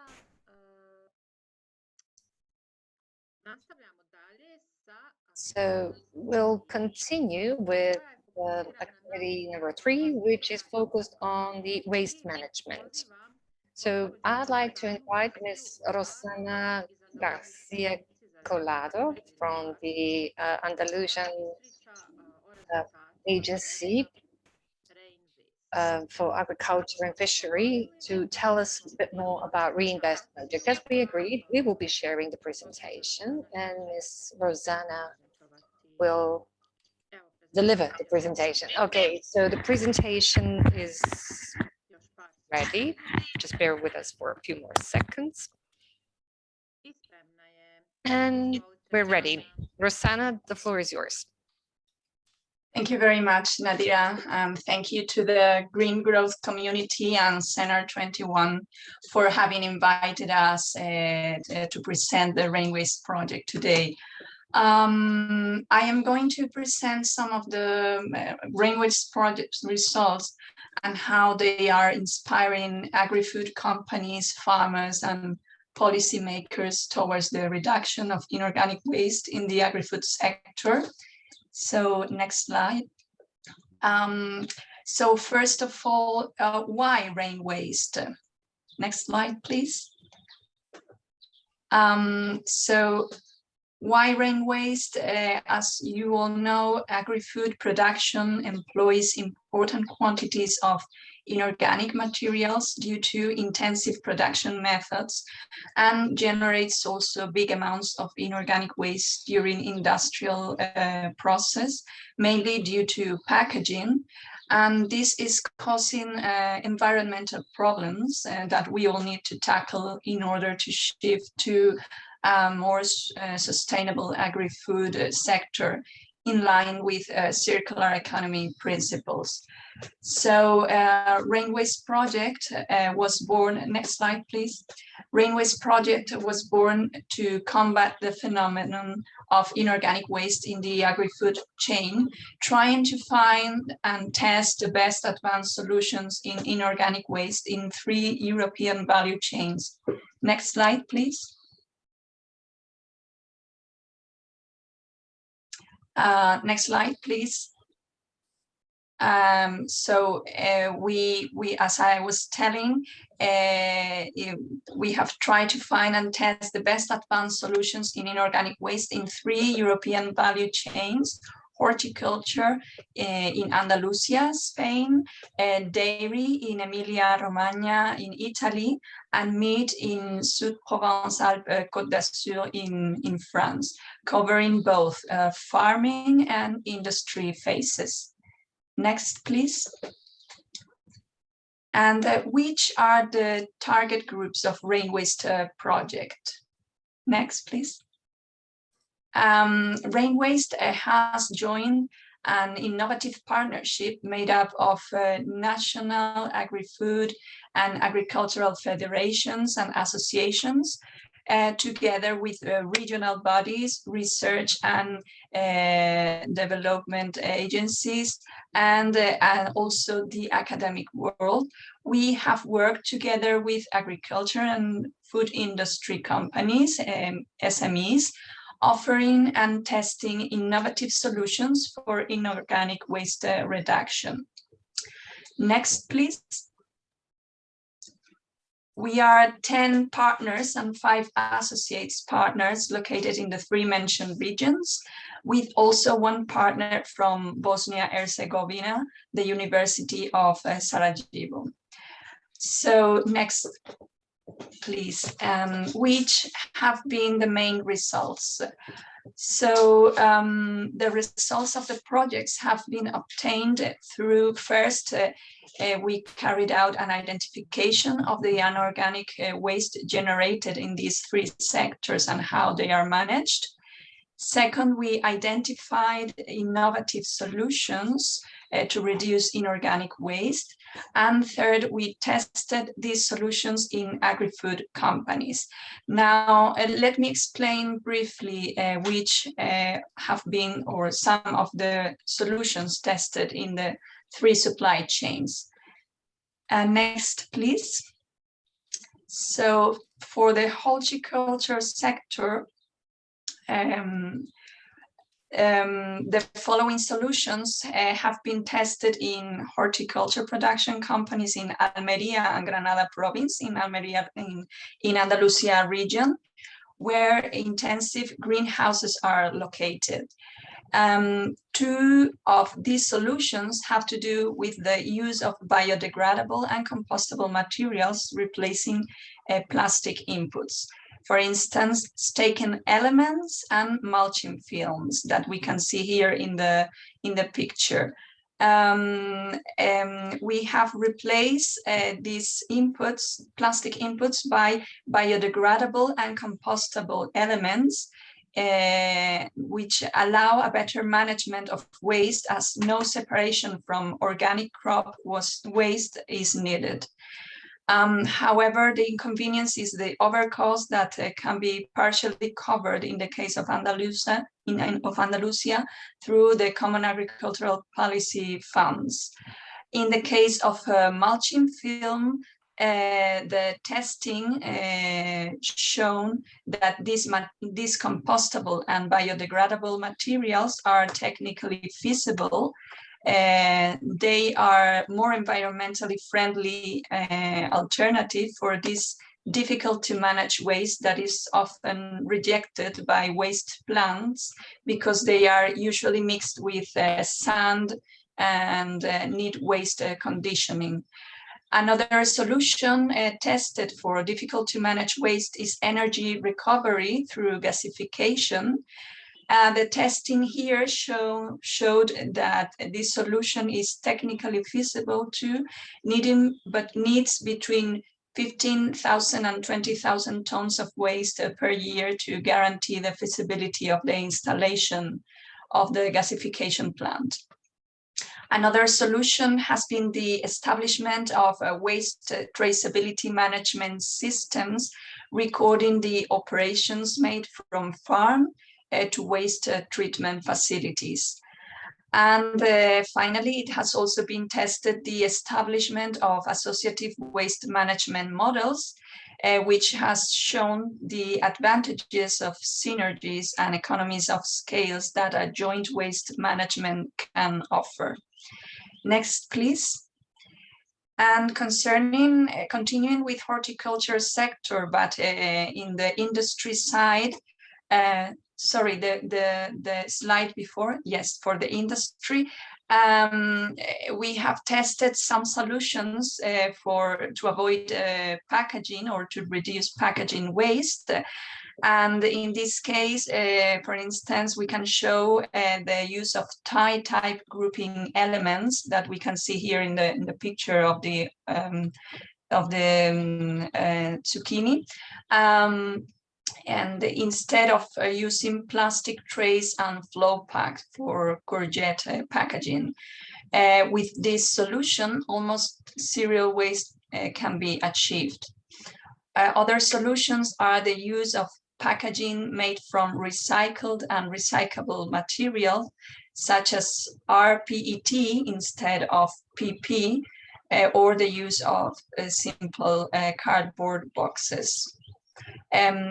Nastavljamo dalje sa So we'll continue with activity number 3, which is focused on the waste management. So I'd like to invite Ms. Rosana Garcia Colado from the Andalusian Agency for Agriculture and Fishery to tell us a bit more about Reinvest project. As we agreed, we will be sharing the presentation, and Ms. Rosana will deliver the presentation. Okay, so the presentation is ready. Just bear with us for a few more seconds. And we're ready. Rosana, the floor is yours. Thank you very much, Nadira. Thank you to the Green Growth community and Center 21 for having invited us to present the Rain Waste project today. I am going to present some of the Rain Waste project results and how they are inspiring agri-food companies, farmers, and policymakers towards the reduction of inorganic waste in the agri-food sector. So next slide. So first of all, why rain waste? Next slide, please. So why rain waste? As you all know, agri-food production employs important quantities of inorganic materials due to intensive production methods and generates also big amounts of inorganic waste during industrial process, mainly due to packaging. And this is causing environmental problems that we all need to tackle in order to shift to more sustainable agri-food sector in line with circular economy principles. So Rain Waste Project was born, next slide please. Rain Waste Project was born to combat the phenomenon of inorganic waste in the agri-food chain, trying to find and test the best advanced solutions in inorganic waste in 3 European value chains. Next slide please. Next slide, please. So we, as I was telling, we have tried to find and test the best advanced solutions in inorganic waste in 3 European value chains: horticulture in Andalusia, Spain, dairy in Emilia-Romagna in Italy, and meat in Sud-Provence-Alpes-Côte d'Azur in France, covering both farming and industry phases. Next, please. And which are the target groups of Rain Waste project? Next, please. Rain Waste has joined an innovative partnership made up of national agri-food and agricultural federations and associations, together with regional bodies, research and development agencies, and also the academic world. We have worked together with agriculture and food industry companies, SMEs, offering and testing innovative solutions for inorganic waste reduction. Next, please. We are 10 partners and 5 associates partners located in the 3 mentioned regions, with also 1 partner from Bosnia-Herzegovina, the University of Sarajevo. So next, please, which have been the main results? So the results of the projects have been obtained through, first, we carried out an identification of the inorganic waste generated in these 3 sectors and how they are managed. Second, we identified innovative solutions to reduce inorganic waste. And third, we tested these solutions in agri-food companies. Now, let me explain briefly which have been, or some of the solutions tested in the 3 supply chains. Next, please. So for the horticulture sector, the following solutions have been tested in horticulture production companies in Almeria and Granada province, in Almeria in Andalusia region, where intensive greenhouses are located. 2 of these solutions have to do with the use of biodegradable and compostable materials replacing plastic inputs. For instance, staken elements and mulching films that we can see here in the picture. We have replaced these inputs, plastic inputs, by biodegradable and compostable elements, which allow a better management of waste, as no separation from organic crop waste is needed. However, the inconvenience is the overcost that can be partially covered in the case of Andalusia through the Common Agricultural Policy funds. In the case of mulching film, the testing shown that these compostable and biodegradable materials are technically feasible. They are more environmentally friendly alternative for this difficult to manage waste that is often rejected by waste plants because they are usually mixed with sand and need waste conditioning. Another solution tested for difficult to manage waste is energy recovery through gasification. The testing here showed that this solution is technically feasible too, but needs between 15,000 and 20,000 tons of waste per year to guarantee the feasibility of the installation of the gasification plant. Another solution has been the establishment of waste traceability management systems, recording the operations made from farm to waste treatment facilities. And finally, it has also been tested the establishment of associative waste management models, which has shown the advantages of synergies and economies of scales that a joint waste management can offer. Next, please. And concerning, continuing with horticulture sector, but in the industry side, sorry, the slide before, yes, for the industry, we have tested some solutions to avoid packaging or to reduce packaging waste. And in this case, for instance, we can show the use of tie-type grouping elements that we can see here in the picture of the zucchini. And instead of using plastic trays and flow packs for courgette packaging, with this solution, almost zero waste can be achieved. Other solutions are the use of packaging made from recycled and recyclable material, such as rPET instead of PP, or the use of simple cardboard boxes.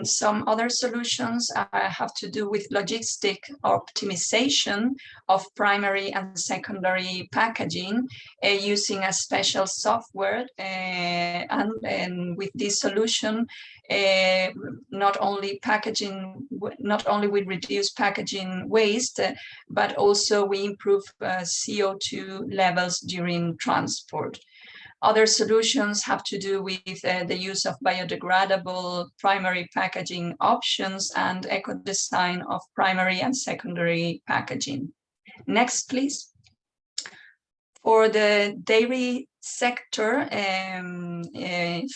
Some other solutions have to do with logistic optimization of primary and secondary packaging using a special software, and with this solution, not only we reduce packaging waste, but also we improve CO2 levels during transport. Other solutions have to do with the use of biodegradable primary packaging options and eco-design of primary and secondary packaging. Next, please. For the dairy sector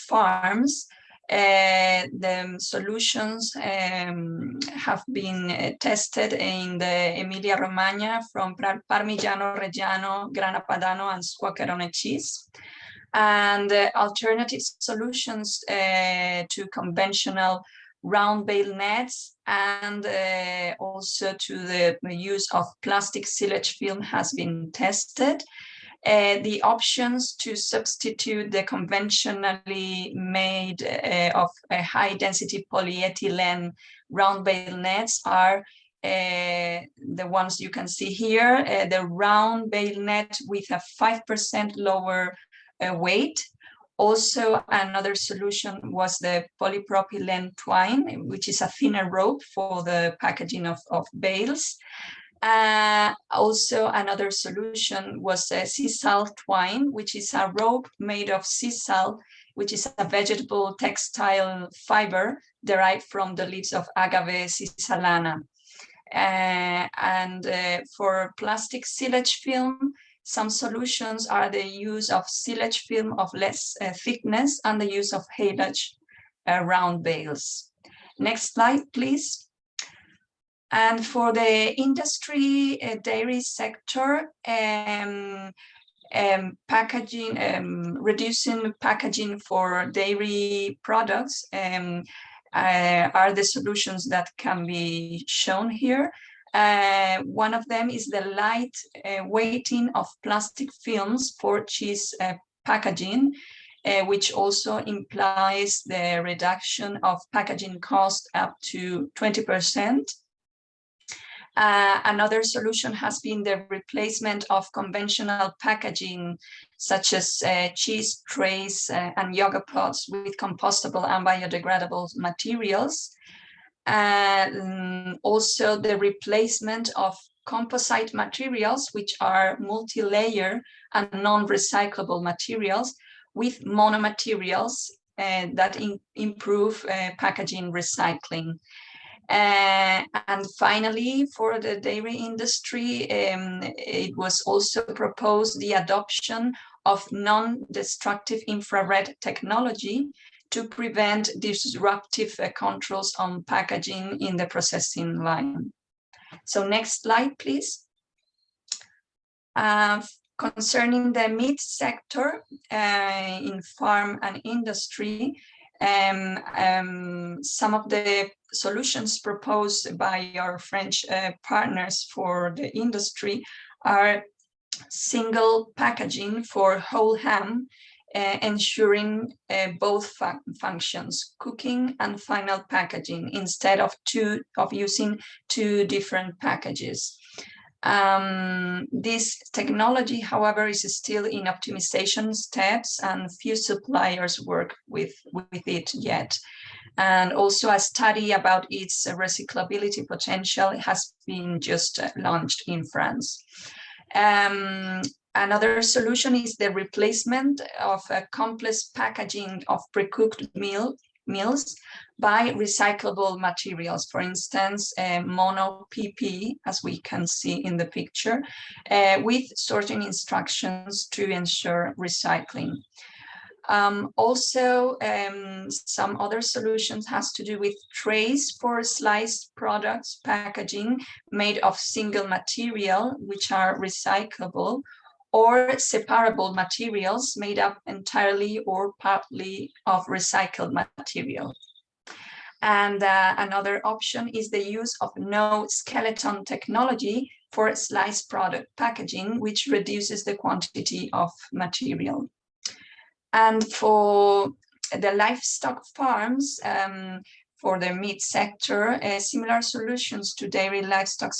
farms, the solutions have been tested in the Emilia-Romagna from Parmigiano Reggiano, Grana Padano, and Squacquerone cheese. And alternative solutions to conventional round bale nets and also to the use of plastic silage film has been tested. The options to substitute the conventionally made of high-density polyethylene round bale nets are the ones you can see here. The round bale net with a 5% lower weight. Also, another solution was the polypropylene twine, which is a thinner rope for the packaging of bales. Also, another solution was sisal twine, which is a rope made of sisal, which is a vegetable textile fiber derived from the leaves of Agave sisalana. For plastic silage film, some solutions are the use of silage film of less thickness and the use of haylage round bales. Next slide, please. And for the industry dairy sector, packaging, reducing packaging for dairy products are the solutions that can be shown here. One of them is the light weighting of plastic films for cheese packaging, which also implies the reduction of packaging cost up to 20%. Another solution has been the replacement of conventional packaging, such as cheese trays and yogurt pots with compostable and biodegradable materials. Also the replacement of composite materials, which are multi-layer and non-recyclable materials, with monomaterials that improve packaging recycling. And finally, for the dairy industry, it was also proposed the adoption of non-destructive infrared technology to prevent disruptive controls on packaging in the processing line. So next slide, please. Concerning the meat sector in farm and industry, some of the solutions proposed by our French partners for the industry are single packaging for whole ham, ensuring both functions, cooking and final packaging, instead of using two different packages. This technology, however, is still in optimization steps and few suppliers work with it yet. And also a study about its recyclability potential has been just launched in France. Another solution is the replacement of a complex packaging of pre-cooked meals by recyclable materials, for instance, mono PP, as we can see in the picture, with sorting instructions to ensure recycling. Also, some other solutions has to do with trays for sliced products packaging made of single material, which are recyclable, or separable materials made up entirely or partly of recycled material. And another option is the use of no skeleton technology for sliced product packaging, which reduces the quantity of material. And for the livestock farms, for the meat sector, similar solutions to dairy livestock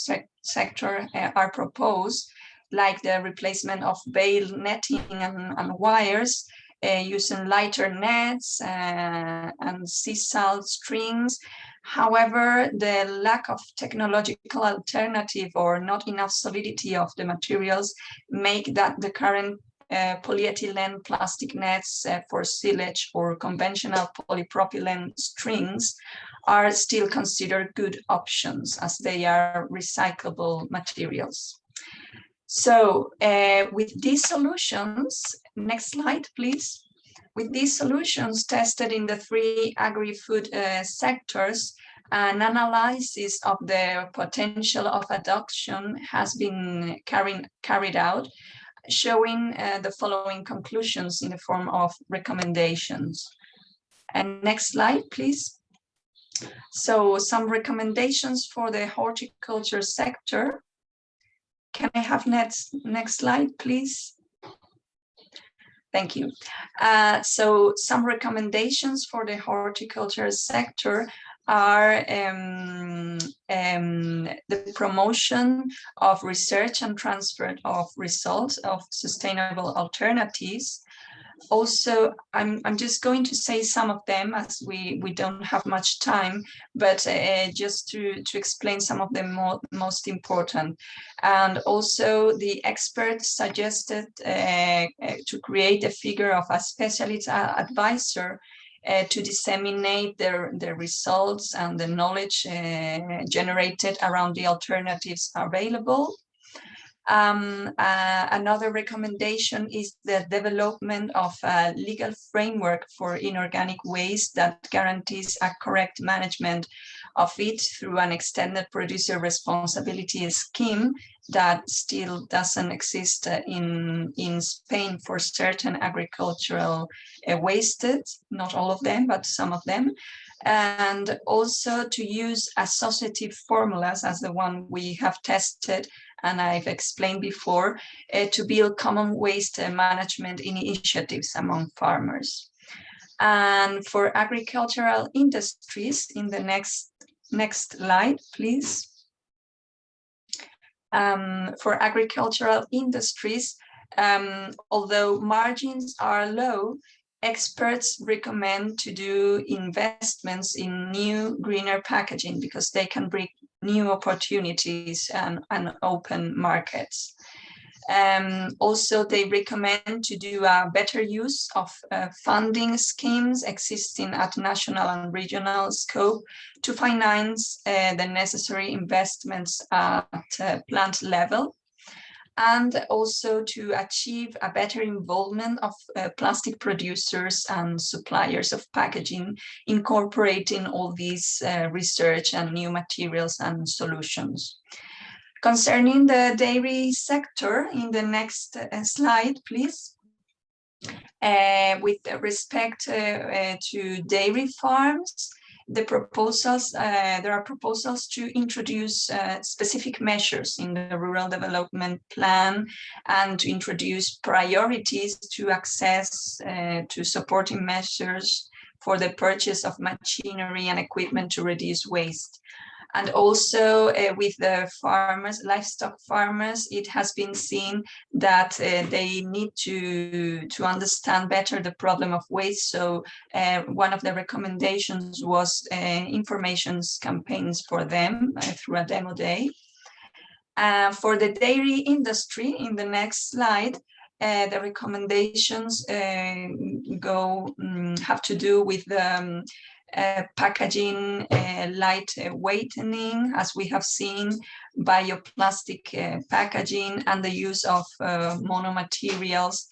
sector are proposed, like the replacement of bale netting and wires, using lighter nets and sea salt strings. However, the lack of technological alternative or not enough solidity of the materials make that the current polyethylene plastic nets for silage or conventional polypropylene strings are still considered good options as they are recyclable materials. So with these solutions, next slide, please. With these solutions tested in the 3 agri-food sectors, an analysis of the potential of adoption has been carried out, showing the following conclusions in the form of recommendations. And next slide, please. So some recommendations for the horticulture sector. Can I have next slide, please? Thank you. So some recommendations for the horticulture sector are the promotion of research and transfer of results of sustainable alternatives. Also, I'm just going to say some of them as we don't have much time, but just to explain some of them most important. And also the experts suggested to create a figure of a specialist advisor to disseminate their results and the knowledge generated around the alternatives available. Another recommendation is the development of a legal framework for inorganic waste that guarantees a correct management of it through an extended producer responsibility scheme that still doesn't exist in Spain for certain agricultural wastes, not all of them, but some of them. And also to use associative formulas as the one we have tested and I've explained before, to build common waste management initiatives among farmers. And for agricultural industries, in the next slide, please. For agricultural industries, although margins are low, experts recommend to do investments in new, greener packaging because they can bring new opportunities and open markets. Also, they recommend to do a better use of funding schemes existing at national and regional scope to finance the necessary investments at plant level, and also to achieve a better involvement of plastic producers and suppliers of packaging, incorporating all these research and new materials and solutions. Concerning the dairy sector, in the next slide, please. With respect to dairy farms, there are proposals to introduce specific measures in the rural development plan and to introduce priorities to access to supporting measures for the purchase of machinery and equipment to reduce waste. And also with the farmers, livestock farmers, it has been seen that they need to understand better the problem of waste. So one of the recommendations was information campaigns for them through a demo day. For the dairy industry, in the next slide, the recommendations have to do with the packaging light weightening, as we have seen, bioplastic packaging, and the use of monomaterials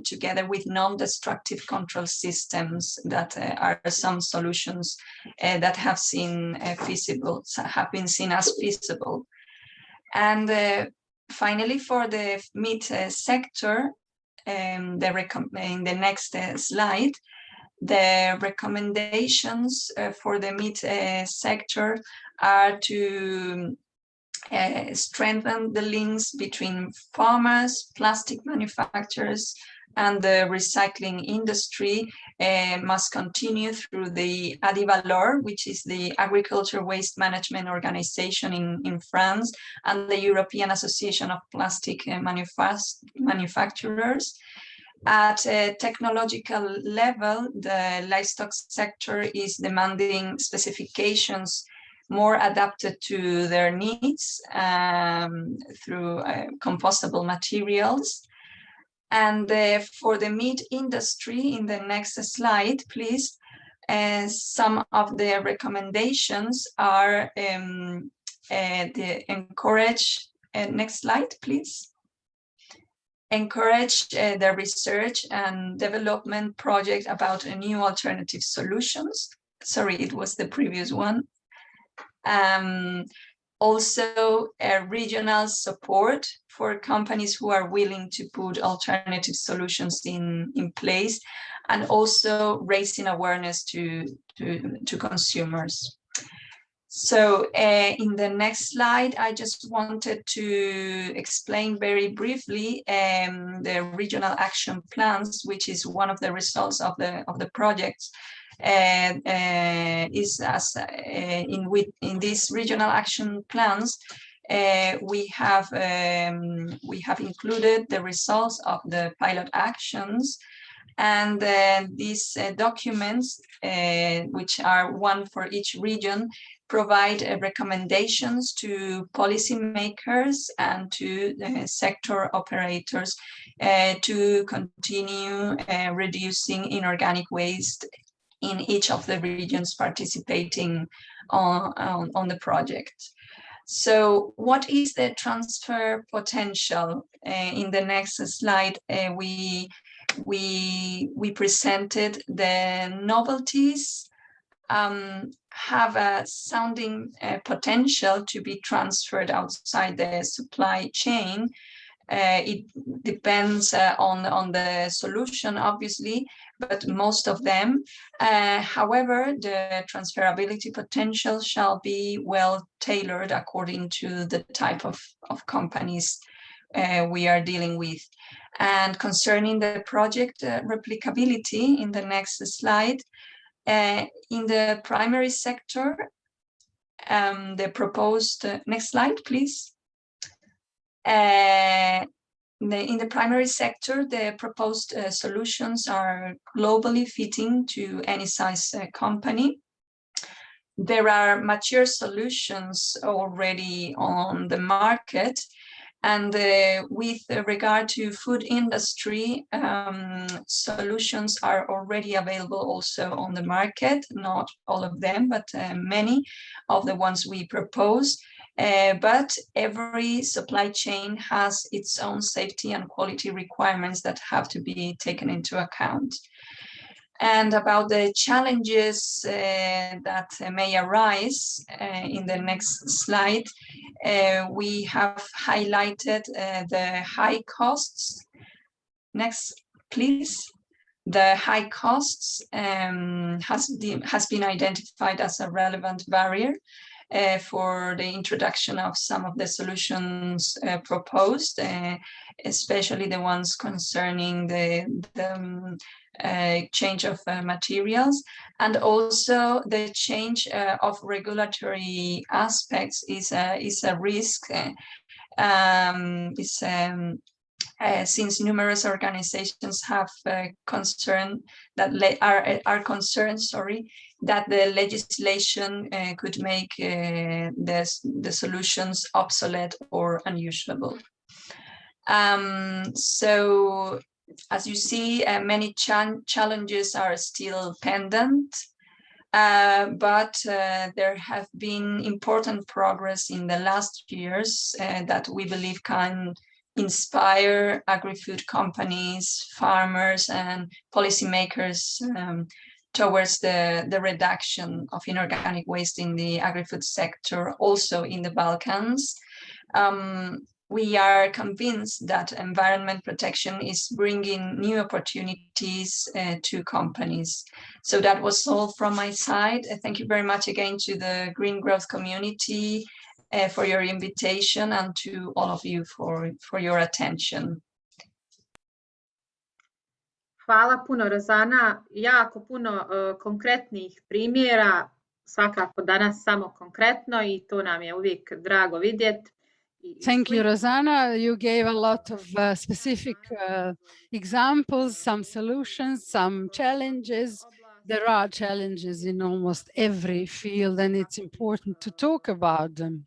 together with non-destructive control systems that are some solutions that have been seen as feasible. And finally, for the meat sector, in the next slide, the recommendations for the meat sector are to strengthen the links between farmers, plastic manufacturers, and the recycling industry must continue through the Adivalor, which is the Agriculture Waste Management Organization in France, and the European Association of Plastic Manufacturers. At a technological level, the livestock sector is demanding specifications more adapted to their needs through compostable materials. And for the meat industry, in the next slide, please, some of the recommendations are the encourage, next slide, please. Encourage the research and development project about new alternative solutions. Sorry, it was the previous one. Also, regional support for companies who are willing to put alternative solutions in place, and also raising awareness to consumers. So in the next slide, I just wanted to explain very briefly the regional action plans, which is one of the results of the projects. Is as in these regional action plans, we have included the results of the pilot actions, and these documents, which are one for each region, provide recommendations to policymakers and to sector operators to continue reducing inorganic waste in each of the regions participating on the project. So what is the transfer potential? In the next slide, we presented the novelties have a sounding potential to be transferred outside the supply chain. It depends on the solution, obviously, but most of them. However, the transferability potential shall be well tailored according to the type of companies we are dealing with. And concerning the project replicability, in the next slide, in the primary sector, the proposed, next slide, please. In the primary sector, the proposed solutions are globally fitting to any size company. There are mature solutions already on the market, and with regard to food industry, solutions are already available also on the market, not all of them, but many of the ones we propose. But every supply chain has its own safety and quality requirements that have to be taken into account. And about the challenges that may arise, in the next slide, we have highlighted the high costs. Next, please. The high costs has been identified as a relevant barrier for the introduction of some of the solutions proposed, especially the ones concerning the change of materials, and also the change of regulatory aspects is a risk. Since numerous organizations have concern that are concerned, that the legislation could make the solutions obsolete or unusable. So, as you see, many challenges are still pendent, but there have been important progress in the last years that we believe can inspire agri-food companies, farmers, and policymakers towards the reduction of inorganic waste in the agri-food sector, also in the Balkans. We are convinced that environment protection is bringing new opportunities to companies. So that was all from my side. Thank you very much again to the Green Growth community for your invitation, and to all of you for your attention. Hvala puno, Rozana. Jako puno konkretnih primjera, svakako danas samo konkretno i to nam je uvijek drago vidjeti. Thank you, Rosanna. You gave a lot of specific examples, some solutions, some challenges. There are challenges in almost every field, and it's important to talk about them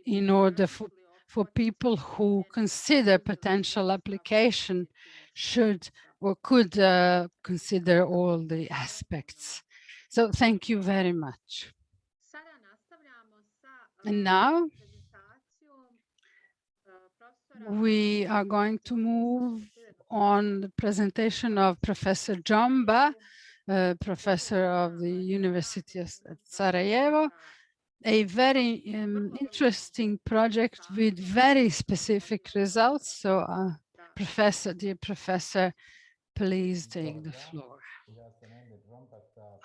in order for people who consider potential application should or could consider all the aspects. So thank you very much. And now we are going to move on the presentation of Professor Jomba, professor of the University of Sarajevo, a very interesting project with very specific results. So, dear professor, please take the floor.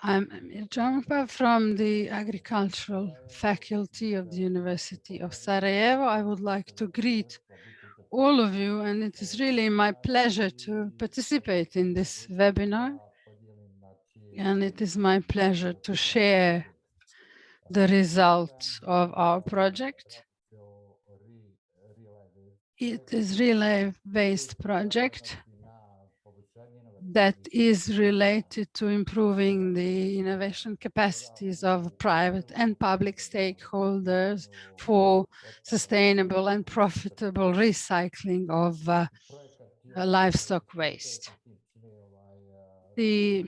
I'm Emir Jomba from the Agricultural Faculty of the University of Sarajevo. I would like to greet all of you, and it is really my pleasure to participate in this webinar. And it is my pleasure to share the result of our project. It is a relay-based project that is related to improving the innovation capacities of private and public stakeholders for sustainable and profitable recycling of livestock waste. We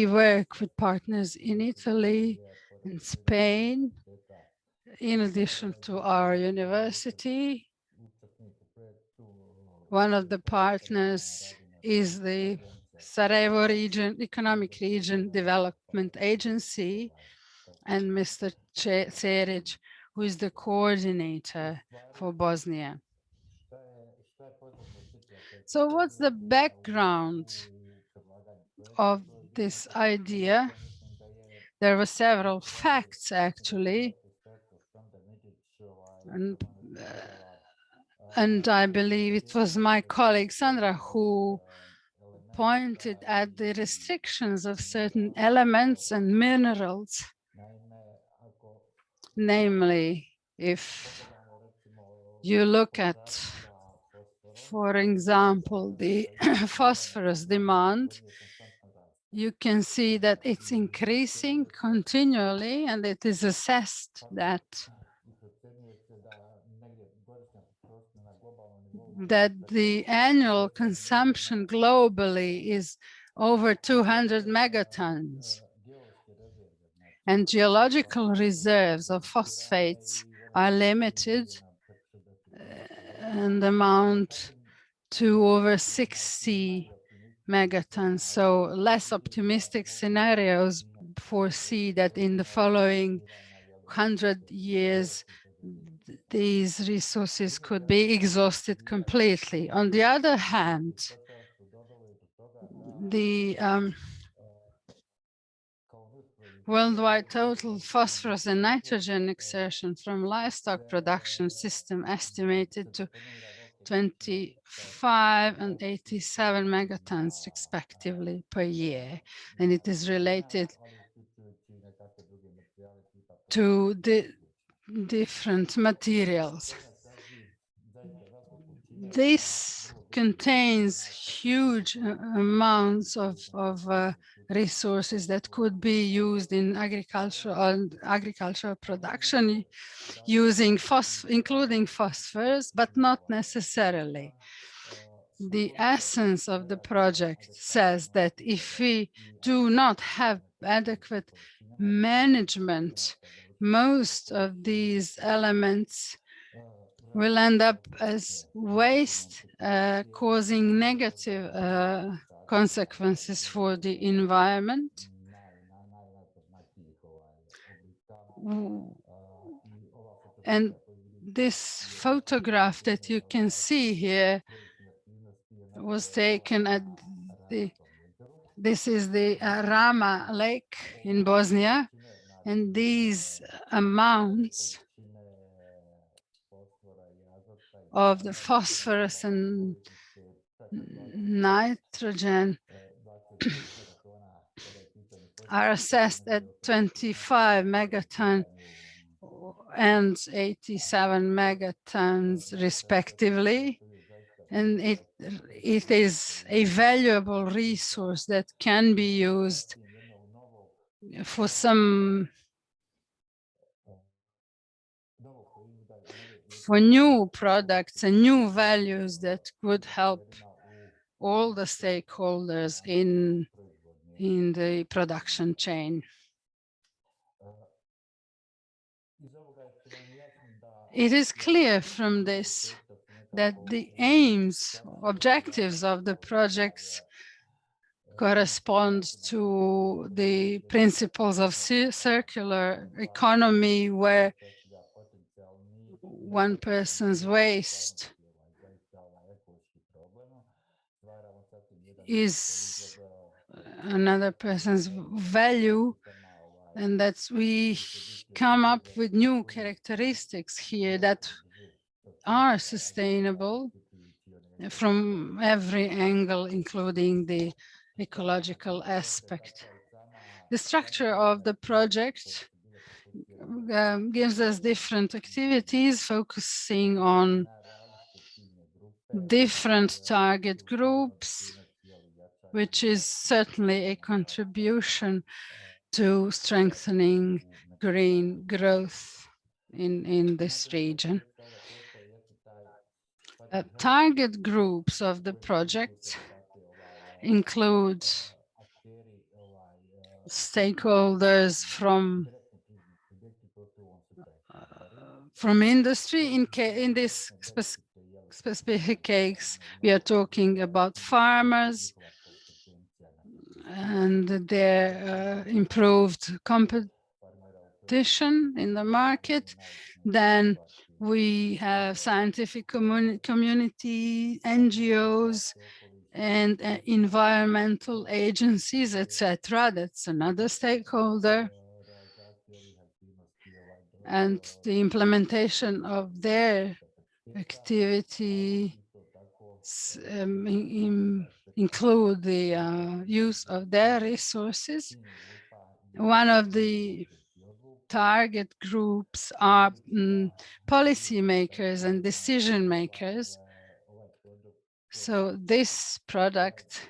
work with partners in Italy and Spain, in addition to our university. One of the partners is the Sarajevo Economic Region Development Agency, and Mr. Ceric, who is the coordinator for Bosnia. So what's the background of this idea? There were several facts, actually, and I believe it was my colleague Sandra who pointed at the restrictions of certain elements and minerals. Namely, if you look at, for example, the phosphorus demand, you can see that it's increasing continually, and it is assessed that the annual consumption globally is over 200 megatons. And geological reserves of phosphates are limited and amount to over 60 megatons. So less optimistic scenarios foresee that in the following 100 years, these resources could be exhausted completely. On the other hand, the worldwide total phosphorus and nitrogen exertion from livestock production system estimated to 25 and 87 megatons respectively per year. And it is related to the different materials. This contains huge amounts of resources that could be used in agricultural production, including phosphorus, but not necessarily. The essence of the project says that if we do not have adequate management, most of these elements will end up as waste, causing negative consequences for the environment. And this photograph that you can see here was taken at this is the Rama Lake in Bosnia, and these amounts of the phosphorus and nitrogen are assessed at 25 megaton and 87 megatons respectively. And it is a valuable resource that can be used for new products and new values that could help all the stakeholders in the production chain. It is clear from this that the aims, objectives of the projects correspond to the principles of circular economy, where one person's waste is another person's value, and that we come up with new characteristics here that are sustainable from every angle, including the ecological aspect. The structure of the project gives us different activities focusing on different target groups, which is certainly a contribution to strengthening green growth in this region. Target groups of the project include stakeholders from industry. In this specific case, we are talking about farmers and their improved competition in the market. Then we have scientific community, NGOs, and environmental agencies, etc. That's another stakeholder. And the implementation of their activity include the use of their resources. One of the target groups are policymakers and decision makers. So this product,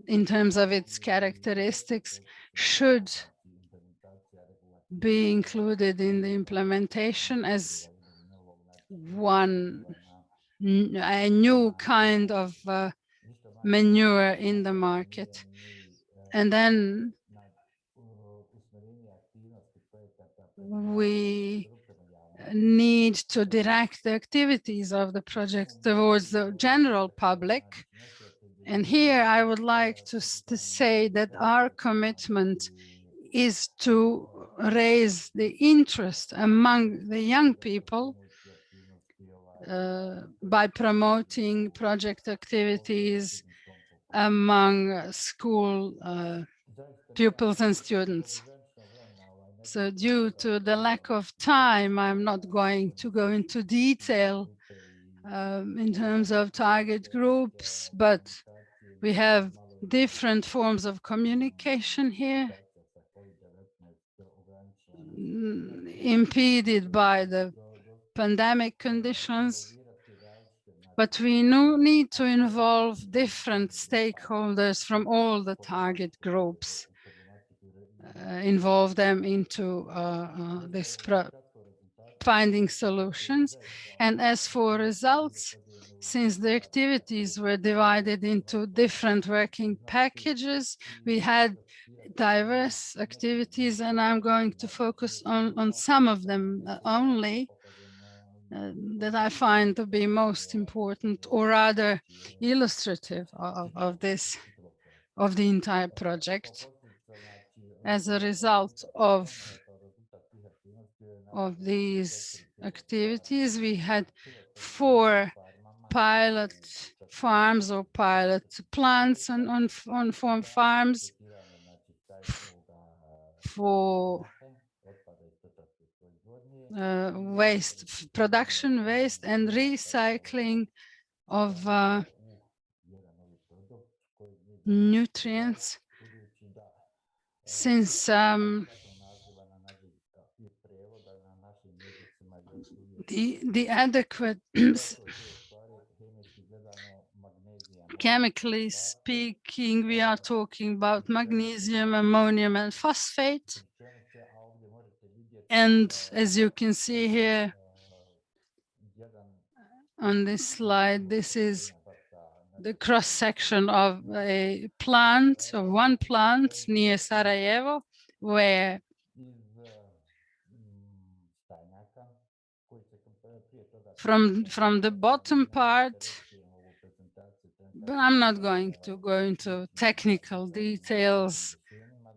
in terms of its characteristics, should be included in the implementation as a new kind of manure in the market. And then we need to direct the activities of the project towards the general public. And here I would like to say that our commitment is to raise the interest among the young people by promoting project activities among school pupils and students. So due to the lack of time, I'm not going to go into detail in terms of target groups, but we have different forms of communication here, impeded by the pandemic conditions. But we need to involve different stakeholders from all the target groups, involve them into this finding solutions. And as for results, since the activities were divided into different working packages, we had diverse activities, and I'm going to focus on some of them only that I find to be most important, or rather illustrative of the entire project. As a result of these activities, we had 4 pilot farms or pilot plants on farms for waste, production waste and recycling of nutrients, since the adequate chemically speaking, we are talking about magnesium, ammonium, and phosphate. And as you can see here on this slide, this is the cross section of a plant, of one plant near Sarajevo, where from the bottom part, but I'm not going to go into technical details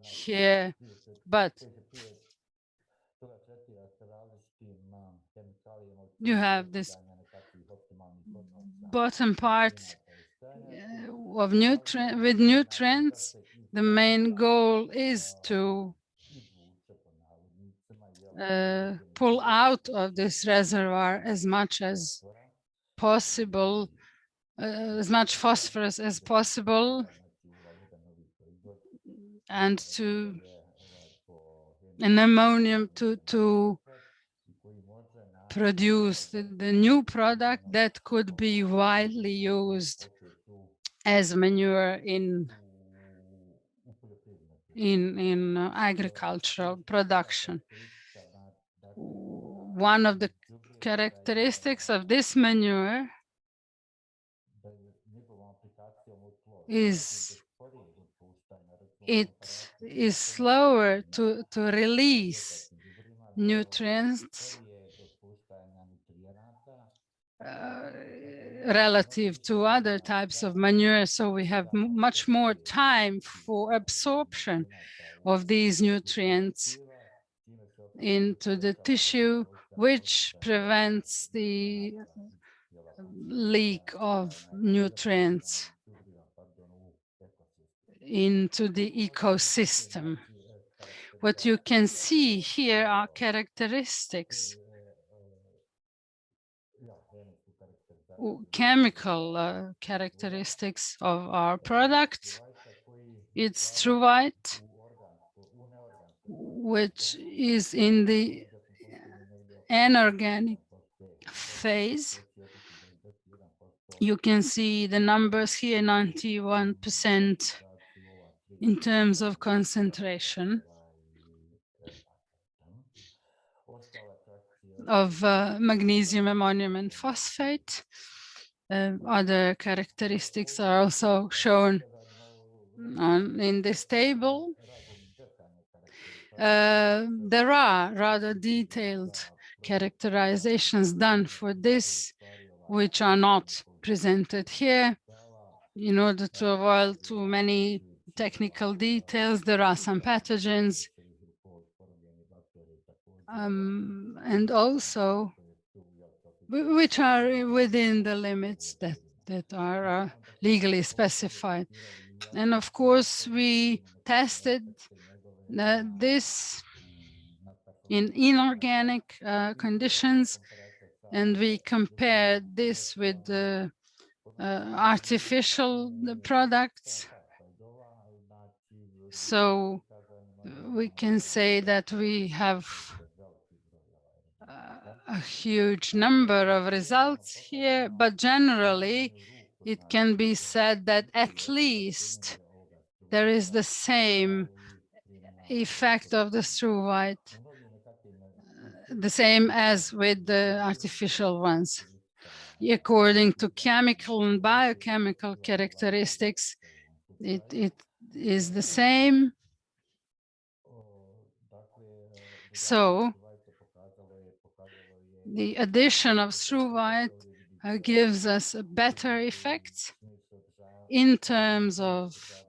here, but you have this bottom part of nutrients. The main goal is to pull out of this reservoir as much as possible, as much phosphorus as possible, and an ammonium to produce the new product that could be widely used as manure in agricultural production. One of the characteristics of this manure is it is slower to release nutrients relative to other types of manure, so we have much more time for absorption of these nutrients into the tissue, which prevents the leak of nutrients into the ecosystem. What you can see here are characteristics, chemical characteristics of our product. It's Struvite, which is in the inorganic phase. You can see the numbers here, 91% in terms of concentration of magnesium, ammonium, and phosphate. Other characteristics are also shown in this table. There are rather detailed characterizations done for this, which are not presented here. In order to avoid too many technical details, there are some pathogens, and also which are within the limits that are legally specified. And of course, we tested this in inorganic conditions, and we compared this with the artificial products. So we can say that we have a huge number of results here, but generally it can be said that at least there is the same effect of the Struvite, the same as with the artificial ones. According to chemical and biochemical characteristics, it is the same. So the addition of Struvite gives us a better effect in terms of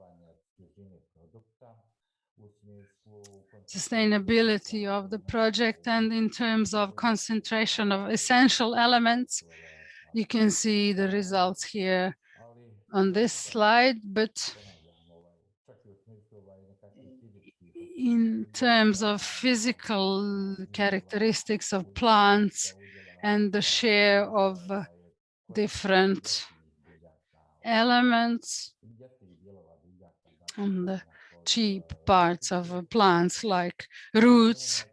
sustainability of the project and in terms of concentration of essential elements. You can see the results here on this slide, but in terms of physical characteristics of plants and the share of different elements on the cheap parts of plants like roots.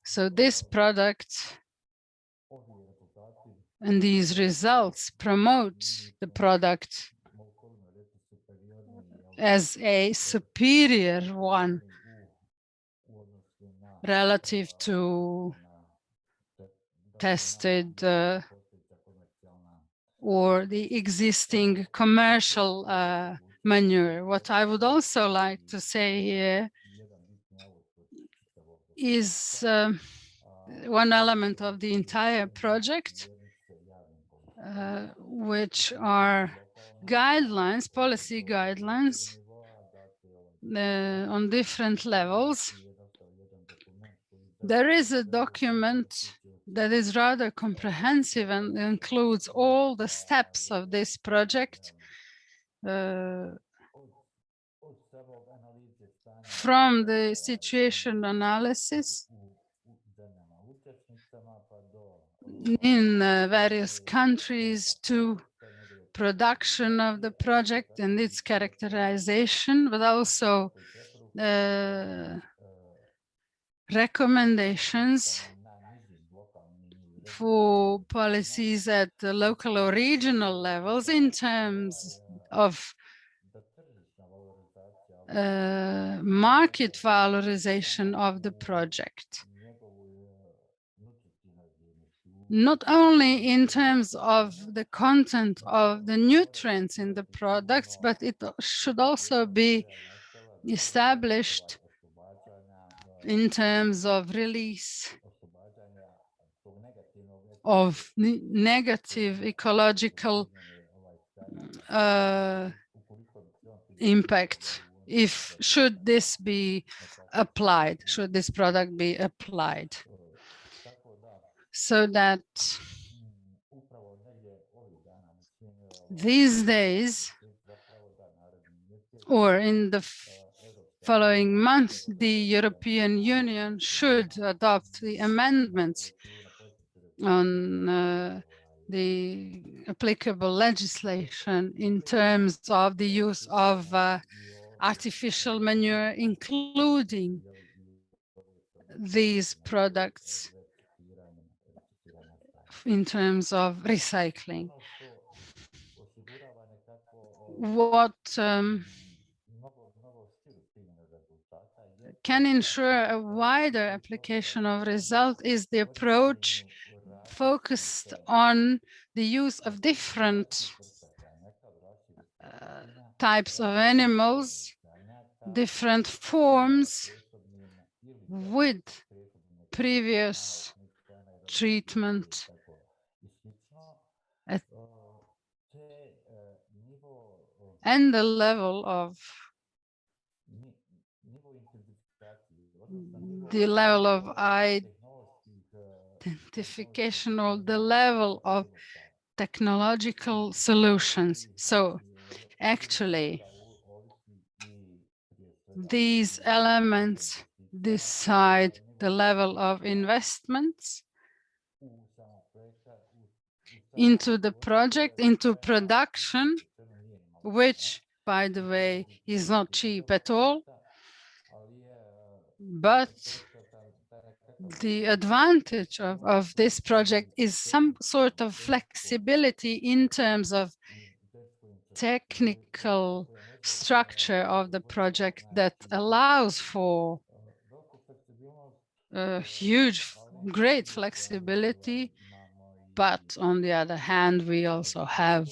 So this product and these results promote the product as a superior one relative to tested or the existing commercial manure. What I would also like to say here is one element of the entire project, which are guidelines, policy guidelines on different levels. There is a document that is rather comprehensive and includes all the steps of this project, from the situation analysis in various countries to production of the project and its characterization, but also recommendations for policies at the local or regional levels in terms of market valorization of the project. Not only in terms of the content of the nutrients in the products, but it should also be established in terms of release of negative ecological impact, should this be applied, should this product be applied. So that these days, or in the following month, the European Union should adopt the amendments on the applicable legislation in terms of the use of artificial manure, including these products in terms of recycling. What can ensure a wider application of result is the approach focused on the use of different types of animals, different forms with previous treatment and the level of identification or the level of technological solutions. So actually, these elements decide the level of investments into the project, into production, which, by the way, is not cheap at all. But the advantage of this project is some sort of flexibility in terms of technical structure of the project that allows for great flexibility. But on the other hand, we also have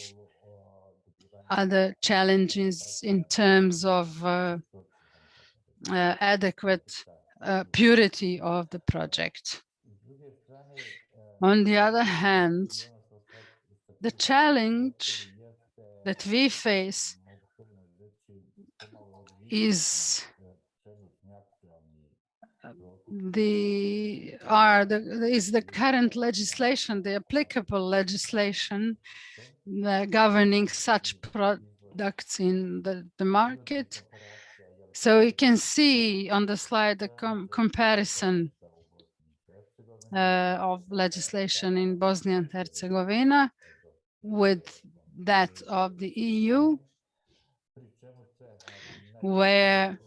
other challenges in terms of adequate purity of the project. On the other hand, the challenge that we face is the current legislation, the applicable legislation governing such products in the market. So you can see on the slide the comparison of legislation in Bosnia and Herzegovina with that of the EU, where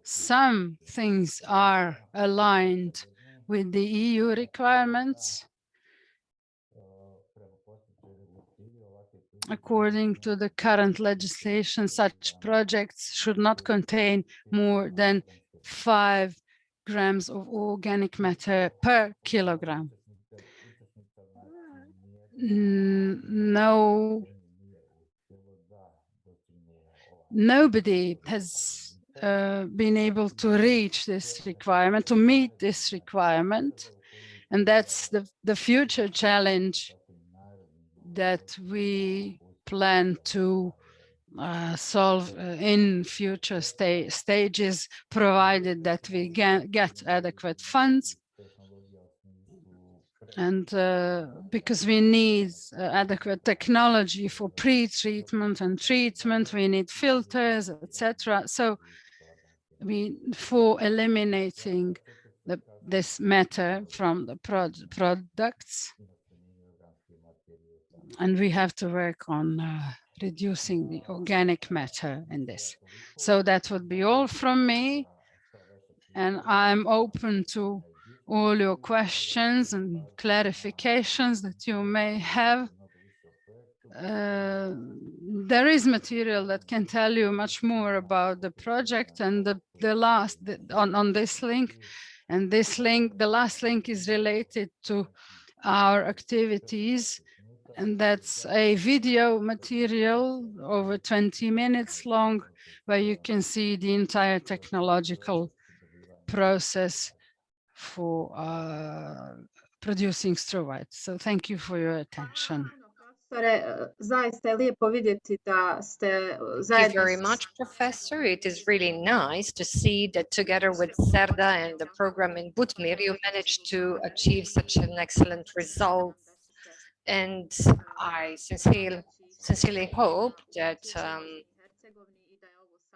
some things are aligned with the EU requirements. According to the current legislation, such projects should not contain more than 5 grams of organic matter per kilogram. Nobody has been able to reach this requirement, to meet this requirement. And that's the future challenge that we plan to solve in future stages, provided that we get adequate funds. And because we need adequate technology for pre-treatment and treatment, we need filters, etc. So for eliminating this matter from the products, and we have to work on reducing the organic matter in this. So that would be all from me, and I'm open to all your questions and clarifications that you may have. There is material that can tell you much more about the project, and on this link, and this link, the last link is related to our activities, and that's a video material over 20 minutes long, where you can see the entire technological process for producing struvite. So thank you for your attention. Zaista je lijepo vidjeti da ste Thank you very much, Professor. It is really nice to see that together with Serda and the program in Butmir, you managed to achieve such an excellent result. And I sincerely hope that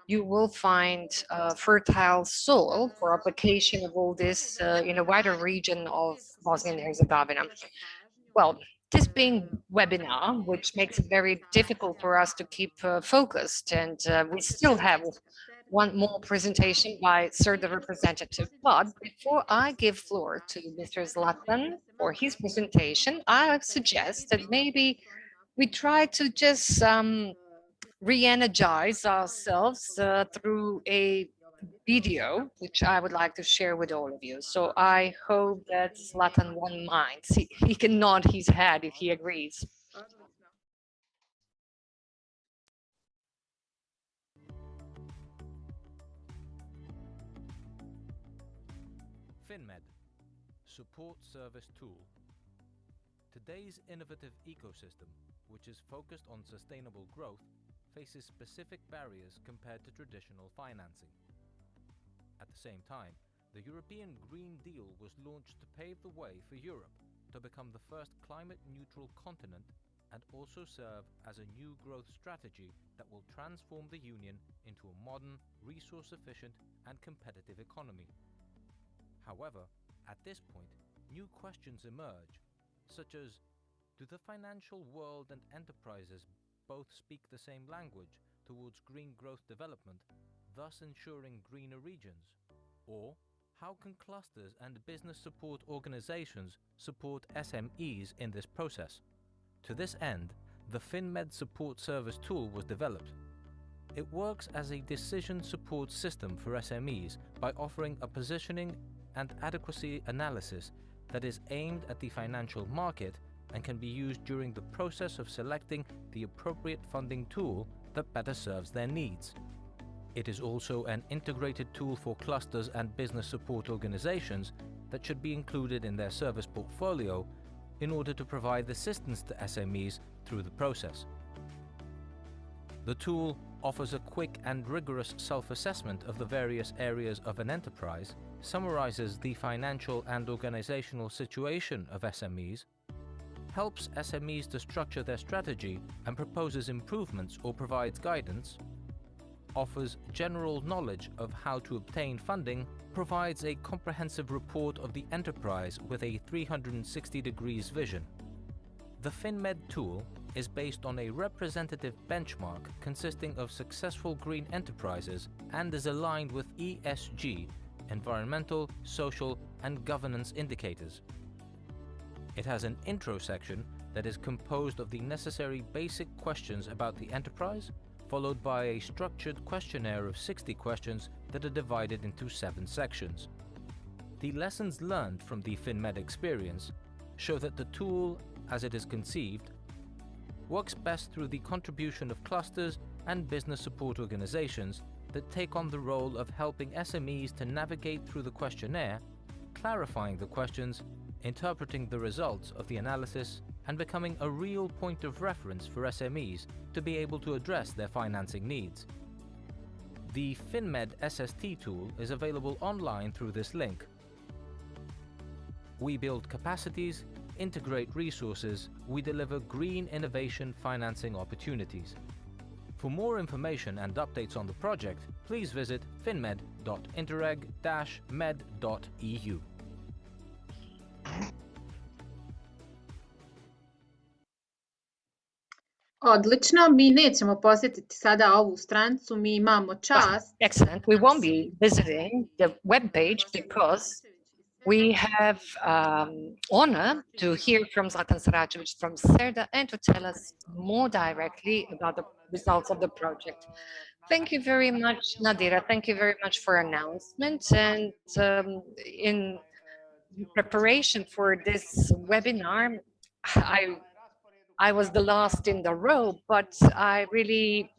you will find fertile soil for application of all this in a wider region of Bosnia and Herzegovina. Well, this being webinar, which makes it very difficult for us to keep focused, and we still have one more presentation by the representative. But before I give floor to Mr. Zlatan for his presentation, I suggest that maybe we try to just re-energize ourselves through a video, which I would like to share with all of you. So I hope that Zlatan won't mind. He can nod his head if he agrees. FinMed, Support Service Tool. Today's innovative ecosystem, which is focused on sustainable growth, faces specific barriers compared to traditional financing. At the same time, the European Green Deal was launched to pave the way for Europe to become the first climate-neutral continent and also serve as a new growth strategy that will transform the Union into a modern, resource-efficient and competitive economy. However, at this point, new questions emerge, such as, do the financial world and enterprises both speak the same language towards green growth development, thus ensuring greener regions? Or, how can clusters and business support organizations support SMEs in this process? To this end, the FinMed Support Service tool was developed. It works as a decision support system for SMEs by offering a positioning and adequacy analysis that is aimed at the financial market and can be used during the process of selecting the appropriate funding tool that better serves their needs. It is also an integrated tool for clusters and business support organizations that should be included in their service portfolio in order to provide assistance to SMEs through the process. The tool offers a quick and rigorous self-assessment of the various areas of an enterprise, summarizes the financial and organizational situation of SMEs, helps SMEs to structure their strategy and proposes improvements or provides guidance, offers general knowledge of how to obtain funding, provides a comprehensive report of the enterprise with a 360 degrees vision. The FinMed tool is based on a representative benchmark consisting of successful green enterprises and is aligned with ESG, environmental, social, and governance indicators. It has an intro section that is composed of the necessary basic questions about the enterprise, followed by a structured questionnaire of 60 questions that are divided into 7 sections. The lessons learned from the FinMed experience show that the tool, as it is conceived, works best through the contribution of clusters and business support organizations that take on the role of helping SMEs to navigate through the questionnaire, clarifying the questions, interpreting the results of the analysis, and becoming a real point of reference for SMEs to be able to address their financing needs. The FinMed SST tool is available online through this link. We build capacities, integrate resources, we deliver green innovation financing opportunities. For more information and updates on the project, please visit finmed.interreg-med.eu. Odlično, mi nećemo posjetiti sada ovu stranicu, mi imamo čast. Excellent. We won't be visiting the webpage because we have honor to hear from Zlatan Sarajevic from Serda and to tell us more directly about the results of the project. Thank you very much, Nadira. Thank you very much for announcement. And in preparation for this webinar, I was the last in the row, but I really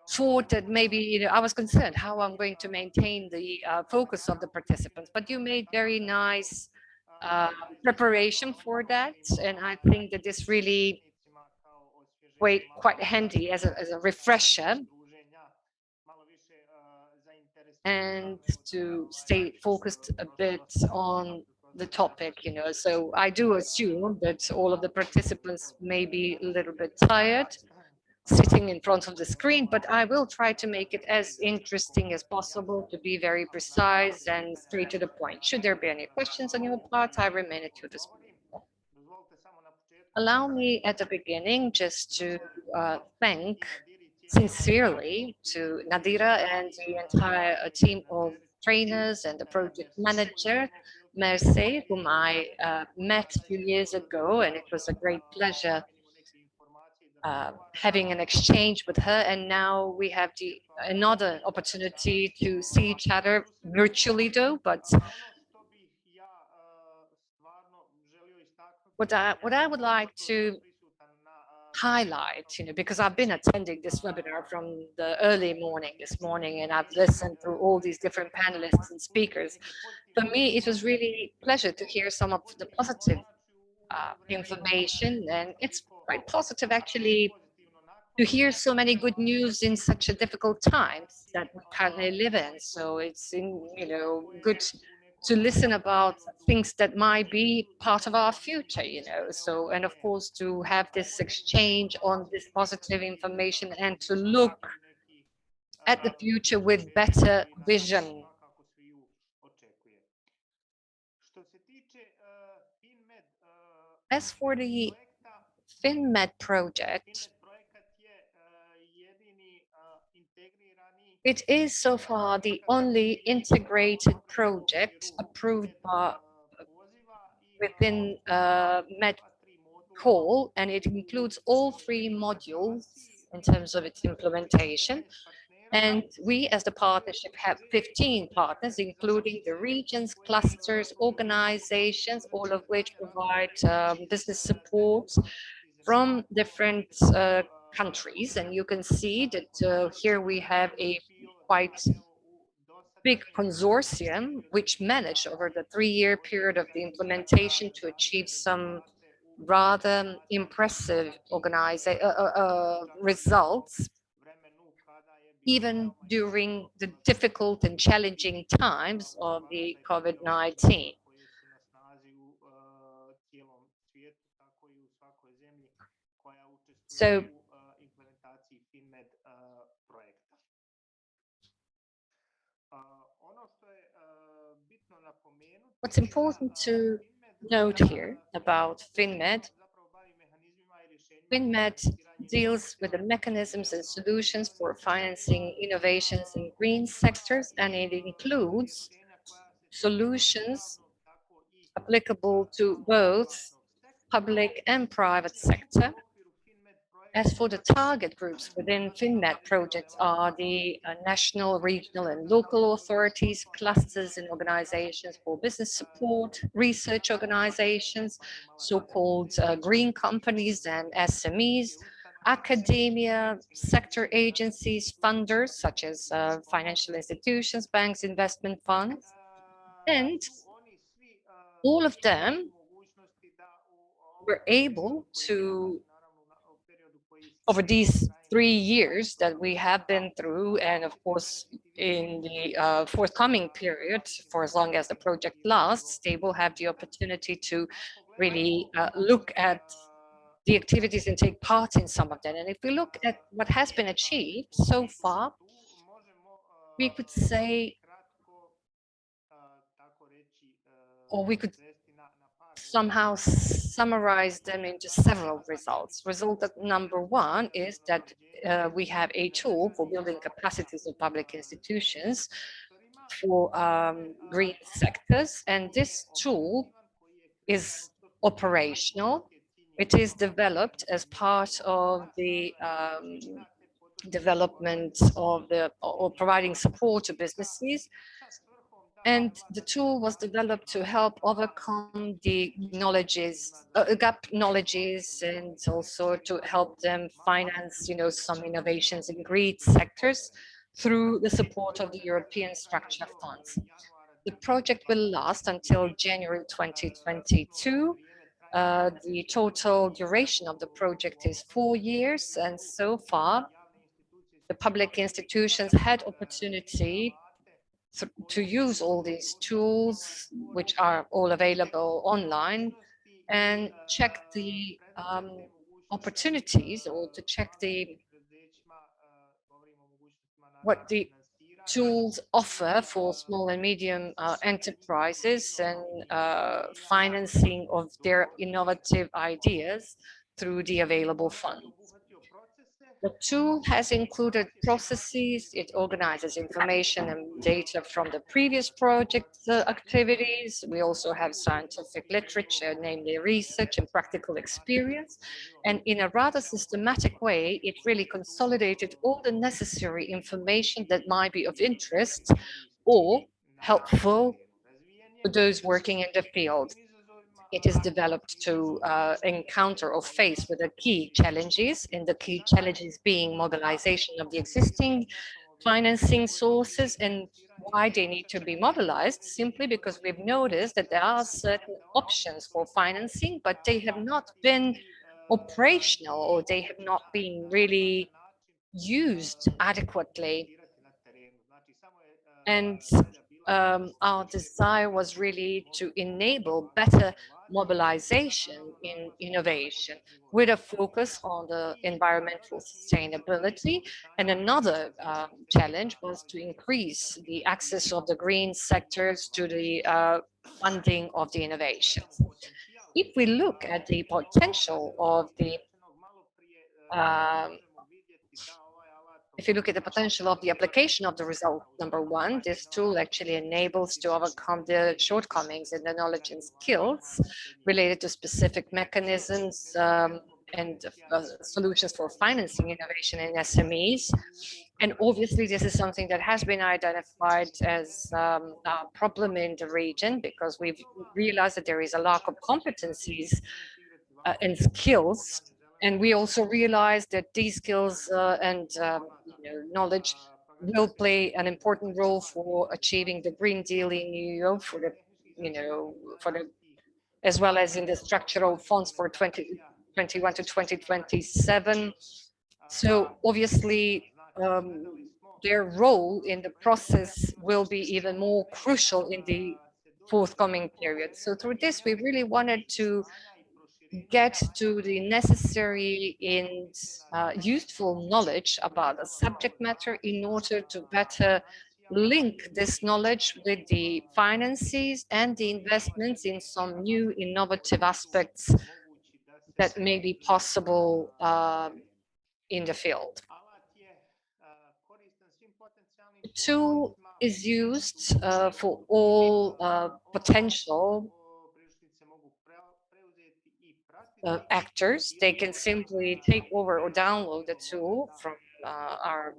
thought that maybe I was concerned how I'm going to maintain the focus of the participants, but you made very nice preparation for that, and I think that this really quite handy as a refresher and to stay focused a bit on the topic, So I do assume that all of the participants may be a little bit tired sitting in front of the screen, but I will try to make it as interesting as possible, to be very precise and straight to the point. Should there be any questions on your part, I remain at your disposal. Allow me at the beginning just to thank sincerely to Nadira and the entire team of trainers and the project manager, Merce, whom I met a few years ago, and it was a great pleasure having an exchange with her. And now we have another opportunity to see each other virtually though, but what I would like to highlight, because I've been attending this webinar from the early morning this morning, and I've listened through all these different panelists and speakers. For me, it was really a pleasure to hear some of the positive information, and it's quite positive actually to hear so many good news in such a difficult times that we currently live in. So it's good to listen about things that might be part of our future, So, and of course, to have this exchange on this positive information and to look at the future with better vision. As for the FinMed project, it is so far the only integrated project approved within Med Call, and it includes all 3 modules in terms of its implementation. And we as the partnership have 15 partners, including the regions, clusters, organizations, all of which provide business support from different countries. And you can see that here we have a quite big consortium which managed over the 3-year period of the implementation to achieve some rather impressive results, even during the difficult and challenging times of the COVID-19. So what's important to note here about FinMed, FinMed deals with the mechanisms and solutions for financing innovations in green sectors, and it includes solutions applicable to both public and private sector. As for the target groups within FinMed projects are the national, regional and local authorities, clusters and organizations for business support, research organizations, so-called green companies and SMEs, academia, sector agencies, funders such as financial institutions, banks, investment funds, and all of them were able to, over these 3 years that we have been through, and of course in the forthcoming period, for as long as the project lasts, they will have the opportunity to really look at the activities and take part in some of them. And if we look at what has been achieved so far, we could say, or we could somehow summarize them into several results. Result number one is that we have a tool for building capacities of public institutions for green sectors, and this tool is operational. It is developed as part of the development of the, or providing support to businesses. And the tool was developed to help overcome the gap knowledges, and also to help them finance, some innovations in green sectors through the support of the European structure funds. The project will last until January 2022. The total duration of the project is 4 years, and so far, the public institutions had opportunity to use all these tools, which are all available online, and check the opportunities, or to check what the tools offer for small and medium enterprises, and financing of their innovative ideas through the available funds. The tool has included processes. It organizes information and data from the previous project activities. We also have scientific literature, namely research and practical experience. And in a rather systematic way, it really consolidated all the necessary information that might be of interest or helpful to those working in the field. It is developed to encounter or face with the key challenges, and the key challenges being mobilization of the existing financing sources. And why they need to be mobilized? Simply because we've noticed that there are certain options for financing, but they have not been operational, or they have not been really used adequately. And our desire was really to enable better mobilization in innovation, with a focus on the environmental sustainability. And another challenge was to increase the access of the green sectors to the funding of the innovations. If we look at the potential of the if you look at the potential of the application of the result number one, this tool actually enables to overcome the shortcomings in the knowledge and skills related to specific mechanisms and solutions for financing innovation in SMEs. And obviously, this is something that has been identified as a problem in the region, because we've realized that there is a lack of competencies and skills. And we also realize that these skills and knowledge will play an important role for achieving the Green Deal in EU, as well as in the structural funds for 2021 to 2027. So obviously, their role in the process will be even more crucial in the forthcoming period. So through this, we really wanted to get to the necessary and useful knowledge about the subject matter in order to better link this knowledge with the finances and the investments in some new innovative aspects that may be possible in the field. The tool is used for all potential actors. They can simply take over or download the tool from our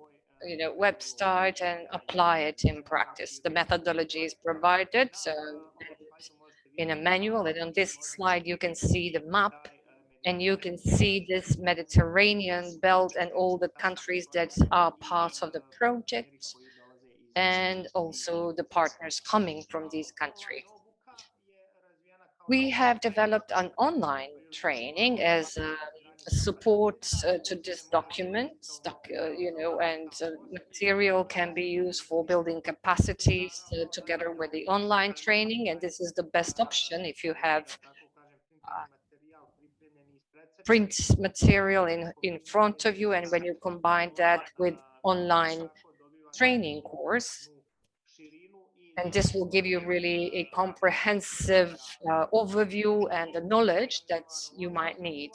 website and apply it in practice. The methodology is provided in a manual, and on this slide you can see the map, and you can see this Mediterranean belt and all the countries that are part of the project, and also the partners coming from these countries. We have developed an online training as a support to this document, and material can be used for building capacities together with the online training, and this is the best option if you have print material in front of you, and when you combine that with online training course, and this will give you really a comprehensive overview and the knowledge that you might need.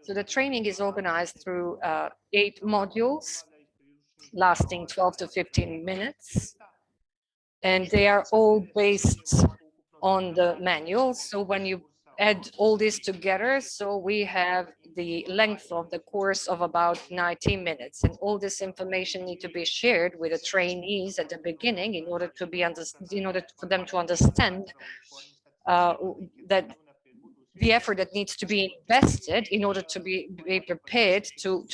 So the training is organized through 8 modules lasting 12 to 15 minutes, and they are all based on the manual. So when you add all this together, so we have the length of the course of about 90 minutes, and all this information need to be shared with the trainees at the beginning in order for them to understand that the effort that needs to be invested in order to be prepared to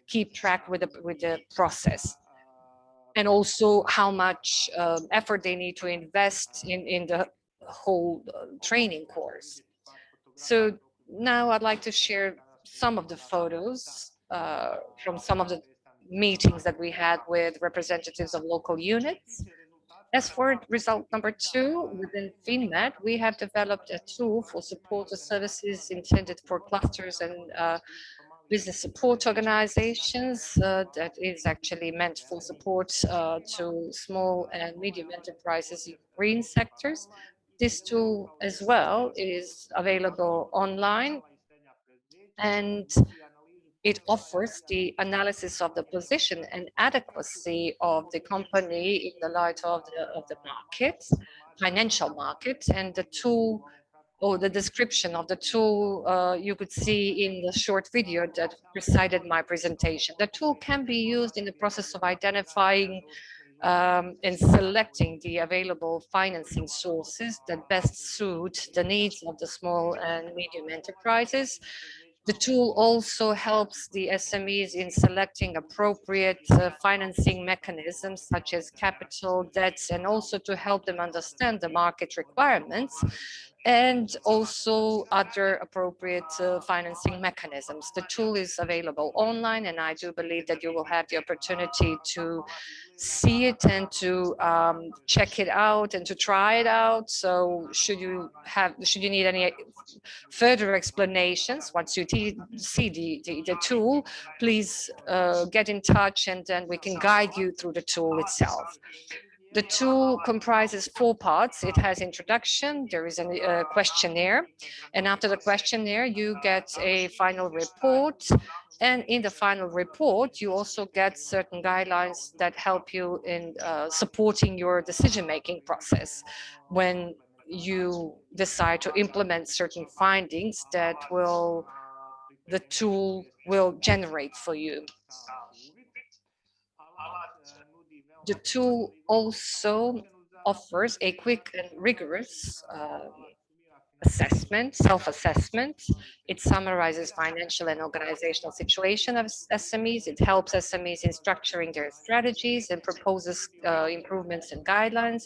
keep track with the process, and also how much effort they need to invest in the whole training course. So now I'd like to share some of the photos from some of the meetings that we had with representatives of local units. As for result number 2, within FinMed, we have developed a tool for support services intended for clusters and business support organizations that is actually meant for support to small and medium enterprises in green sectors. This tool as well is available online, and it offers the analysis of the position and adequacy of the company in the light of the market, financial market, and the tool or the description of the tool you could see in the short video that preceded my presentation. The tool can be used in the process of identifying and selecting the available financing sources that best suit the needs of the small and medium enterprises. The tool also helps the SMEs in selecting appropriate financing mechanisms such as capital, debts, and also to help them understand the market requirements and also other appropriate financing mechanisms. The tool is available online, and I do believe that you will have the opportunity to see it and to check it out and to try it out. So should you need any further explanations once you see the tool, please get in touch, and then we can guide you through the tool itself. The tool comprises 4 parts. It has introduction, there is a questionnaire, and after the questionnaire, you get a final report. And in the final report, you also get certain guidelines that help you in supporting your decision-making process when you decide to implement certain findings that the tool will generate for you. The tool also offers a quick and rigorous assessment, self-assessment. It summarizes financial and organizational situation of SMEs. It helps SMEs in structuring their strategies and proposes improvements and guidelines.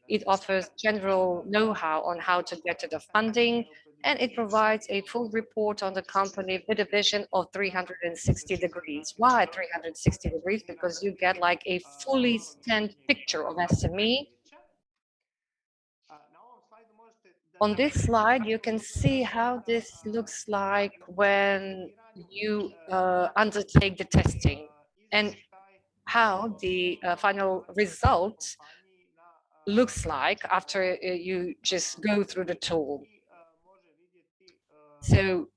It offers general know-how on how to get to the funding, and it provides a full report on the company with a vision of 360 degrees. Why 360 degrees? Because you get like a fully scanned picture of SME. On this slide, you can see how this looks like when you undertake the testing and how the final result looks like after you just go through the tool. So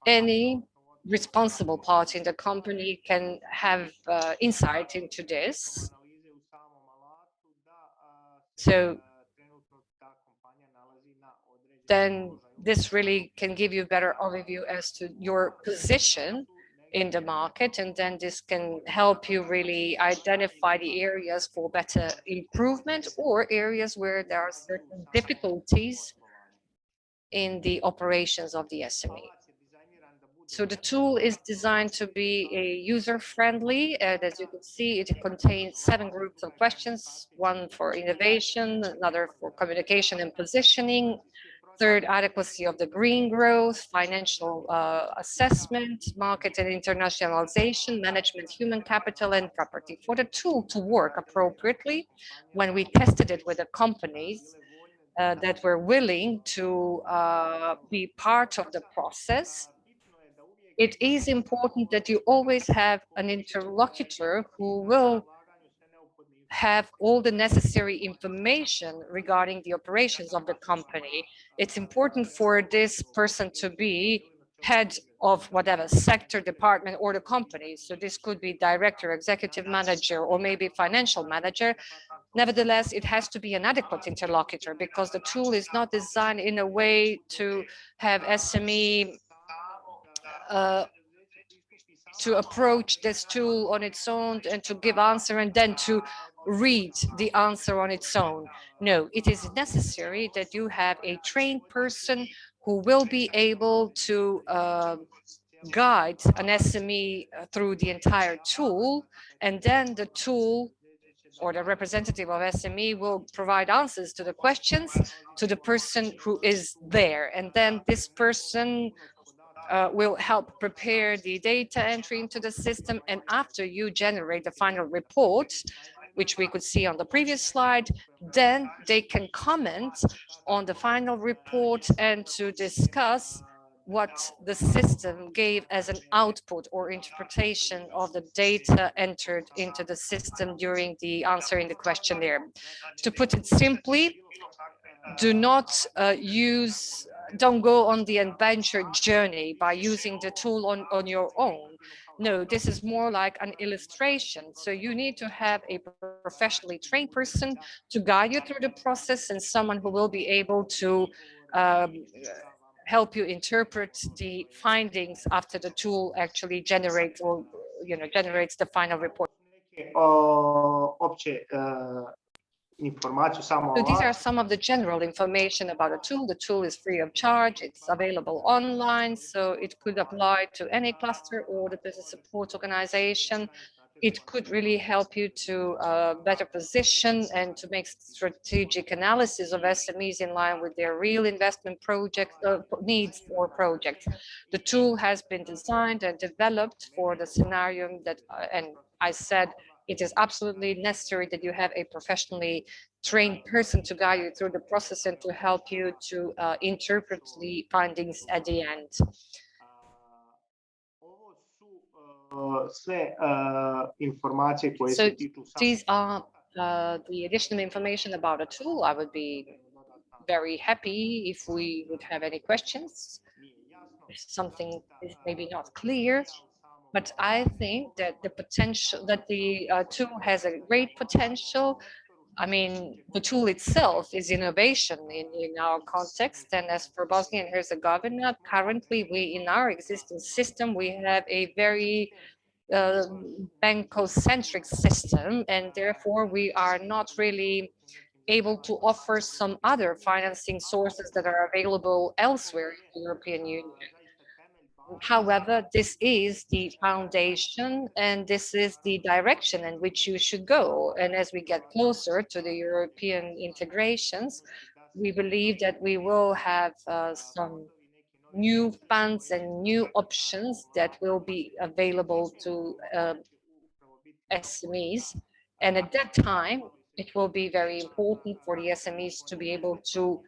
any responsible party in the company can have insight into this. So then this really can give you a better overview as to your position in the market, and then this can help you really identify the areas for better improvement or areas where there are certain difficulties in the operations of the SME. So the tool is designed to be user-friendly. As you can see, it contains 7 groups of questions, one for innovation, another for communication and positioning, third, adequacy of the green growth, financial assessment, market and internationalization, management, human capital, and property. For the tool to work appropriately, when we tested it with the companies that were willing to be part of the process, it is important that you always have an interlocutor who will have all the necessary information regarding the operations of the company. It's important for this person to be head of whatever sector, department, or the company. So this could be director, executive manager, or maybe financial manager. Nevertheless, it has to be an adequate interlocutor because the tool is not designed in a way to have SME to approach this tool on its own and to give answer and then to read the answer on its own. No, it is necessary that you have a trained person who will be able to guide an SME through the entire tool, and then the tool or the representative of SME will provide answers to the questions to the person who is there. And then this person will help prepare the data entry into the system. And after you generate the final report, which we could see on the previous slide, then they can comment on the final report and to discuss what the system gave as an output or interpretation of the data entered into the system during the answering the questionnaire. To put it simply, do not don't go on the adventure journey by using the tool on your own. No, this is more like an illustration. So you need to have a professionally trained person to guide you through the process and someone who will be able to help you interpret the findings after the tool actually generates or generates the final report. So these are some of the general information about a tool. The tool is free of charge. It's available online, so it could apply to any cluster or the business support organization. It could really help you to better position and to make strategic analysis of SMEs in line with their real investment project needs or projects. The tool has been designed and developed for the scenario that, and I said, it is absolutely necessary that you have a professionally trained person to guide you through the process and to help you to interpret the findings at the end. So these are the additional information about a tool. I would be very happy if we would have any questions. If something is maybe not clear, but I think that the potential, that the tool has a great potential. I mean, the tool itself is innovation in our context. And as for Bosnia and Herzegovina, currently in our existing system, we have a very banco-centric system, and therefore we are not really able to offer some other financing sources that are available elsewhere in the European Union. However, this is the foundation and this is the direction in which you should go. And as we get closer to the European integrations, we believe that we will have some new funds and new options that will be available to SMEs. And at that time, it will be very important for the SMEs to be able to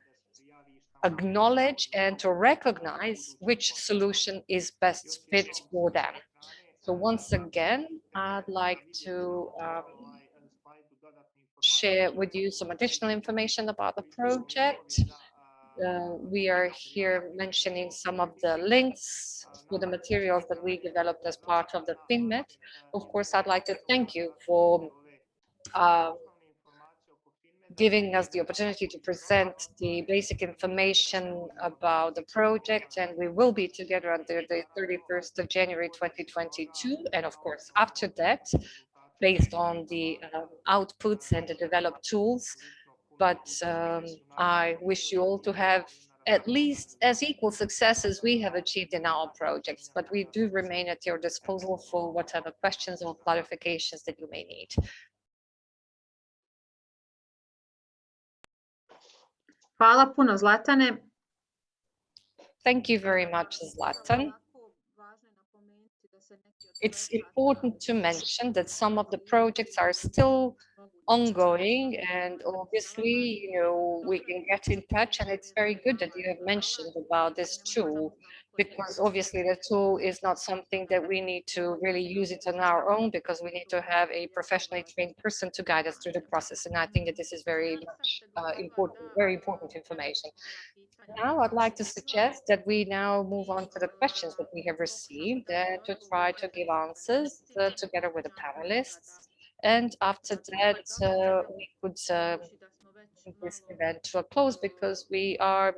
acknowledge and to recognize which solution is best fit for them. So once again, I'd like to share with you some additional information about the project. We are here mentioning some of the links to the materials that we developed as part of the FinMed. Of course, I'd like to thank you for giving us the opportunity to present the basic information about the project, and we will be together until the 31st of January 2022. And of course, after that, based on the outputs and the developed tools. But I wish you all to have at least as equal success as we have achieved in our projects, but we do remain at your disposal for whatever questions or clarifications that you may need. Hvala puno, Zlatane. Thank you very much, Zlatan. It's important to mention that some of the projects are still ongoing, and obviously, we can get in touch, and it's very good that you have mentioned about this tool, because obviously the tool is not something that we need to really use it on our own, because we need to have a professionally trained person to guide us through the process. And I think that this is very much very important information. Now I'd like to suggest that we now move on to the questions that we have received to try to give answers together with the panelists. And after that, we could bring this event to a close, because we are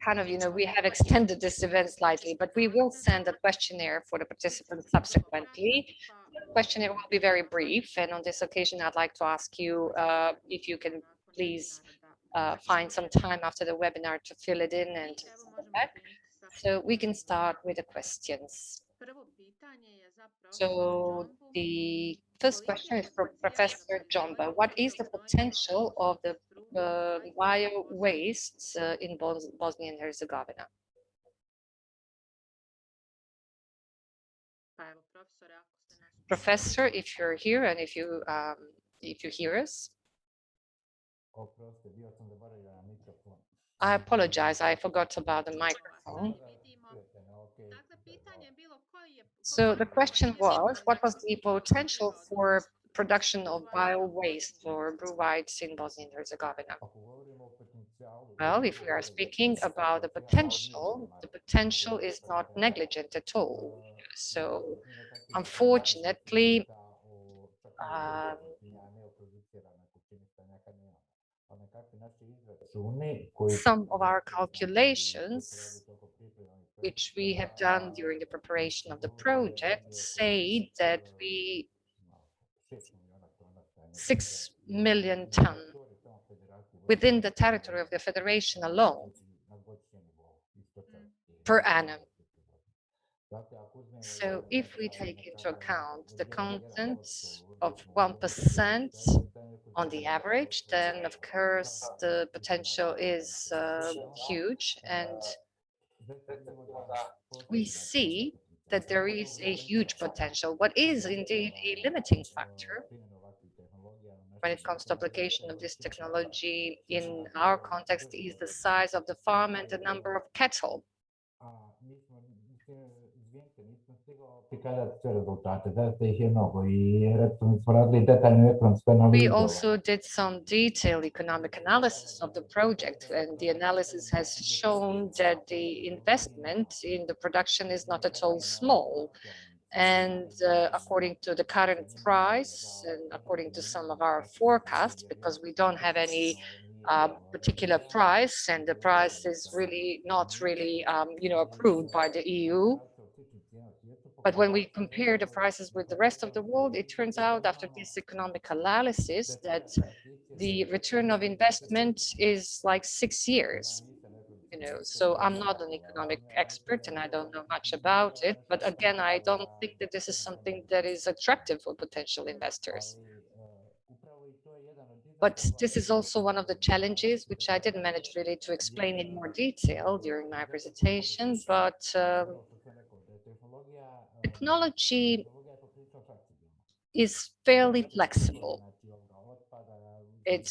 kind of, we have extended this event slightly, but we will send a questionnaire for the participants subsequently. The questionnaire will be very brief, and on this occasion, I'd like to ask you if you can please find some time after the webinar to fill it in and to send it back. So we can start with the questions. So the first question is from Professor Jomba. What is the potential of the bio wastes in Bosnia and Herzegovina? Professor, if you're here and if you hear us. I apologize, I forgot about the microphone. So the question was, what was the potential for production of bio-waste or brewites in Bosnia and Herzegovina? Well, if we are speaking about the potential is not negligent at all. So unfortunately, some of our calculations, which we have done during the preparation of the project, say that 6 million tons within the territory of the Federation alone per annum. So if we take into account the content of 1% on the average, then of course the potential is huge, and we see that there is a huge potential. What is indeed a limiting factor when it comes to application of this technology in our context is the size of the farm and the number of cattle. We also did some detailed economic analysis of the project, and the analysis has shown that the investment in the production is not at all small. And according to the current price, and according to some of our forecasts, because we don't have any particular price, and the price is really not really approved by the EU. But when we compare the prices with the rest of the world, it turns out after this economic analysis that the return of investment is like 6 years. So I'm not an economic expert and I don't know much about it, but again, I don't think that this is something that is attractive for potential investors. But this is also one of the challenges which I didn't manage really to explain in more detail during my presentation, but technology is fairly flexible. It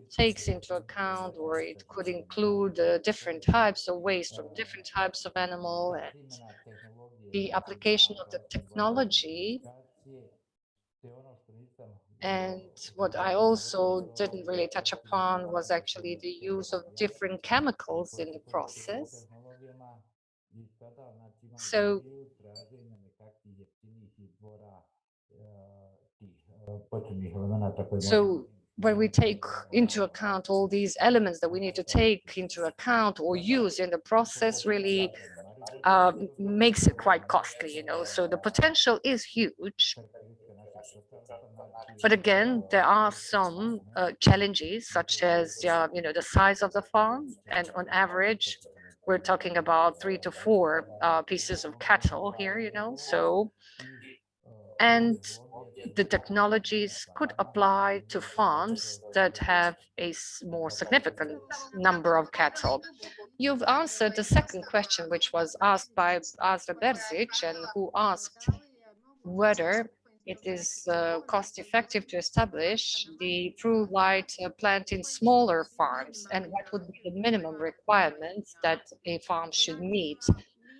takes into account, or it could include different types of waste from different types of animal, and the application of the technology. And what I also didn't really touch upon was actually the use of different chemicals in the process. So when we take into account all these elements that we need to take into account or use in the process, really makes it quite costly, you know. So the potential is huge. But again, there are some challenges, such as you know, the size of the farm, and on average, we're talking about 3 to 4 pieces of cattle here, you know. So, and the technologies could apply to farms that have a more significant number of cattle. You've answered the second question, which was asked by Azra Berzic, and who asked whether it is cost effective to establish the blue light plant in smaller farms, and what would be the minimum requirements that a farm should meet.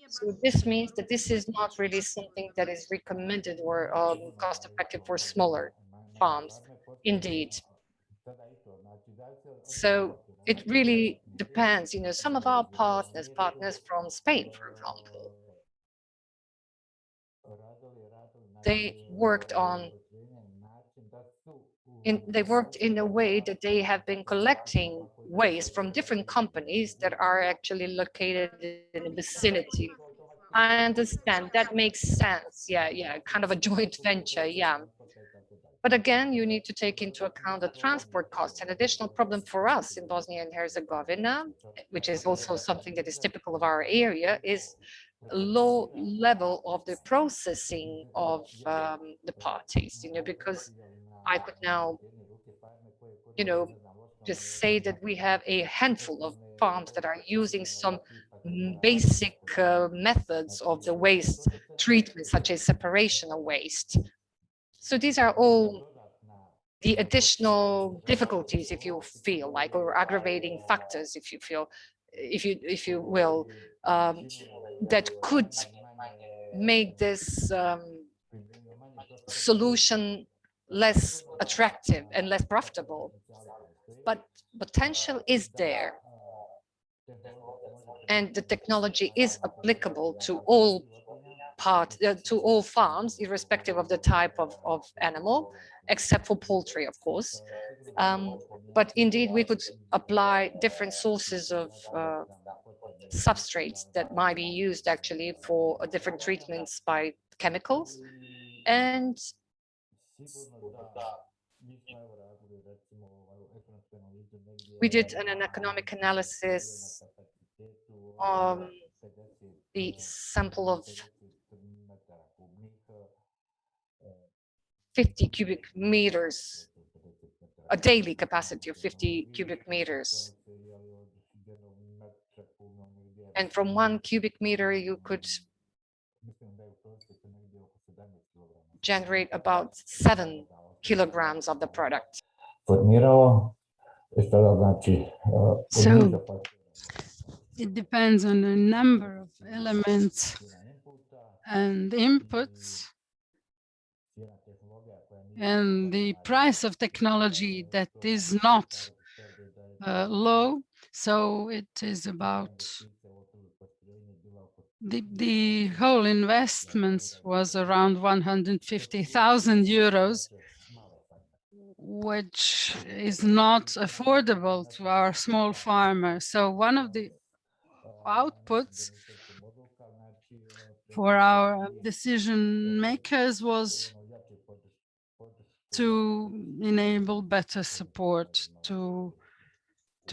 So this means that this is not really something that is recommended or cost effective for smaller farms, indeed. So it really depends, you know, some of our partners from Spain, for example, they worked in a way that they have been collecting waste from different companies that are actually located in the vicinity. I understand, that makes sense. Yeah, kind of a joint venture, yeah. But again, you need to take into account the transport costs. An additional problem for us in Bosnia and Herzegovina, which is also something that is typical of our area, is low level of the processing of the parties, you know, because I could now, you know, just say that we have a handful of farms that are using some basic methods of the waste treatment, such as separation of waste. So these are all the additional difficulties, if you feel like, or aggravating factors, if you feel, if you will, that could make this solution less attractive and less profitable. But potential is there, and the technology is applicable to all to all farms, irrespective of the type of animal, except for poultry, of course. But indeed, we could apply different sources of substrates that might be used actually for different treatments by chemicals. And we did an economic analysis on the sample of 50 cubic meters, a daily capacity of 50 cubic meters. And from 1 cubic meter, you could generate about 7 kilograms of the product. So it depends on a number of elements and inputs, and the price of technology that is not low. So it is about the whole investments was around 150,000 euros, which is not affordable to our small farmers. So one of the outputs for our decision makers was to enable better support to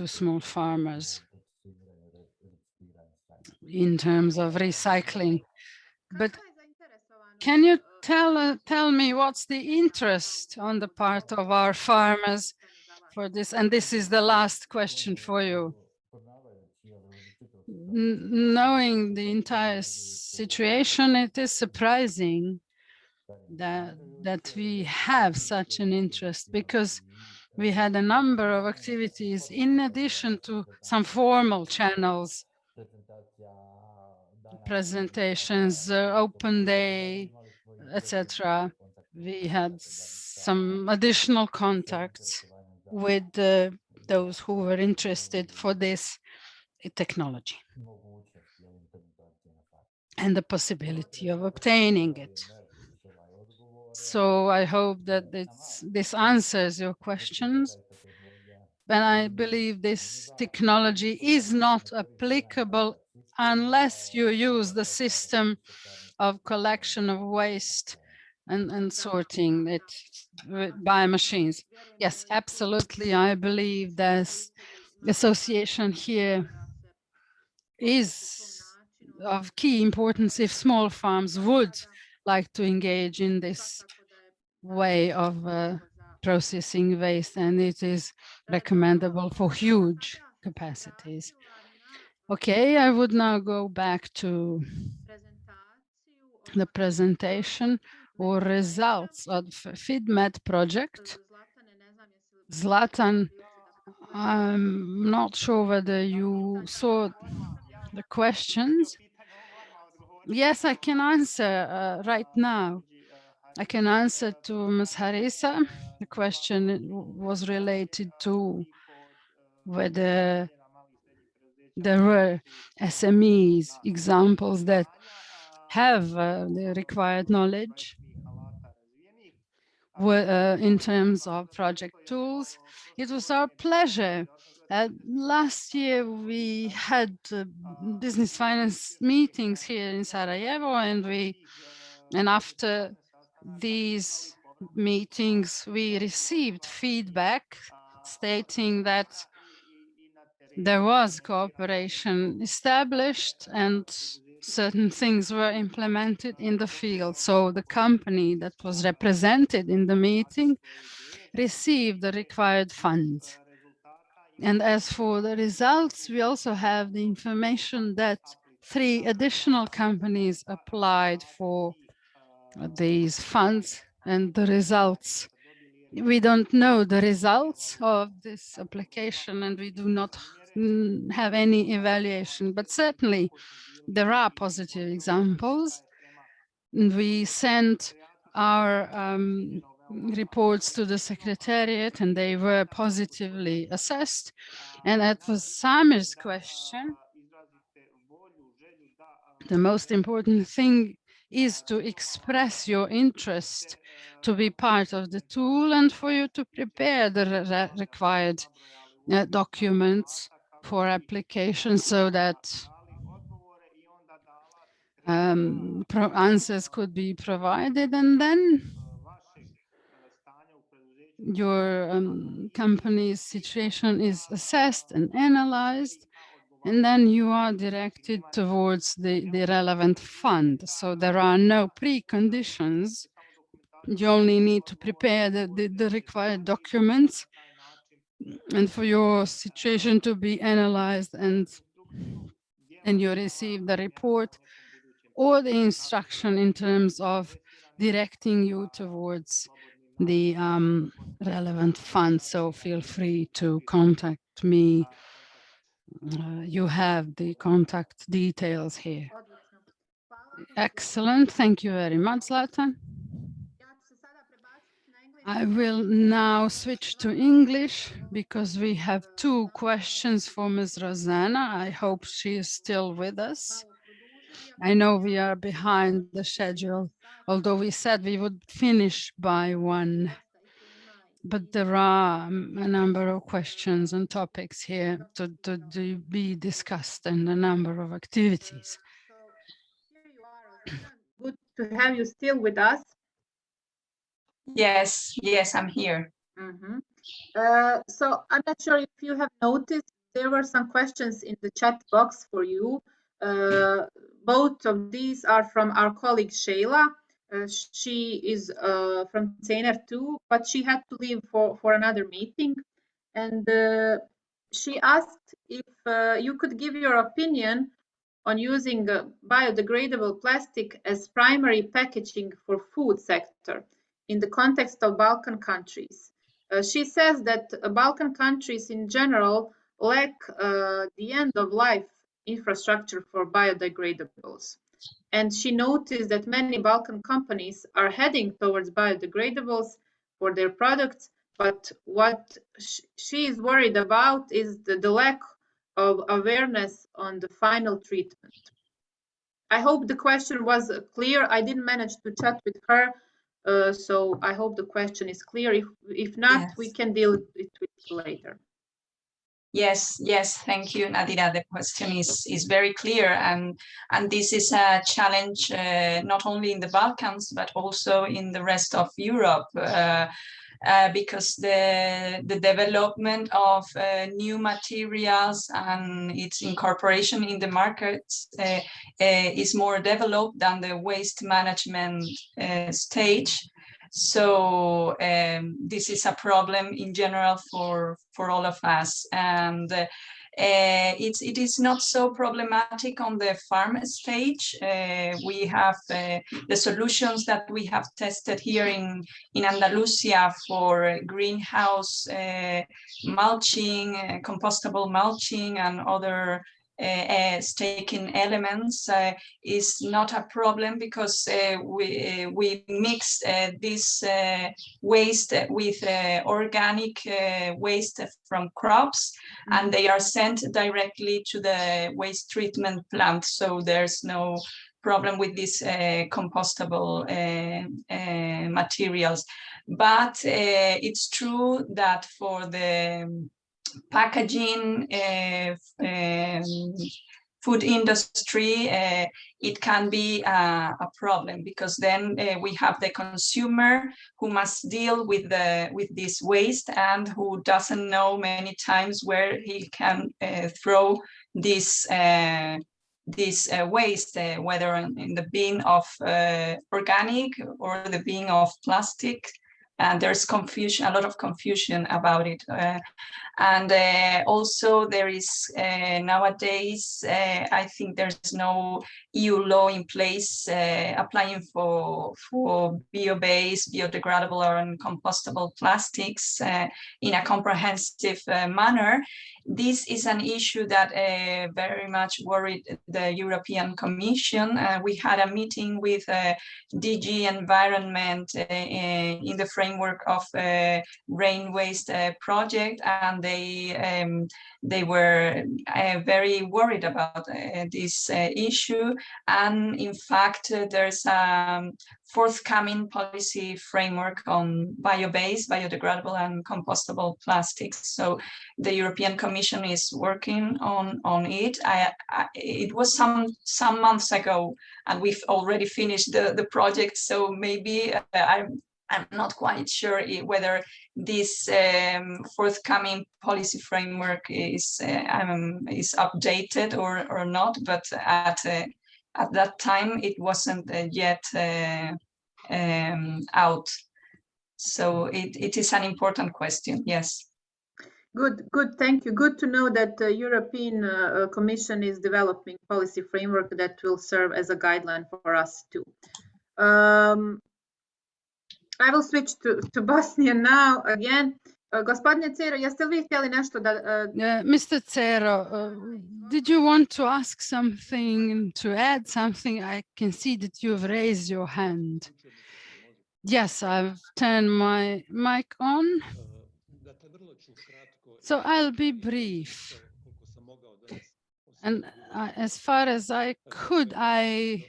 small farmers in terms of recycling. But can you tell me what's the interest on the part of our farmers for this? And this is the last question for you. Knowing the entire situation, it is surprising that we have such an interest, because we had a number of activities in addition to some formal channels, presentations, open day, etc. We had some additional contacts with those who were interested for this technology and the possibility of obtaining it. So I hope that this answers your questions. And I believe this technology is not applicable unless you use the system of collection of waste and sorting it by machines. Yes, absolutely. I believe this association here is of key importance if small farms would like to engage in this way of processing waste, and it is recommendable for huge capacities. Okay, I would now go back to the presentation or results of FeedMed project. Zlatan, I'm not sure whether you saw the questions. Yes, I can answer right now. I can answer to Ms. Harissa. The question was related to whether there were SMEs, examples that have the required knowledge in terms of project tools. It was our pleasure. Last year we had business finance meetings here in Sarajevo, and after these meetings we received feedback stating that there was cooperation established and certain things were implemented in the field. So the company that was represented in the meeting received the required funds. And as for the results, we also have the information that 3 additional companies applied for these funds, and the results, we don't know the results of this application, and we do not have any evaluation, but certainly there are positive examples. And we sent our reports to the Secretariat, and they were positively assessed. And that was Samir's question. The most important thing is to express your interest to be part of the tool and for you to prepare the required documents for application so that answers could be provided, and then your company's situation is assessed and analyzed, and then you are directed towards the relevant fund. So there are no preconditions. You only need to prepare the required documents and for your situation to be analyzed, and you receive the report or the instruction in terms of directing you towards the relevant fund. So feel free to contact me. You have the contact details here. Excellent. Thank you very much, Zlatan. I will now switch to English because we have 2 questions for Ms. Rosanna. I hope she is still with us. I know we are behind the schedule, although we said we would finish by 1. But there are a number of questions and topics here to be discussed, and a number of activities. Good to have you still with us. Yes, I'm here. So I'm not sure if you have noticed, there were some questions in the chat box for you. Both of these are from our colleague Shayla. She is from Zener too, but she had to leave for another meeting. And she asked if you could give your opinion on using biodegradable plastic as primary packaging for food sector in the context of Balkan countries. She says that Balkan countries in general lack the end-of-life infrastructure for biodegradables. And she noticed that many Balkan companies are heading towards biodegradables for their products, but what she is worried about is the lack of awareness on the final treatment. I hope the question was clear. I didn't manage to chat with her, so I hope the question is clear. If not, Yes. we can deal with it later. Yes, thank you, Nadira. The question is very clear, and this is a challenge not only in the Balkans but also in the rest of Europe, because the development of new materials and its incorporation in the markets is more developed than the waste management stage. So this is a problem in general for all of us, and it is not so problematic on the farm stage. We have the solutions that we have tested here in Andalusia for greenhouse mulching, compostable mulching, and other staking elements is not a problem, because we mix this waste with organic waste from crops, and they are sent directly to the waste treatment plant. So there's no problem with these compostable materials. But it's true that for the packaging food industry, it can be a problem, because then we have the consumer who must deal with this waste, and who doesn't know many times where he can throw this waste, whether in the bin of organic or the bin of plastic. And there's confusion, a lot of confusion about it. And also there is nowadays, I think there's no EU law in place applying for bio-based, biodegradable or compostable plastics in a comprehensive manner. This is an issue that very much worried the European Commission. We had a meeting with DG Environment in the framework of rain waste project, and they were very worried about this issue. And in fact, there's a forthcoming policy framework on bio-based, biodegradable and compostable plastics. So the European Commission is working on it. It was some months ago, and we've already finished the project. So maybe I'm not quite sure whether this forthcoming policy framework is updated or not. But at that time, it wasn't yet out. So it is an important question. Yes. Good. Thank you. Good to know that the European Commission is developing policy framework that will serve as a guideline for us too. I will switch to Bosnian now again. Gospodine Cero, jeste li vi htjeli nešto da... Mr. Cero, did you want to ask something, to add something? I can see that you've raised your hand. Yes, I've turned my mic on. So I'll be brief. And as far as I could, I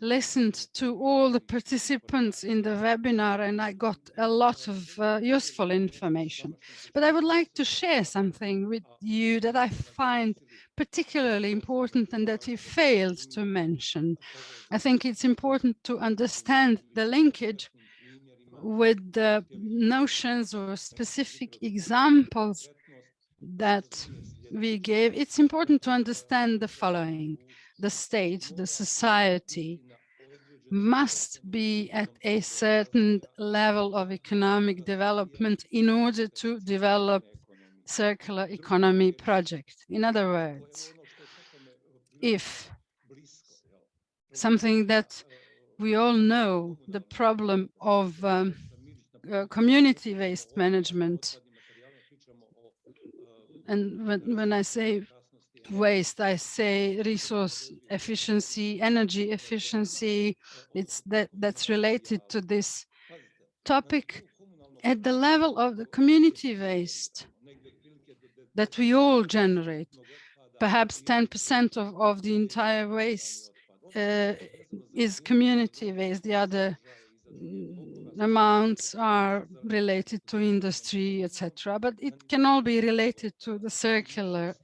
listened to all the participants in the webinar, and I got a lot of useful information. But I would like to share something with you that I find particularly important and that we failed to mention. I think it's important to understand the linkage with the notions or specific examples that we gave. It's important to understand the following. The state, the society must be at a certain level of economic development in order to develop circular economy project. In other words, if something that we all know, the problem of community waste management. And when I say waste, I say resource efficiency, energy efficiency. That's related to this topic at the level of the community waste that we all generate. Perhaps 10% of the entire waste is community waste. The other amounts are related to industry, etc. But it can all be related to the circular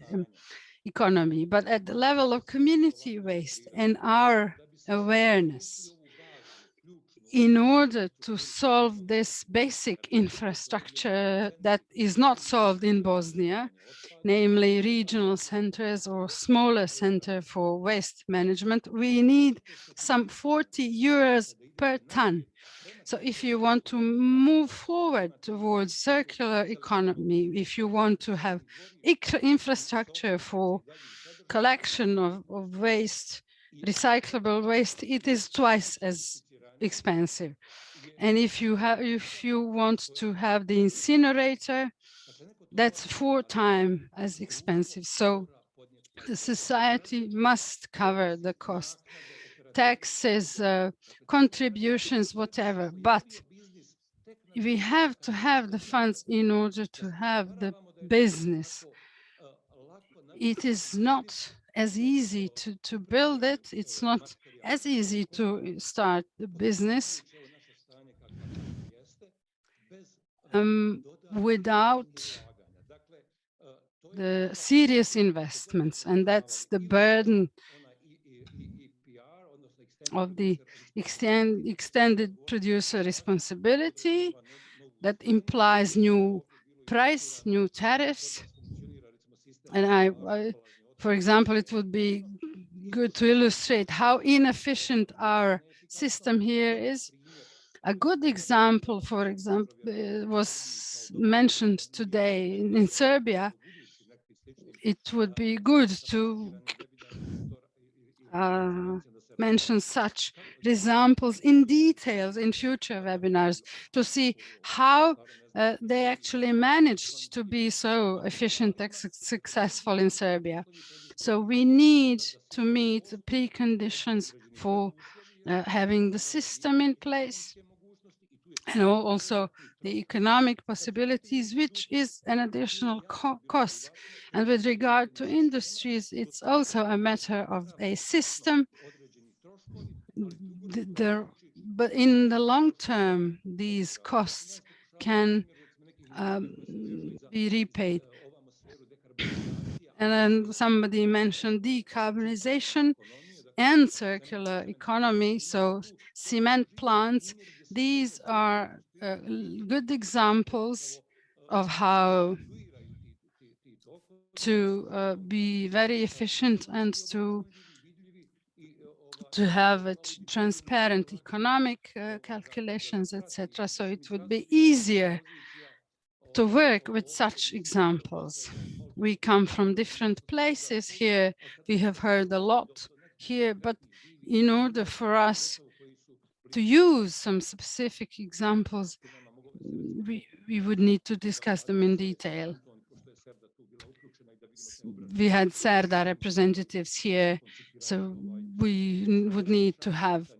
economy. But at the level of community waste and our awareness, in order to solve this basic infrastructure that is not solved in Bosnia, namely regional centers or smaller center for waste management, we need some 40 euros per ton. So if you want to move forward towards circular economy, if you want to have infrastructure for collection of waste, recyclable waste, it is twice as expensive. And if you want to have the incinerator, that's 4 times as expensive. So the society must cover the cost, taxes, contributions, whatever. But we have to have the funds in order to have the business. It is not as easy to build it. It's not as easy to start the business without the serious investments. And that's the burden of the extended producer responsibility that implies new price, new tariffs. And for example, it would be good to illustrate how inefficient our system here is. A good example, for example, was mentioned today in Serbia. It would be good to mention such examples in details in future webinars to see how they actually managed to be so efficient and successful in Serbia. So we need to meet the preconditions for having the system in place, and also the economic possibilities, which is an additional cost. And with regard to industries, it's also a matter of a system. But in the long term, these costs can be repaid. And then somebody mentioned decarbonization and circular economy. So cement plants, these are good examples of how to be very efficient and to have a transparent economic calculations, etc. So it would be easier to work with such examples. We come from different places here. We have heard a lot here, but in order for us to use some specific examples, we would need to discuss them in detail. We had Sandra representatives here, so we would need to have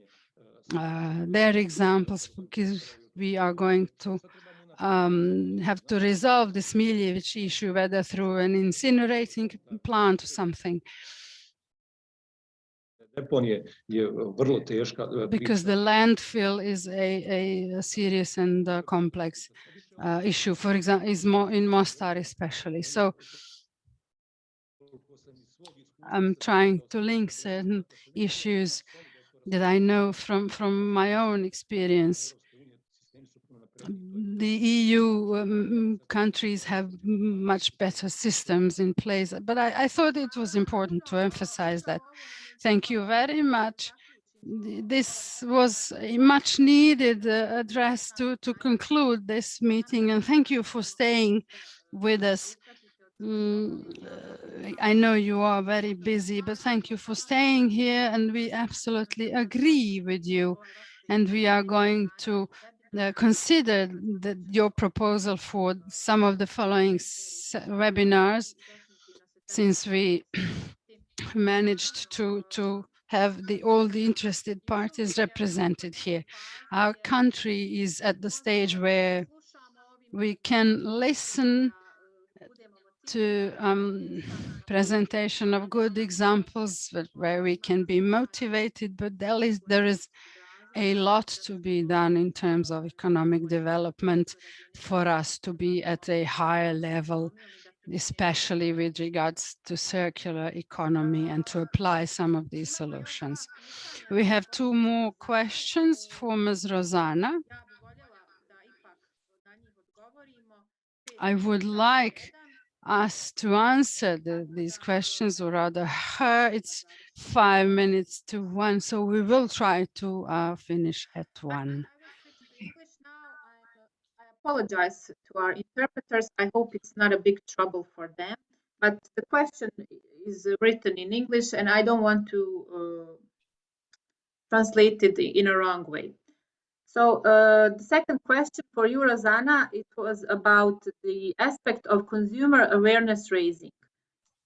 their examples, because we are going to have to resolve this Miljevic issue, whether through an incinerating plant or something. Because the landfill is a serious and complex issue, for example, is in Mostar especially. So I'm trying to link certain issues that I know from my own experience. The EU countries have much better systems in place, but I thought it was important to emphasize that. Thank you very much. This was a much needed address to conclude this meeting, and thank you for staying with us I know you are very busy, but thank you for staying here, and we absolutely agree with you. And we are going to consider your proposal for some of the following webinars, since we managed to have all the interested parties represented here. Our country is at the stage where we can listen to presentation of good examples where we can be motivated, but there is a lot to be done in terms of economic development for us to be at a higher level, especially with regards to circular economy and to apply some of these solutions. We have two more questions for Ms. Rosana. I would like us to answer these questions, or rather her. It's 5 minutes to 1, so we will try to finish at 1. I apologize to our interpreters. I hope it's not a big trouble for them, but the question is written in English and I don't want to translate it in a wrong way. So the second question for you, Rosanna, it was about the aspect of consumer awareness raising.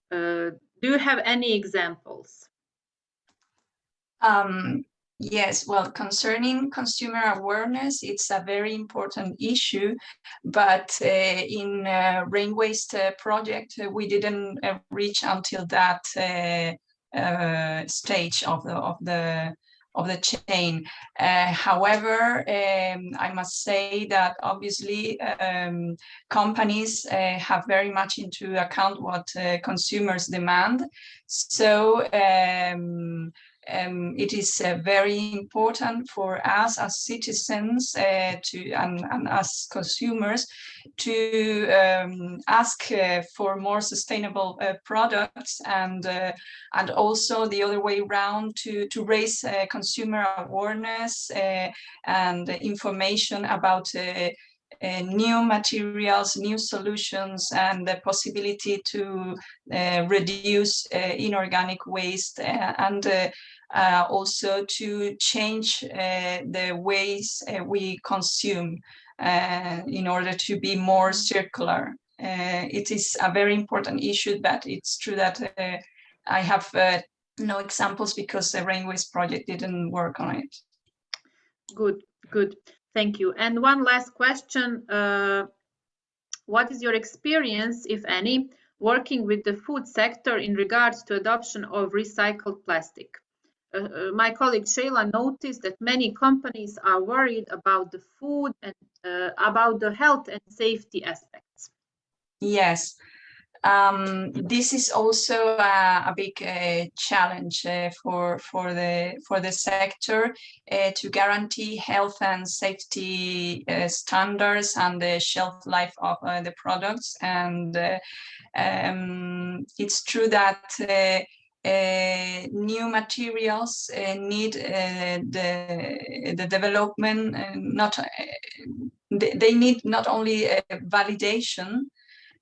Do you have any examples? Yes, well, concerning consumer awareness, it's a very important issue, but in rain waste project, we didn't reach until that stage of the chain. However, I must say that obviously companies have very much into account what consumers demand. So it is very important for us as citizens and as consumers to ask for more sustainable products, and also the other way around, to raise consumer awareness and information about new materials, new solutions, and the possibility to reduce inorganic waste, and also to change the ways we consume in order to be more circular. It is a very important issue, but it's true that I have no examples because the rain waste project didn't work on it. Good, good. Thank you. And one last question. What is your experience, if any, working with the food sector in regards to adoption of recycled plastic? My colleague Shayla noticed that many companies are worried about the food and about the health and safety aspects. Yes. This is also a big challenge for the sector to guarantee health and safety standards and the shelf life of the products. And it's true that new materials need the development. They need not only validation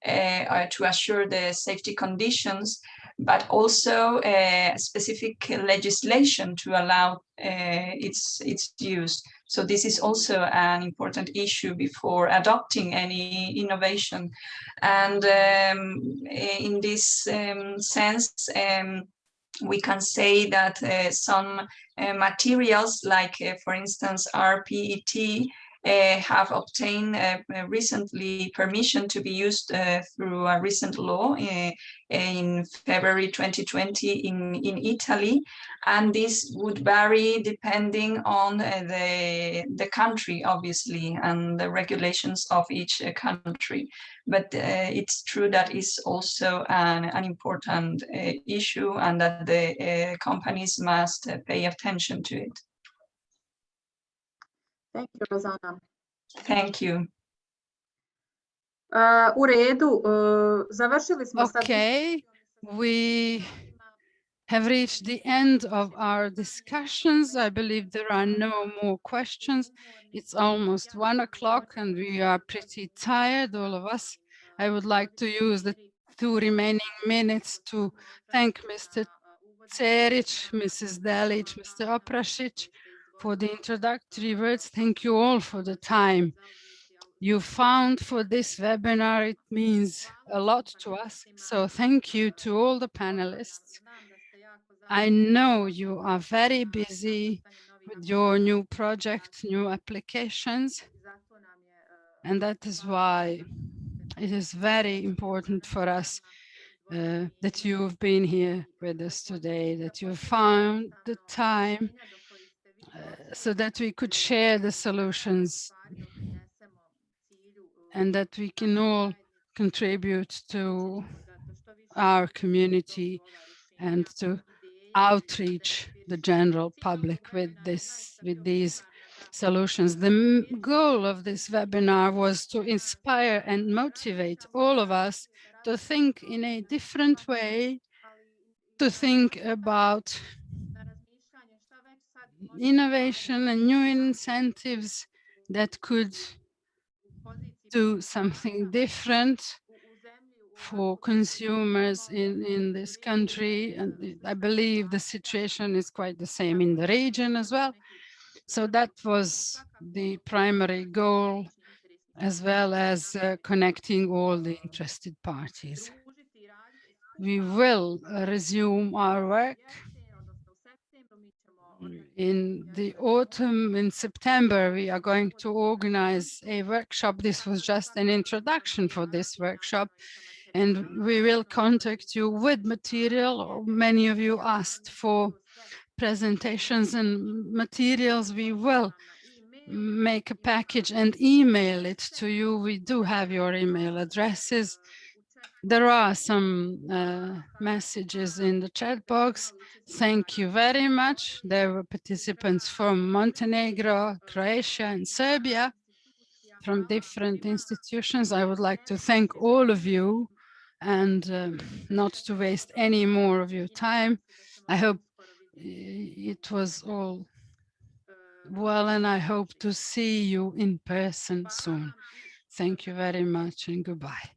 to assure the safety conditions, but also specific legislation to allow its use. So this is also an important issue before adopting any innovation. And in this sense, we can say that some materials, like for instance rPET, have obtained recently permission to be used through a recent law in February 2020 in Italy, and this would vary depending on the country, obviously, and the regulations of each country. But it's true that is also an important issue, and that the companies must pay attention to it. Thank you, Rosanna. Thank you. U redu, završili smo sad. Okay, we have reached the end of our discussions. I believe there are no more questions. It's almost 1 o'clock and we are pretty tired, all of us. I would like to use the 2 remaining minutes to thank Mr. Ceric, Mrs. Delic, Mr. Oprashic for the introductory words. Thank you all for the time you found for this webinar. It means a lot to us. So thank you to all the panelists. I know you are very busy with your new project, new applications, and that is why it is very important for us that you've been here with us today, that you found the time so that we could share the solutions and that we can all contribute to our community and to outreach the general public with these solutions. The goal of this webinar was to inspire and motivate all of us to think in a different way, to think about innovation and new incentives that could do something different for consumers in this country. And I believe the situation is quite the same in the region as well. So that was the primary goal, as well as connecting all the interested parties. We will resume our work in the autumn. In September, we are going to organize a workshop. This was just an introduction for this workshop, and we will contact you with material. Many of you asked for presentations and materials. We will make a package and email it to you. We do have your email addresses. There are some messages in the chat box. Thank you very much. There were participants from Montenegro, Croatia, and Serbia, from different institutions. I would like to thank all of you, and not to waste any more of your time. I hope it was all well, and I hope to see you in person soon. Thank you very much, and goodbye.